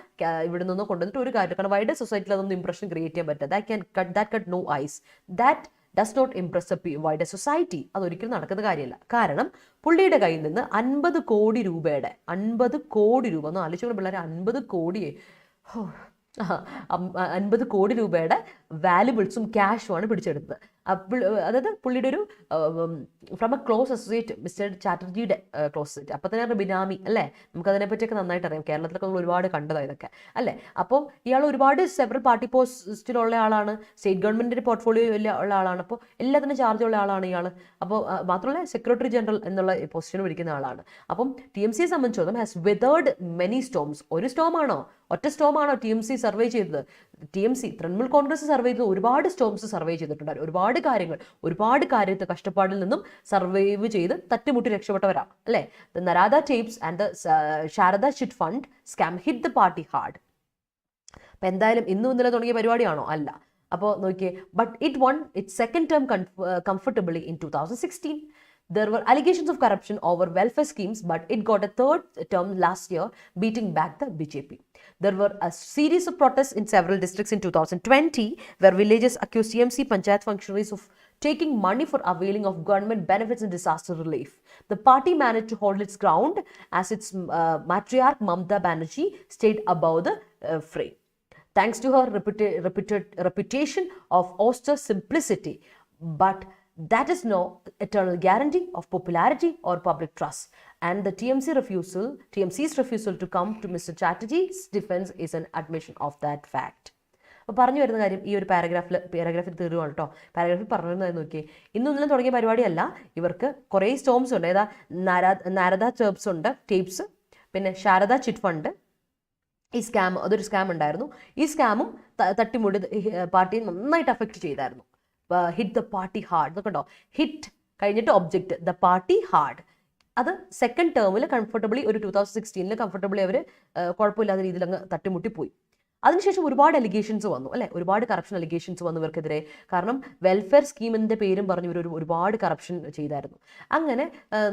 ഇവിടെ നിന്നോ കൊണ്ടുവന്നിട്ട് ഒരു കാര്യം, കാരണം വൈഡർ സൊസൈറ്റിയിൽ അതൊന്നും ഇംപ്രഷൻ ക്രിയേറ്റ് ചെയ്യാൻ പറ്റില്ല. That cut no ice, that does not impress a wider society. അതൊരിക്കലും നടക്കുന്ന കാര്യമല്ല. കാരണം പുള്ളിയുടെ കയ്യിൽ നിന്ന് 50 കോടി രൂപയുടെ 50 കോടി രൂപ ഒന്ന് ആലോചിച്ചുകൊണ്ട് പിള്ളേരെ, 50 കോടിയെ 50 കോടി രൂപയുടെ വാല്യുബിൾസും ക്യാഷുമാണ് പിടിച്ചെടുത്തത്. അതായത് പുള്ളിയുടെ ഒരു from a close associate, mister ചാറ്റർജിയുടെ ക്ലോസ് അസോസിയേറ്റ്. അപ്പോൾ തന്നെ ബിനാമി അല്ലേ, നമുക്കതിനെ പറ്റിയൊക്കെ നന്നായിട്ട് അറിയാം, കേരളത്തിലൊക്കെ നമ്മൾ ഒരുപാട് കണ്ടതാണ് ഇതൊക്കെ അല്ലേ. അപ്പോൾ ഇയാൾ ഒരുപാട് സെവറൽ പാർട്ടി പോസ്റ്റിലുള്ള ആളാണ്, സ്റ്റേറ്റ് ഗവൺമെൻറ്റിൻ്റെ പോർട്ട്ഫോളിയോ ഉള്ള ആളാണ്, അപ്പോൾ എല്ലാത്തിനും ചാർജുള്ള ആളാണ് ഇയാൾ. അപ്പോൾ മാത്രമല്ല സെക്രട്ടറി ജനറൽ എന്നുള്ള പൊസിഷനും ഇരിക്കുന്ന ആളാണ്. അപ്പം TMCയെ സംബന്ധിച്ചിടത്തോളം ഹാസ് വെതേർഡ് മെനി സ്റ്റോംസ്. ഒരു സ്റ്റോമാണോ, ഒറ്റ സ്റ്റോമാണോ TMC സർവേ ചെയ്തത്? TMC തൃണമൂൽ കോൺഗ്രസ് സർവേ ചെയ്ത് ഒരുപാട് സ്റ്റോംസ് സർവേ ചെയ്തിട്ടുണ്ടായിരുന്നു. ഒരുപാട് കാര്യത്തെ കഷ്ടപ്പാടിൽ നിന്നും സർവൈവ് ചെയ്ത് തട്ടുമുട്ടി രക്ഷപ്പെട്ടവരാ അല്ലേ. The Narada tapes and the Saradha chit fund scam hit the party hard. അപ്പം എന്തായാലും ഇന്നും ഇന്നലെ തുടങ്ങിയ പരിപാടിയാണോ? അല്ല. അപ്പോൾ നോക്കിയേ, but it won its second term comfortably in 2016. There were allegations of corruption over welfare schemes, but it got a third term last year, beating back the BJP. There were a series of protests in several districts in 2020, where villagers accused TMC Panchayat functionaries of taking money for availing of government benefits and disaster relief. The party managed to hold its ground as its matriarch Mamata Banerjee stayed above the fray. Thanks to her reputation of austere simplicity, but that is no eternal guarantee of popularity or public trust. And the TMC's refusal to come to Mr. Chatterjee's defense is an admission of that fact. അപ്പോൾ പറഞ്ഞു വരുന്ന കാര്യം ഈ ഒരു പാരഗ്രാഫിൽ തീരുവാണ് കേട്ടോ. പാരഗ്രാഫിൽ പറഞ്ഞിരുന്നത് നോക്കി, ഇന്നൊന്നും തുടങ്ങിയ പരിപാടിയല്ല. ഇവർക്ക് കുറേ സ്റ്റോംസ് ഉണ്ട്. ഏതാ, നാരദ ചേർപ്സ് ഉണ്ട്, ടേപ്സ്, പിന്നെ ശാരദ ചിറ്റ് ഫണ്ട്. ഈ സ്കാം, അതൊരു സ്കാം ഉണ്ടായിരുന്നു. ഈ സ്കാമും തട്ടിമുടി പാർട്ടിയെ നന്നായിട്ട് അഫക്റ്റ് ചെയ്തായിരുന്നു. ഹിറ്റ് ദ പാർട്ടി ഹാർഡ് എന്നൊക്കെ ഉണ്ടോ. ഹിറ്റ് കഴിഞ്ഞിട്ട് ഒബ്ജക്റ്റ്, ദ പാർട്ടി ഹാർഡ്. അത് സെക്കൻഡ് ടേമിൽ കംഫർട്ടബിളി ഒരു 2016 കംഫർട്ടബിളി അവർ കുഴപ്പമില്ലാത്ത രീതിയിൽ അങ്ങ് തട്ടിമുട്ടിപ്പോയി. അതിനുശേഷം ഒരുപാട് അലിഗേഷൻസ് വന്നു അല്ലേ, ഒരുപാട് കറപ്ഷൻ അലിഗേഷൻസ് വന്നു ഇവർക്കെതിരെ. കാരണം വെൽഫെയർ സ്കീമിൻ്റെ പേരും പറഞ്ഞ് ഇവർ ഒരുപാട് കറപ്ഷൻ ചെയ്തായിരുന്നു. അങ്ങനെ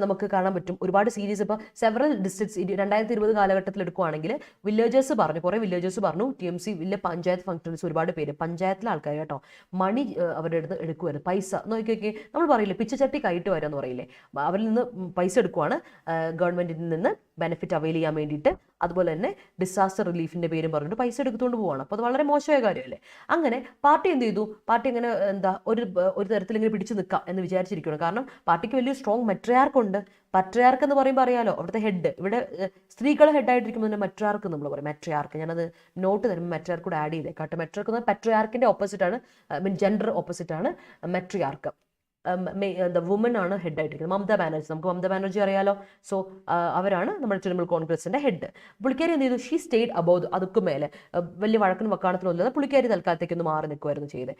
നമുക്ക് കാണാൻ പറ്റും ഒരുപാട് സീരീസ്. ഇപ്പോൾ സെവറൽ ഡിസ്ട്രിക്ട്സ് 2020 കാലഘട്ടത്തിൽ എടുക്കുകയാണെങ്കിൽ വില്ലേജേഴ്സ് പറഞ്ഞു, കുറേ വില്ലേജേഴ്സ് പറഞ്ഞു TMC വലിയ പഞ്ചായത്ത് ഫംഗ്ഷൻസ് ഒരുപാട് പേര്, പഞ്ചായത്തിലെ ആൾക്കാർ കേട്ടോ, മണി അവരുടെ അടുത്ത് എടുക്കുമായിരുന്നു. പൈസ നോക്കിയൊക്കെ നമ്മൾ പറയില്ലേ, പിച്ചച്ചട്ടി കൈയിട്ട് വരാമെന്ന് പറയില്ലേ, അവരിൽ നിന്ന് പൈസ എടുക്കുവാണ് ഗവൺമെൻറ്റിൽ നിന്ന് ബെനിഫിറ്റ് അവൈൽ ചെയ്യാൻ വേണ്ടിയിട്ട്. അതുപോലെ തന്നെ ഡിസാസ്റ്റർ റിലീഫിൻ്റെ പേരും പറഞ്ഞിട്ട് പൈസ എടുത്തുകൊണ്ട് പോവാണ്. അപ്പോൾ അത് വളരെ മോശമായ കാര്യമല്ലേ. അങ്ങനെ പാർട്ടി എന്ത് ചെയ്തു, പാർട്ടി അങ്ങനെ ഒരു തരത്തിൽ ഇങ്ങനെ പിടിച്ചു നിൽക്കാം എന്ന് വിചാരിച്ചിരിക്കുകയാണ്. കാരണം പാർട്ടിക്ക് വലിയ സ്ട്രോങ് മെട്രിയാർക്ക് ഉണ്ട്. മെട്രിയാർക്ക് എന്ന് പറയുമ്പോൾ അറിയാലോ, അവിടുത്തെ ഹെഡ്, ഇവിടെ സ്ത്രീകൾ ഹെഡായിട്ടിരിക്കുമ്പോൾ തന്നെ മെട്രിയാർക്ക് നമ്മൾ പറയും. മെട്രിയാർക്ക്, ഞാനത് നോട്ട് തരുമ്പോൾ മെട്രിയാർക്ക് കൂടെ ആഡ് ചെയ്തേക്കാട്ടെ. മെട്രിയാർക്ക് എന്ന് പെട്രിയാർക്കിൻ്റെ ഓപ്പോസിറ്റാണ്, ജെൻഡർ ഓപ്പോസിറ്റാണ് മെട്രിയാർക്ക്. വുമൻ ആണ് ഹെഡ് ആയിട്ടിരിക്കുന്നത്. മമതാ ബാനർജി, നമുക്ക് മമതാ ബാനർജി അറിയാലോ. സോ അവരാണ് നമ്മുടെ തൃണമൂൽ കോൺഗ്രസിന്റെ ഹെഡ്. പുള്ളിക്കാരി എന്ത് ചെയ്തു, ഷീ സ്റ്റേഡ് അബൌവ്, അതൊക്കെ മേലെ വലിയ വഴക്കിനും വക്കാണത്തിനൊന്നും പുള്ളിക്കാരി തൽക്കാലത്തേക്കൊന്ന് മാറി നിൽക്കുമായിരുന്നു ചെയ്തത്.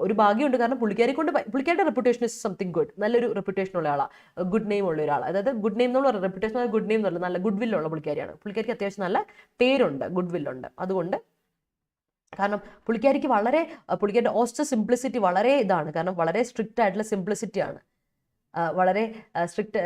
ഒരു ഭാഗ്യമുണ്ട്, കാരണം പുള്ളിക്കാരിയുടെ റെപ്യൂട്ടേഷൻ ഇസ് സംതിങ് ഗുഡ്, നല്ലൊരു റെപ്യൂട്ടേഷൻ ഉള്ള ആളാണ്, ഗുഡ് നെയിം ഉള്ള ഒരാൾ. അതായത് ഗുഡ് നെയിം എന്നുള്ള റെപ്യൂട്ടേഷൻ, ഗുഡ് നെയിം എന്നുള്ള നല്ല ഗുഡ് വില്ലുള്ള പുള്ളിക്കാരിയാണ്. പുള്ളിക്കാരിക്ക് അത്യാവശ്യം നല്ല പേരുണ്ട്, ഗുഡ് വില്ലുണ്ട്. അതുകൊണ്ട് കാരണം പുള്ളിക്കാരിയുടെ ഓസ്റ്റർ സിംപ്ലിസിറ്റി വളരെ ഇതാണ്. കാരണം വളരെ സ്ട്രിക്റ്റ് ആയിട്ടുള്ള സിംപ്ലിസിറ്റിയാണ്, വളരെ സ്ട്രിക്റ്റ്,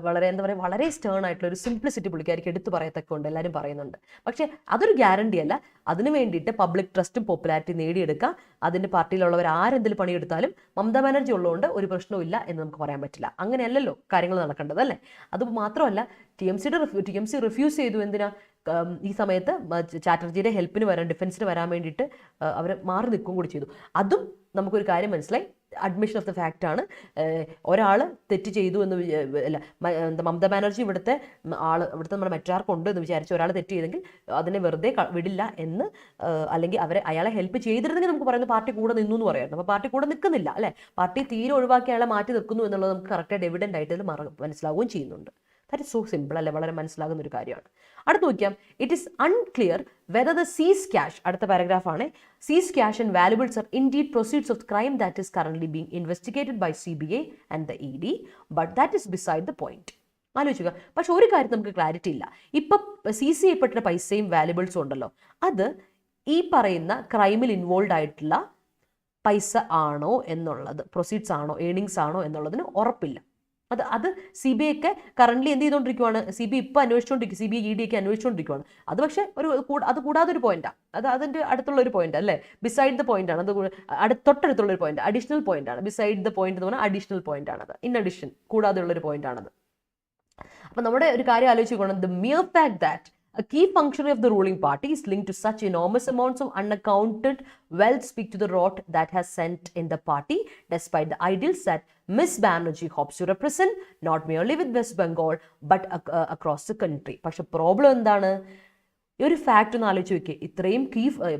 വളരെ എന്താ പറയുക, വളരെ സ്റ്റേൺ ആയിട്ടുള്ള ഒരു സിംപ്ലിസിറ്റി പുള്ളിക്കാരിക്ക് എടുത്തു പറയത്തക്കുണ്ട്, എല്ലാവരും പറയുന്നുണ്ട്. പക്ഷേ അതൊരു ഗ്യാരണ്ടി അല്ല. അതിന് വേണ്ടിയിട്ട് പബ്ലിക് ട്രസ്റ്റും പോപ്പുലാരിറ്റി നേടിയെടുക്കുക. അതിൻ്റെ പാർട്ടിയിലുള്ളവർ ആരെന്തെങ്കിലും പണിയെടുത്താലും മമതാ ബാനർജി ഉള്ളതുകൊണ്ട് ഒരു പ്രശ്നവും എന്ന് നമുക്ക് പറയാൻ പറ്റില്ല. അങ്ങനെയല്ലല്ലോ കാര്യങ്ങൾ നടക്കേണ്ടത് അല്ലേ. അത് മാത്രമല്ല, TMC റിഫ്യൂസ് ചെയ്തു. എന്തിനാ, ഈ സമയത്ത് ചാറ്റർജിയുടെ ഹെൽപ്പിന് വരാൻ, ഡിഫൻസിന് വരാൻ വേണ്ടിയിട്ട് അവർ മാറി നിൽക്കുകയും കൂടി ചെയ്തു. അതും നമുക്കൊരു കാര്യം മനസ്സിലായി, അഡ്മിഷൻ ഓഫ് ദ ഫാക്റ്റ് ആണ്. ഒരാൾ തെറ്റ് ചെയ്തു എന്ന് അല്ല, മമതാ ബാനർജി ഇവിടുത്തെ നമ്മുടെ മെട്രാർക്ക് ഉണ്ട് എന്ന് വിചാരിച്ച് ഒരാൾ തെറ്റ് ചെയ്തെങ്കിൽ അതിനെ വെറുതെ വിടില്ല എന്ന്, അല്ലെങ്കിൽ അയാളെ ഹെൽപ്പ് ചെയ്തിരുന്നെങ്കിൽ നമുക്ക് പറയുന്നത് പാർട്ടി കൂടെ നിന്നു എന്ന് പറയായിരുന്നു. അപ്പോൾ പാർട്ടി കൂടെ നിൽക്കുന്നില്ല അല്ലേ, പാർട്ടി തീരെ ഒഴിവാക്കി അയാളെ മാറ്റി നിൽക്കുന്നു എന്നുള്ളത് നമുക്ക് കറക്റ്റായിട്ട് എവിഡൻ്റ് ആയിട്ട് ഇതിൽ മനസ്സിലാവുകയും ചെയ്യുന്നുണ്ട്. ദാറ്റ് ഇസ് സോ സിമ്പിൾ അല്ലേ, വളരെ മനസ്സിലാകുന്ന ഒരു കാര്യമാണ്. അടുത്ത് നോക്കിയാൽ, it is unclear whether the seize cash, അടുത്ത പാരഗ്രാഫാണ്, seize cash and valuables are indeed proceeds of crime that is currently being investigated by CBI and the ED, but that is beside the point. ആലോചിക്കുക. പക്ഷെ ഒരു കാര്യം നമുക്ക് clarity ഇല്ല. ഇപ്പം സീസ് ചെയ്യപ്പെട്ട പൈസയും വാല്യുബിൾസും ഉണ്ടല്ലോ, അത് ഈ പറയുന്ന ക്രൈമിൽ ഇൻവോൾവ് ആയിട്ടുള്ള പൈസ ആണോ എന്നുള്ളത്, പ്രൊസീഡ്സ് ആണോ, ഏണിങ്സ് ആണോ എന്നുള്ളതിന് ഉറപ്പില്ല. അത് CBI ഒക്കെ കറന്റ്ലി എന്ത് ചെയ്തുകൊണ്ടിരിക്കുവാണ്, CBI ഇപ്പോൾ അന്വേഷിച്ചുകൊണ്ടിരിക്കും, CBI ED ഒക്കെ അന്വേഷിച്ചുകൊണ്ടിരിക്കുവാണ്. അത് പക്ഷേ അത് കൂടാതെ ഒരു പോയിന്റാണ്, അതിൻ്റെ അടുത്തുള്ള ഒരു പോയിന്റ് അല്ലേ, ബിസൈഡ് ദ പോയിന്റ് ആണ്. അത് തൊട്ടടുത്തുള്ള ഒരു പോയിന്റ്, അഡീഷണൽ പോയിന്റ് ആണ്. ബിസൈഡ് ദ പോയിന്റ് എന്ന് പറഞ്ഞാൽ അഡീഷണൽ പോയിന്റ് ആണത്, ഇൻ അഡീഷൻ, കൂടാതെയുള്ള ഒരു പോയിന്റ് ആണത്. അപ്പം നമ്മുടെ ഒരു കാര്യം ആലോചിക്കണം, the mere fact that a key functionary of the ruling party is linked to such enormous amounts of unaccounted wealth speak to the rot that has sent in the party, despite the ideals that Miss Banerjee hopes to represent, not merely with West Bengal, but across the country. പക്ഷെ problem എന്താണ്? ഈ ഒരു fact ഒന്ന് ആലോചിച്ച് വെക്കുക. ഇത്രയും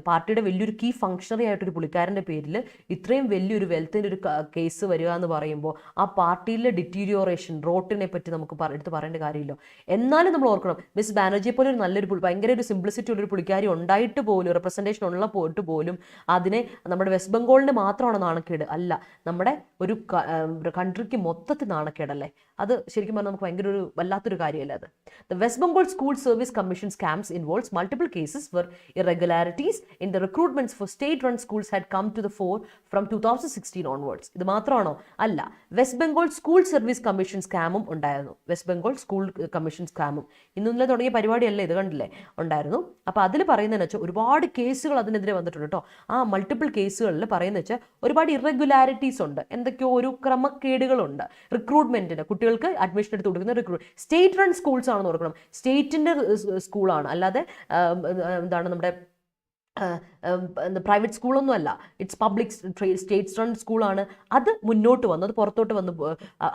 പാർട്ടിയുടെ വലിയൊരു കീ ഫംഗ്ഷണറി ആയിട്ടൊരു പുള്ളിക്കാരൻ്റെ പേരിൽ ഇത്രയും വലിയൊരു വെൽത്തിൻ്റെ ഒരു കേസ് വരിക എന്ന് പറയുമ്പോൾ ആ പാർട്ടിയിലെ ഡിറ്റീരിയോറേഷൻ, റോട്ടിനെ പറ്റി നമുക്ക് എടുത്ത് പറയേണ്ട കാര്യമില്ല. എന്നാലും നമ്മൾ ഓർക്കണം, മിസ് ബാനർജിയെ പോലെ ഒരു നല്ലൊരു ഭയങ്കര ഒരു സിംപ്ലിസിറ്റി ഉള്ളൊരു പുള്ളിക്കാരി ഉണ്ടായിട്ട് പോലും, റെപ്രസെൻറ്റേഷൻ ഉള്ള പോയിട്ട് പോലും അതിനെ നമ്മുടെ വെസ്റ്റ് ബംഗാളിൻ്റെ മാത്രമാണ് നാണക്കേട് അല്ല, നമ്മുടെ ഒരു കൺട്രിക്ക് മൊത്തത്തിൽ നാണക്കേടല്ലേ. അത് ശരിക്കും പറഞ്ഞാൽ നമുക്ക് ഭയങ്കര ഒരു വല്ലാത്തൊരു കാര്യമല്ല അത്. The west Bengal school service commission scams involves multiple cases where irregularities in the recruitments for state-run schools had come to the fore from 2016 onwards. ഇത് മാത്രമാണോ? അല്ല. West Bengal school service commission സ്കാമും ഉണ്ടായിരുന്നു. വെസ്റ്റ് ബംഗാൾ സ്കൂൾ കമ്മീഷൻ സ്കാമും ഇന്നലെ തുടങ്ങിയ പരിപാടിയല്ലേ ഇത്, കണ്ടില്ലേ, ഉണ്ടായിരുന്നു. അപ്പോൾ അതിൽ പറയുന്നതെന്ന് വെച്ചാൽ ഒരുപാട് കേസുകൾ അതിനെതിരെ വന്നിട്ടുണ്ട് കേട്ടോ. ആ മൾട്ടിപ്പിൾ കേസുകളിൽ പറയുന്നത് വെച്ചാൽ ഒരുപാട് ഇറഗുലാരിറ്റീസ് ഉണ്ട്, എന്തൊക്കെയോ ഒരു ക്രമക്കേടുകളുണ്ട്. റിക്രൂട്ട്മെന്റിന് കുട്ടികൾക്ക് അഡ്മിഷൻ എടുത്ത് കൊടുക്കുന്ന സ്റ്റേറ്റ് റൺ സ്കൂൾസ് ആണെന്ന് ഓർക്കണം. സ്റ്റേറ്റിന്റെ സ്കൂളാണ്, അല്ലാതെ എന്താണ് നമ്മുടെ പ്രൈവറ്റ് സ്കൂളൊന്നും അല്ല. ഇറ്റ്സ് പബ്ലിക് സ്റ്റേറ്റ്സ് റൺ സ്കൂളാണ്. അത് മുന്നോട്ട് വന്നു, അത് പുറത്തോട്ട് വന്ന്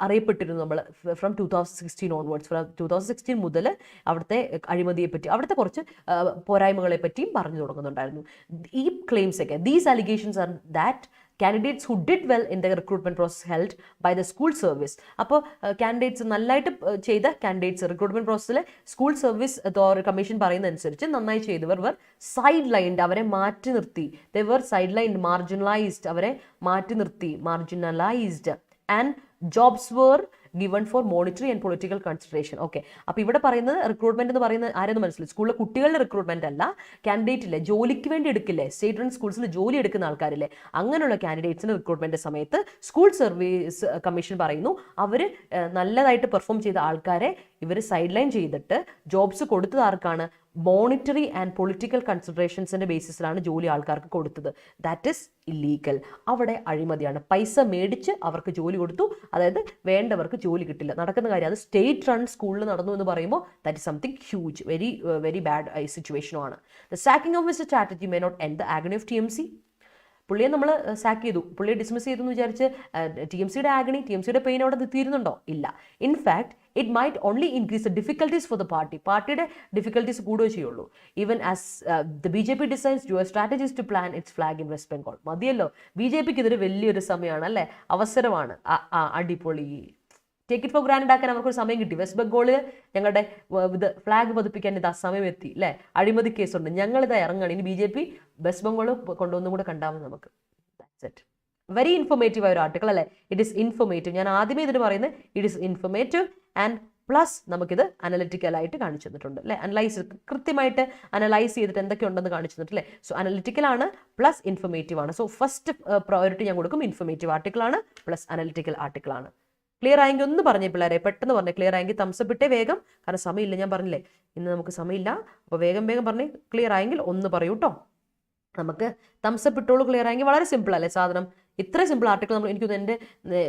അറിയപ്പെട്ടിരുന്നു നമ്മൾ ഫ്രം 2016 ഓൺവേർഡ്സ്. 2016 മുതൽ അവിടുത്തെ അഴിമതിയെപ്പറ്റി, അവിടുത്തെ കുറച്ച് പോരായ്മകളെ പറ്റിയും പറഞ്ഞു തുടങ്ങുന്നുണ്ടായിരുന്നു. ഈ ക്ലെയിംസ് ഒക്കെ, these allegations are that candidates who did well in the recruitment process held by the school service. അപ്പോൾ കാൻഡിഡേറ്റ്സ് നന്നായിട്ട് ചെയ്ത കാൻഡിഡേറ്റ്സ് റിക്രൂട്ട്മെന്റ് പ്രോസസ്സിലെ സ്കൂൾ സർവീസ് കമ്മീഷൻ പറയുന്ന അനുസരിച്ച് നന്നായി ചെയ്തവർ സൈഡ് ലൈൻഡ്, അവരെ മാറ്റി നിർത്തി. They were sidelined, marginalised, അവരെ മാറ്റി നിർത്തി, marginalised. And jobs were given for monetary and political consideration. Okay, അപ്പോൾ ഇവിടെ പറയുന്നത് റിക്രൂട്ട്മെന്റ് എന്ന് പറയുന്നത് ആരെന്ന് മനസ്സിലായി? സ്കൂളിലെ കുട്ടികളുടെ റിക്രൂട്ട്മെന്റ് അല്ല. കാൻഡിഡേറ്റ് ഇല്ലേ, ജോലിക്ക് വേണ്ടി എടുക്കില്ലേ, സ്റ്റേറ്റ് റൺ സ്കൂൾസിൽ ജോലി എടുക്കുന്ന ആൾക്കാരില്ലേ, അങ്ങനെയുള്ള കാൻഡിഡേറ്റ്സിന് റിക്രൂട്ട്മെന്റ് സമയത്ത് സ്കൂൾ സർവീസ് കമ്മീഷൻ പറയുന്നു അവർ നല്ലതായിട്ട് പെർഫോം ചെയ്ത ആൾക്കാരെ ഇവർ സൈഡ് ലൈൻ ചെയ്തിട്ട് ജോബ്സ് കൊടുത്തത് ആർക്കാണ്? മോണിറ്ററി ആൻഡ് പൊളിറ്റിക്കൽ കൺസിഡറേഷൻസിന്റെ ബേസിസിലാണ് ജോലി ആൾക്കാർക്ക് കൊടുത്തത്. That is illegal. അവിടെ അഴിമതിയാണ്. പൈസ മേടിച്ച് അവർക്ക് ജോലി കൊടുത്തു, അതായത് വേണ്ടവർക്ക് ജോലി കിട്ടില്ല. നടക്കുന്ന കാര്യം. അത് സ്റ്റേറ്റ് റൺ സ്കൂളിൽ നടന്നു എന്ന് പറയുമ്പോൾ that is something huge, very bad സിറ്റുവേഷനുമാണ്. The sacking of mister Chatterjee may not end the agony of TMC. പുള്ളിയെ നമ്മൾ സാക്ക് ചെയ്തു, പുള്ളിയെ ഡിസ്മിസ് ചെയ്തു എന്ന് വിചാരിച്ച് TMCയുടെ ആഗണി, TMCയുടെ പെയിൻ അവിടെ തീരുന്നുണ്ടോ? ഇല്ല. In fact it might only increase the difficulties for the party. പാർട്ടിയുടെ ഡിഫിക്കൽട്ടീസ് കൂടുകയോ ചെയ്യുള്ളൂ. Even as the BJP decides your strategies to plan its flag in West Bengal. മതിയല്ലോ, BJPക്ക് ഇതൊരു വലിയൊരു സമയമാണ് അല്ലേ, അവസരമാണ്. അടിപൊളി. ടേക്ക് ഇറ്റ് ഫോർ ഗ്രാൻഡ് ആക്കാൻ അവർക്കൊരു സമയം കിട്ടി. വെസ്റ്റ് ബംഗാളിൽ ഞങ്ങളുടെ ഇത് ഫ്ലാഗ് പതിപ്പിക്കാൻ ഇത് ആ സമയം എത്തി അല്ലേ. അഴിമതി കേസുണ്ട്, ഞങ്ങളിത് ഇറങ്ങണം. ഇനി BJP വെസ്റ്റ് ബംഗാൾ കൊണ്ടുവന്നും കൂടെ കണ്ടാവും നമുക്ക്. That's it. വെരി ഇൻഫോർമേറ്റീവ് ആയ ഒരു ആർട്ടിക്കിൾ അല്ലേ. It is informative. ഞാൻ ആദ്യമേ ഇതിന് പറയുന്നത് it is informative and plus നമുക്കിത് അനലിറ്റിക്കലായിട്ട് കാണിച്ചു തന്നിട്ടുണ്ട് അല്ലേ. കൃത്യമായിട്ട് അനലൈസ് ചെയ്തിട്ട് എന്തൊക്കെ ഉണ്ടെന്ന് കാണിച്ചു തന്നിട്ടില്ലേ. സോ അനലിറ്റിക്കലാണ് പ്ലസ് ഇൻഫോർമേറ്റീവ് ആണ്. സോ ഫസ്റ്റ് പ്രയോറിറ്റി ഞാൻ കൊടുക്കും ഇൻഫോർമേറ്റീവ് ആർട്ടിക്കിൾ ആണ് പ്ലസ് അനലിറ്റിക്കൽ ആർട്ടിക്കിൾ ആണ്. ക്ലിയർ ആയെങ്കിൽ ഒന്ന് പറഞ്ഞേ പിള്ളേരെ, പെട്ടെന്ന് പറഞ്ഞേ. ക്ലിയർ ആയെങ്കിൽ തംസപ്പ് ഇട്ടേ വേഗം, കാരണം സമയമില്ല. ഞാൻ പറഞ്ഞില്ലേ ഇന്ന് നമുക്ക് സമയമില്ല. അപ്പോൾ വേഗം പറഞ്ഞേ. ക്ലിയർ ആയെങ്കിൽ ഒന്ന് പറയൂ കേട്ടോ. നമുക്ക് തംസപ്പ് ഇട്ടോളൂ. ക്ലിയർ ആയെങ്കിൽ വളരെ സിമ്പിൾ അല്ലേ സാധനം. ഇത്ര സിമ്പിൾ ആർട്ടിക്കിൾ നമ്മൾ എനിക്കൊന്ന്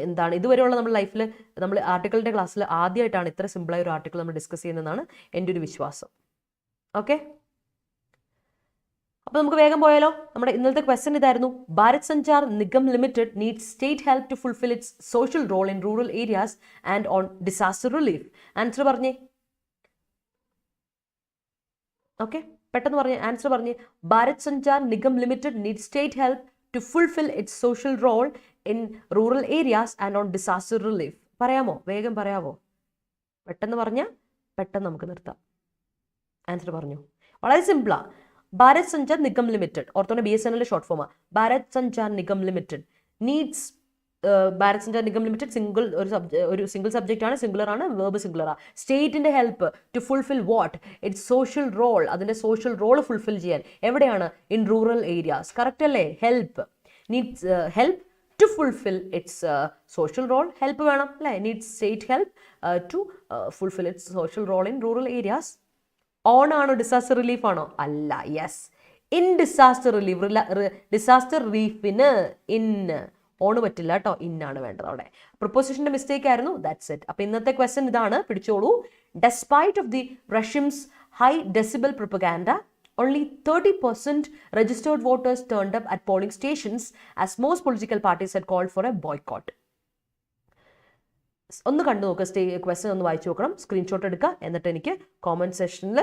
എന്താണ് ഇതുവരെയുള്ള നമ്മുടെ ലൈഫിൽ നമ്മൾ ആർട്ടിക്കിളിൻ്റെ ക്ലാസ്സിൽ ആദ്യമായിട്ടാണ് ഇത്ര സിമ്പിളായ ഒരു ആർട്ടിക്കിൾ നമ്മൾ ഡിസ്കസ് ചെയ്യുന്നതെന്നാണ് എൻ്റെ ഒരു വിശ്വാസം. ഓക്കെ, അപ്പോൾ നമുക്ക് വേഗം പോയാലോ. നമ്മുടെ ഇന്നത്തെ ക്വസ്റ്റ്യൻ ഇതായിരുന്നു. Bharat Sanchar Nigam limited needs state help to fulfil its social role in rural areas and on disaster relief. Answer പറഞ്ഞേ. ഓക്കെ, പെട്ടെന്ന് പറഞ്ഞേ. ആൻസർ പറഞ്ഞേ. Bharat Sanchar Nigam limited needs state help to fulfil its social role in rural areas and on disaster relief. പറയാമോ? വേഗം പറയാമോ? പെട്ടെന്ന് പറഞ്ഞാൽ പെട്ടെന്ന് നമുക്ക് നിർത്താം. ആൻസർ പറഞ്ഞു. വളരെ സിമ്പിളാ. ഭാരത് സഞ്ചാർ നിഗം ലിമിറ്റഡ്, ഓർത്തോടെ BSNL ഷോർട്ട് ഫോമാ. Bharat Sanchar Nigam limited needs, Bharat Sanchar Nigam limited single ഒരു സിംഗിൾ സബ്ജക്റ്റ് ആണ്, സിംഗുലർ ആണ്, വേർബ് സിംഗുലറാ. സ്റ്റേറ്റിന്റെ help to fulfil what? Its social role. അതിന്റെ സോഷ്യൽ റോൾ ഫുൾഫിൽ ചെയ്യാൻ എവിടെയാണ്? In rural areas. കറക്റ്റ് അല്ലേ? Help needs help to fulfil its social role. Help വേണം അല്ലേ? Needs state help to fulfil its social role in rural areas. On ആണോ disaster relief ആണോ? അല്ല. Yes, in disaster relief. Disaster റിലീഫിന് in, on പറ്റില്ല കേട്ടോ, ഇന്നാണ് വേണ്ടത് അവിടെ. പ്രൊപ്പോസിഷന്റെ മിസ്റ്റേക്ക് ആയിരുന്നു. That's it. അപ്പോൾ ഇന്നത്തെ ക്വസ്റ്റ്യൻ ഇതാണ്, പിടിച്ചോളൂ. Despite of the Russia's high decibel propaganda, only 30% registered voters turned up at polling stations as most political parties had called for a boycott. ഒന്ന് കണ്ടു നോക്കുക, ക്വസ്റ്റ്യൻ ഒന്ന് വായിച്ചു നോക്കണം, സ്ക്രീൻഷോട്ട് എടുക്കുക, എന്നിട്ട് എനിക്ക് കോമന്റ് സെക്ഷനിൽ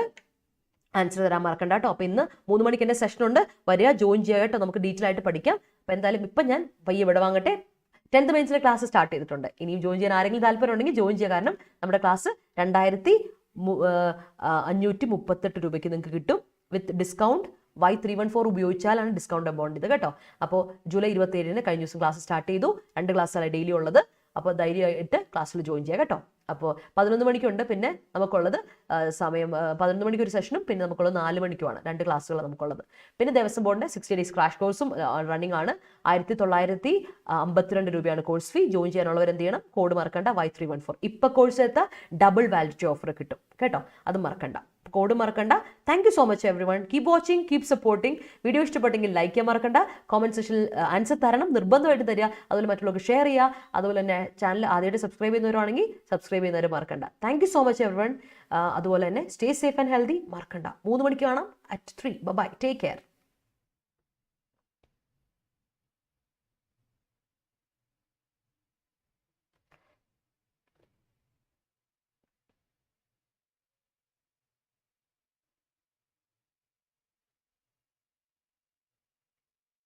ആൻസർ തരാൻ മറക്കണ്ട കേട്ടോ. അപ്പോൾ ഇന്ന് 3 മണിക്ക് എൻ്റെ സെഷനുണ്ട്, വരിക, ജോയിൻ ചെയ്യുക കേട്ടോ, നമുക്ക് ഡീറ്റെയിൽ ആയിട്ട് പഠിക്കാം. അപ്പോൾ എന്തായാലും ഇപ്പം ഞാൻ പയ്യെ വിട വാങ്ങട്ടെ. 10th മെയിൻസിലെ ക്ലാസ് സ്റ്റാർട്ട് ചെയ്തിട്ടുണ്ട്. ഇനിയും ജോയിൻ ചെയ്യാൻ ആരെങ്കിലും താല്പര്യം ഉണ്ടെങ്കിൽ ജോയിൻ ചെയ്യുക. കാരണം നമ്മുടെ ക്ലാസ് 2538 രൂപയ്ക്ക് നിങ്ങൾക്ക് കിട്ടും വിത്ത് ഡിസ്കൗണ്ട്. Y314 ഉപയോഗിച്ചാലാണ് ഡിസ്കൗണ്ട് എമൗണ്ട് ഇത് കേട്ടോ. അപ്പോൾ ജൂലൈ 27 കഴിഞ്ഞ ദിവസം ക്ലാസ് സ്റ്റാർട്ട് ചെയ്തു. 2 ക്ലാസ്സാണ് ഡെയിലി ഉള്ളത്. അപ്പോൾ ധൈര്യമായിട്ട് ക്ലാസ്സിൽ ജോയിൻ ചെയ്യുക കേട്ടോ. അപ്പോൾ 11 മണിക്കുണ്ട്, പിന്നെ നമുക്കുള്ളത് സമയം 11 മണിക്ക് ഒരു സെഷനും പിന്നെ നമുക്കുള്ളത് 4 മണിക്കുമാണ്, 2 ക്ലാസ്സുകളാണ് നമുക്കുള്ളത്. പിന്നെ ദേവസ്വം ബോർഡിൻ്റെ 60 ഡേയ്സ് ക്രാഷ് കോഴ്സും റണ്ണിംഗ് ആണ്. 1952 രൂപയാണ് കോഴ്സ് ഫീ. ജോയിൻ ചെയ്യാനുള്ളവർ എന്ത് ചെയ്യണം? കോഡ് മറക്കണ്ട Y314. ഇപ്പോൾ കോഴ്സ് എടുത്ത ഡബിൾ വാലിഡിറ്റി ഓഫർ കിട്ടും കേട്ടോ, അത് മറക്കണ്ട, കോഡ് മറക്കണ്ട. Thank you so much every one. Keep watching, keep supporting. Video ഇഷ്ടപ്പെട്ടെങ്കിൽ ലൈക്ക് ചെയ്യാൻ മറക്കണ്ട. കോമന്റ് സെക്ഷനിൽ ആൻസർ തരണം, നിർബന്ധമായിട്ട് തരിക. അതുപോലെ മറ്റുള്ളവർക്ക് ഷെയർ ചെയ്യുക. അതുപോലെ തന്നെ ചാനൽ ആദ്യമായിട്ട് സബ്സ്ക്രൈബ് ചെയ്യുന്നവരാണെങ്കിൽ സബ്സ്ക്രൈബ് ചെയ്യുന്നവർ മറക്കണ്ട. Thank you so much every one. അതുപോലെ തന്നെ സ്റ്റേ സേഫ് ആൻഡ് ഹെൽത്തി മറക്കണ്ട. 3 മണിക്ക് കാണാം at 3. By, take care.